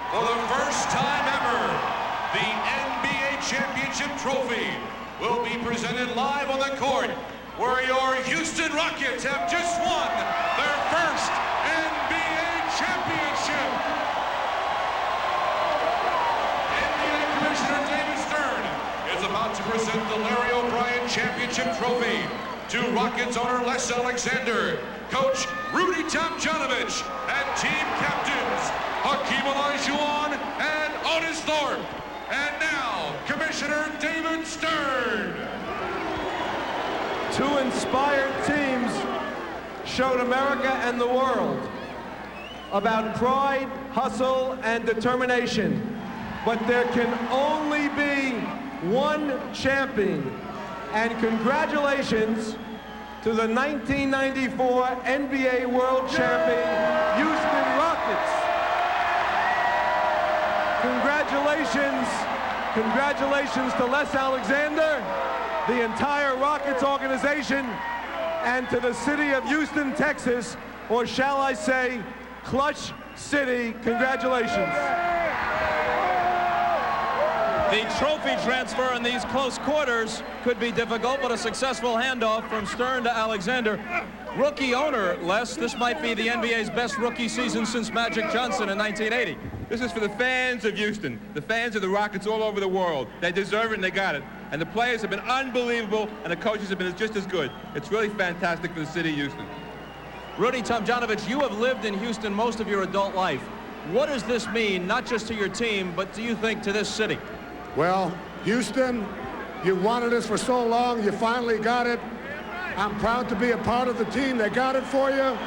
H: For the first time ever, the NBA Championship Trophy will be presented live on the court, where your Houston Rockets have just won their first NBA championship. NBA Commissioner David Stern is about to present the Larry O'Brien Championship Trophy to Rockets owner Les Alexander, Coach Rudy Tomjanovich, and team captains Hakeem Olajuwon and Otis Thorpe. And now, Commissioner David Stern.
R: Two inspired teams showed America and the world about pride, hustle, and determination. But there can only be one champion. And congratulations to the 1994 NBA World Champion, Houston Rockets. Congratulations to Les Alexander, the entire Rockets organization, and to the city of Houston, Texas, or shall I say, Clutch City. Congratulations.
B: The trophy transfer in these close quarters could be difficult, but a successful handoff from Stern to Alexander. Rookie owner, Les, this might be the NBA's best rookie season since Magic Johnson in 1980.
S: This is for the fans of Houston, the fans of the Rockets all over the world. They deserve it and they got it. And the players have been unbelievable and the coaches have been just as good. It's really fantastic for the city of Houston.
B: Rudy Tomjanovich, you have lived in Houston most of your adult life. What does this mean, not just to your team, but do you think to this city?
T: Well, Houston, you wanted this for so long, you finally got it. I'm proud to be a part of the team that got it for you.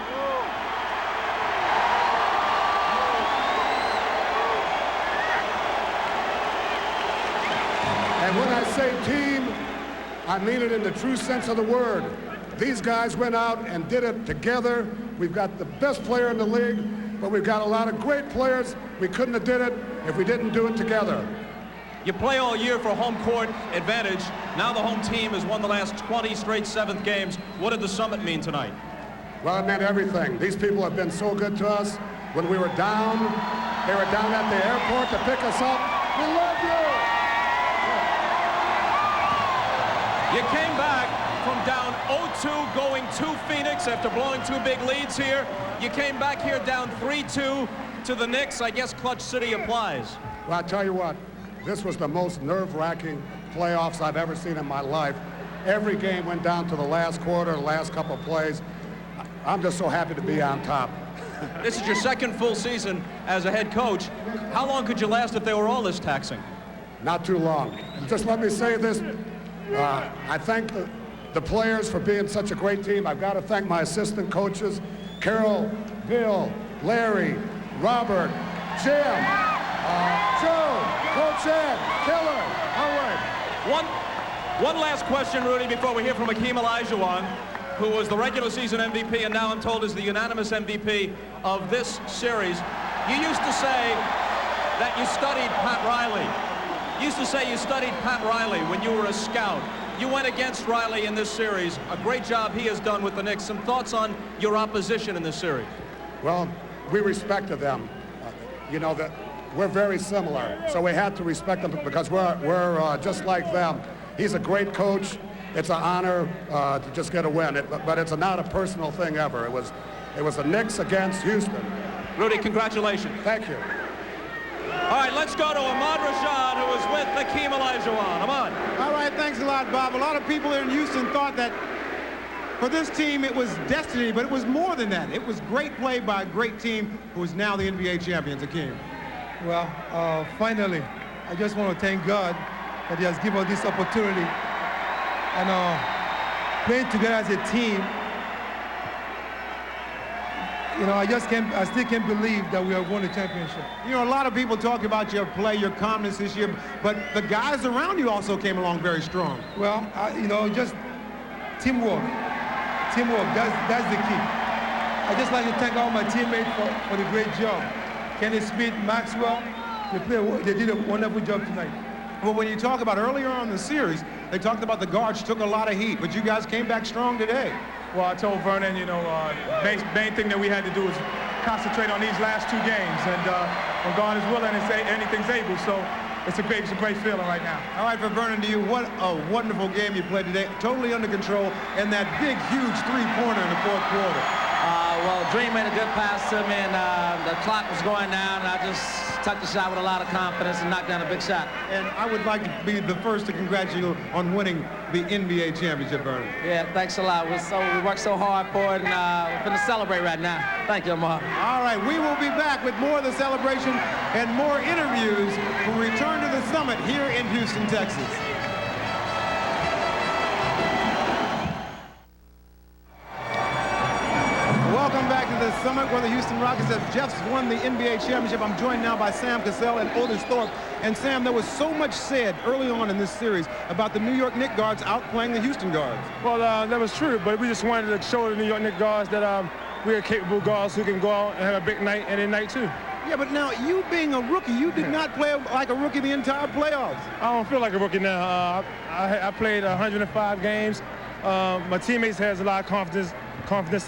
T: And when I say team, I mean it in the true sense of the word. These guys went out and did it together. We've got the best player in the league, but we've got a lot of great players. We couldn't have did it if we didn't do it together.
B: You play all year for home court advantage. Now the home team has won the last 20 straight 7th games. What did the summit mean tonight?
T: Well, it meant everything. These people have been so good to us. When we were down, they were down at the airport to pick us up. We love you!
B: You came back from down 0-2 going to Phoenix after blowing 2 big leads here. You came back here down 3-2 to the Knicks. I guess Clutch City applies.
T: Well, I tell you what, this was the most nerve-wracking playoffs I've ever seen in my life. Every game went down to the last quarter, the last couple of plays. I'm just so happy to be on top.
B: This is your 2nd full season as a head coach. How long could you last if they were all this taxing?
T: Not too long. Just let me say this. I thank the players for being such a great team. I've got to thank my assistant coaches, Carol, Bill, Larry, Robert, Jim, Joe, Coach Ed, Killer. All right.
B: One last question, Rudy, before we hear from Hakeem Olajuwon, who was the regular season MVP and now I'm told is the unanimous MVP of this series. You used to say that you studied Pat Riley. You used to say you studied Pat Riley when you were a scout. You went against Riley in this series. A great job he has done with the Knicks. Some thoughts on your opposition in this series?
T: Well, we respected them. You know, that we're very similar, so we had to respect them because we're just like them. He's a great coach. it's an honor to just get a win. But it's not a personal thing ever. It was the Knicks against Houston.
B: Rudy, congratulations.
T: Thank you.
B: All right, let's go to Ahmad Rashad, who was with Hakeem Olajuwon. Ahmad.
I: All right, thanks a lot, Bob. A lot of people in Houston thought that for this team it was destiny, but it was more than that. It was great play by a great team who is now the NBA champions, Hakeem.
M: Well, finally, I just want to thank God that he has given us this opportunity. And playing together as a team, you know, I still can't believe that we have won the championship.
I: You know, a lot of people talk about your play, your calmness this year, but the guys around you also came along very strong.
M: Well, you know, just teamwork. Teamwork, that's the key. I just like to thank all my teammates for the great job. Kenny Smith, Maxwell, they did a wonderful job tonight.
I: Well, when you talk about earlier on in the series, they talked about the guards took a lot of heat, but you guys came back strong today.
E: Well, I told Vernon, you know, main thing that we had to do is concentrate on these last two games, and when God is willing and say anything's able, so it's a great feeling right now.
I: All right, for Vernon, to you, what a wonderful game you played today, totally under control, and that big, huge three-pointer in the fourth quarter.
C: Well, Dream made a good pass to me, and the clock was going down, and I just took the shot with a lot of confidence and knocked down a big shot.
I: And I would like to be the first to congratulate you on winning the NBA championship, Vernon.
C: Yeah, thanks a lot. We worked so hard for it, and we're going to celebrate right now. Thank you, Mark.
I: All right, we will be back with more of the celebration and more interviews when we return to the summit here in Houston, Texas. Welcome back to the summit where the Houston Rockets have just won the NBA championship. I'm joined now by Sam Cassell and Otis Thorpe. And Sam, there was so much said early on in this series about the New York Knicks guards outplaying the Houston guards.
E: Well, that was true, but we just wanted to show the New York Knicks guards that we are capable guards who can go out and have a big night and a night too.
I: Yeah, but now you being a rookie, you did not play like a rookie the entire playoffs.
E: I don't feel like a rookie now. I played 105 games. My teammates has a lot of confidence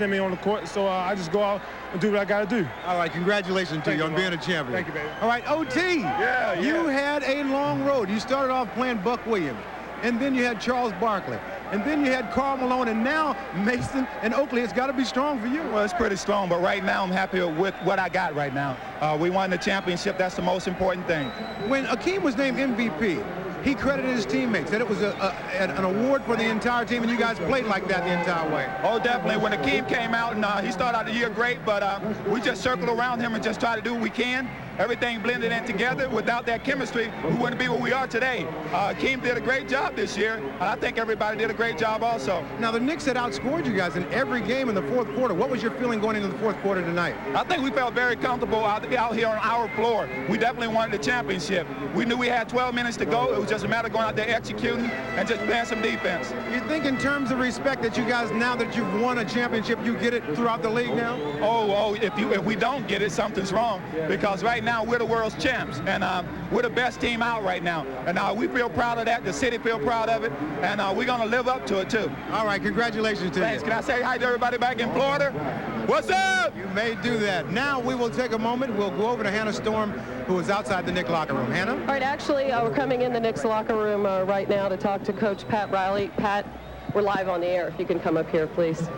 E: in me on the court, so I just go out and do what I got to do.
I: All right, congratulations to you on being a champion.
E: Thank you, baby.
I: All right, OT.
E: Yeah.
I: You had a long road. You started off playing Buck Williams, and then you had Charles Barkley, and then you had Karl Malone, and now Mason and Oakley. It's got to be strong for you.
U: Well, it's pretty strong, but right now I'm happy with what I got right now. We won the championship. That's the most important thing.
I: When Hakeem was named MVP, he credited his teammates, said it was an award for the entire team, and you guys played like that the entire way.
U: Oh, definitely. When Hakeem came out, and he started out the year great, but we just circled around him and just try to do what we can. Everything blended in together. Without that chemistry, we wouldn't be where we are today. Hakeem did a great job this year, and I think everybody did a great job also.
I: Now, the Knicks had outscored you guys in every game in the fourth quarter. What was your feeling going into the fourth quarter tonight?
U: I think we felt very comfortable out here on our floor. We definitely wanted the championship. We knew we had 12 minutes to go. It was just a matter of going out there executing and just playing some defense.
I: You think in terms of respect that you guys, now that you've won a championship, you get it throughout the league now?
U: If we don't get it, something's wrong. Because right now we're the world's champs, and we're the best team out right now. And we feel proud of that. The city feel proud of it, and we're going to live up to it too.
I: All right, congratulations to you.
U: Thanks. Can I say hi to everybody back in Florida? What's up?
I: You may do that. Now we will take a moment. We'll go over to Hannah Storm, who is outside the Knicks locker room. Hannah?
J: All right, actually, we're coming in the Knicks locker room right now to talk to Coach Pat Riley. Pat, we're live on the air. If you can come up here, please.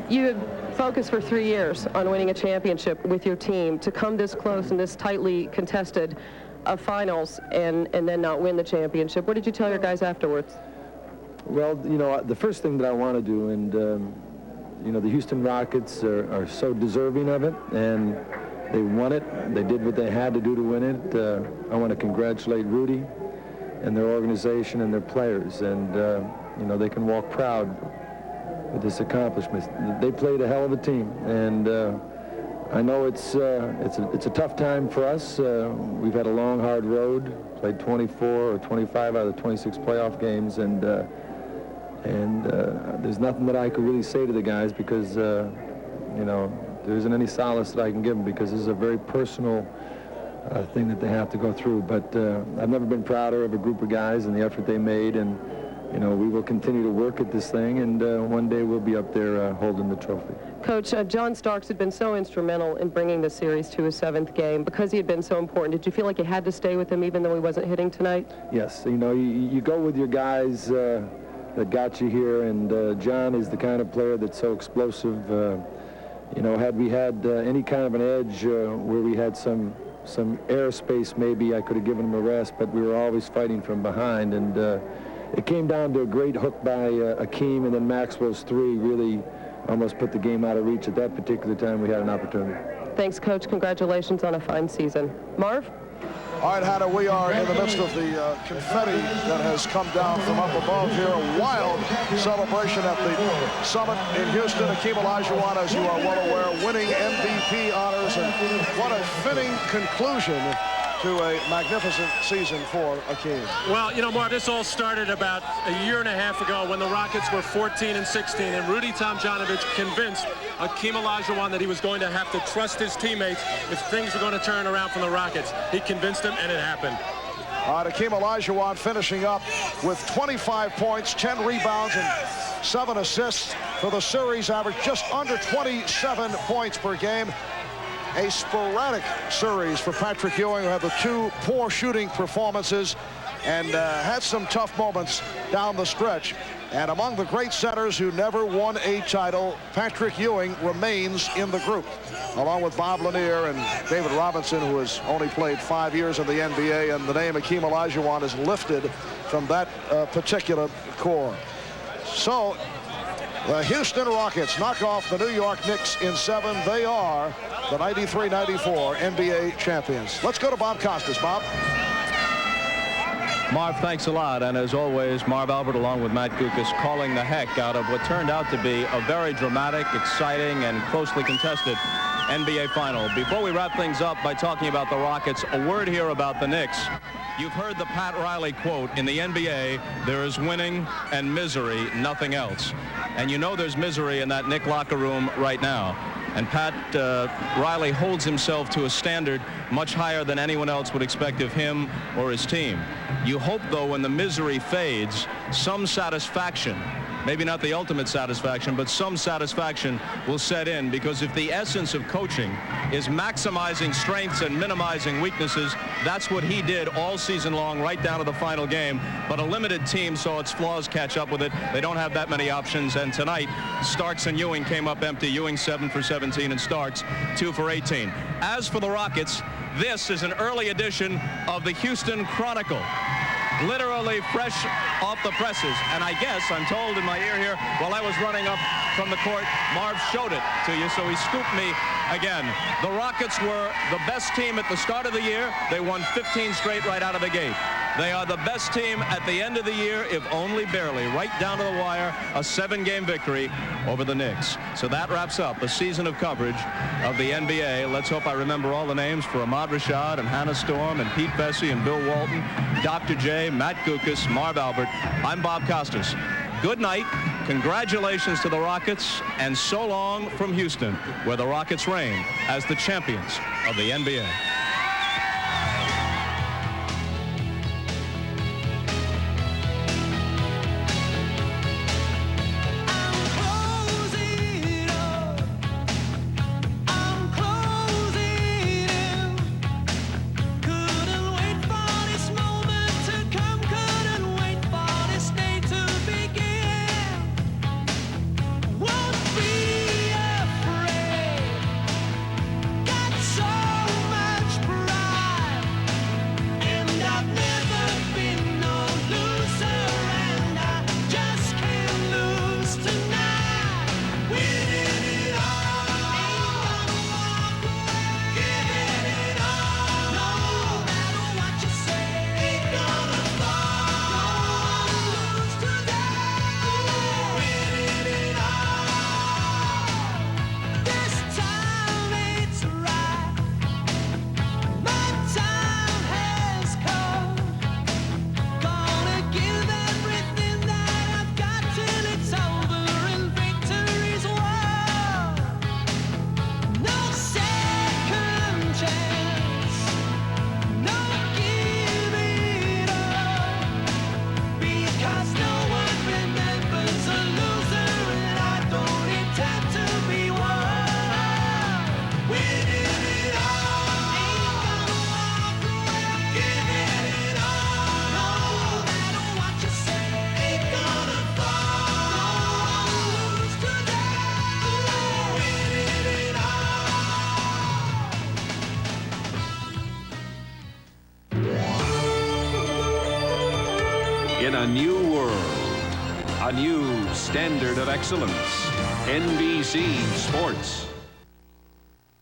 J: You have focused for 3 years on winning a championship with your team. To come this close in this tightly contested finals and then not win the championship, what did you tell your guys afterwards?
F: Well, you know, the first thing that I want to do, and, you know, the Houston Rockets are so deserving of it, and they won it. They did what they had to do to win it. I want to congratulate Rudy and their organization and their players, and, you know, they can walk proud with this accomplishment. They played a hell of a team, and I know it's a tough time for us. We've had a long, hard road, played 24 or 25 out of the 26 playoff games, and there's nothing that I could really say to the guys because, you know, there isn't any solace that I can give them because this is a very personal thing that they have to go through. But I've never been prouder of a group of guys and the effort they made, and you know, we will continue to work at this thing, and one day we'll be up there holding the trophy.
J: Coach, John Starks had been so instrumental in bringing the series to a 7th game. Because he had been so important, did you feel like you had to stay with him even though he wasn't hitting tonight?
F: Yes, you know, you go with your guys that got you here, and John is the kind of player that's so explosive. You know, had we had any kind of an edge where we had some airspace, maybe I could have given him a rest, but we were always fighting from behind, and it came down to a great hook by Akeem, and then Maxwell's 3 really almost put the game out of reach. At that particular time, we had an opportunity.
J: Thanks, Coach. Congratulations on a fine season. Marv?
D: All right, Hannah, we are in the midst of the confetti that has come down from up above here. A wild celebration at the summit in Houston. Akeem Olajuwon, as you are well aware, winning MVP honors. And what a fitting conclusion to a magnificent season for Akeem.
E: Well, you know, Marv, this all started about a year and a half ago when the Rockets were 14-16, and Rudy Tomjanovich convinced Akeem Olajuwon that he was going to have to trust his teammates if things were going to turn around from the Rockets. He convinced them, and it happened.
D: Akeem Olajuwon finishing up with 25 points, 10 rebounds, and 7 assists for the series, average just under 27 points per game. A sporadic series for Patrick Ewing, who had the 2 poor shooting performances and had some tough moments down the stretch. And among the great centers who never won a title, Patrick Ewing remains in the group, along with Bob Lanier and David Robinson, who has only played 5 years in the NBA, and the name Akeem Olajuwon is lifted from that particular core. So the Houston Rockets knock off the New York Knicks in 7. They are the 93-94 NBA champions. Let's go to Bob Costas. Bob?
B: Marv, thanks a lot. And as always, Marv Albert, along with Matt Gukas, calling the heck out of what turned out to be a very dramatic, exciting, and closely contested NBA final. Before we wrap things up by talking about the Rockets, a word here about the Knicks. You've heard the Pat Riley quote, in the NBA, there is winning and misery, nothing else. And you know there's misery in that Knick locker room right now. And Pat Riley holds himself to a standard much higher than anyone else would expect of him or his team. You hope, though, when the misery fades, some satisfaction, maybe not the ultimate satisfaction, but some satisfaction will set in, because if the essence of coaching is maximizing strengths and minimizing weaknesses, that's what he did all season long, right down to the final game. But a limited team saw its flaws catch up with it. They don't have that many options, and tonight Starks and Ewing came up empty. Ewing 7 for 17 and Starks 2 for 18. As for the Rockets, this is an early edition of the Houston Chronicle. Literally fresh off the presses. And I guess, I'm told in my ear here, while I was running up from the court, Marv showed it to you, so he scooped me again. The Rockets were the best team at the start of the year. They won 15 straight right out of the gate. They are the best team at the end of the year, if only barely, right down to the wire, a 7-game victory over the Knicks. So that wraps up a season of coverage of the NBA. Let's hope I remember all the names for Ahmad Rashad and Hannah Storm and Pete Bessie and Bill Walton, Dr. J, Matt Gukas, Marv Albert. I'm Bob Costas. Good night. Congratulations to the Rockets, and so long from Houston, where the Rockets reign as the champions of the NBA.
K: So much in a new world, a new standard of excellence. NBC Sports.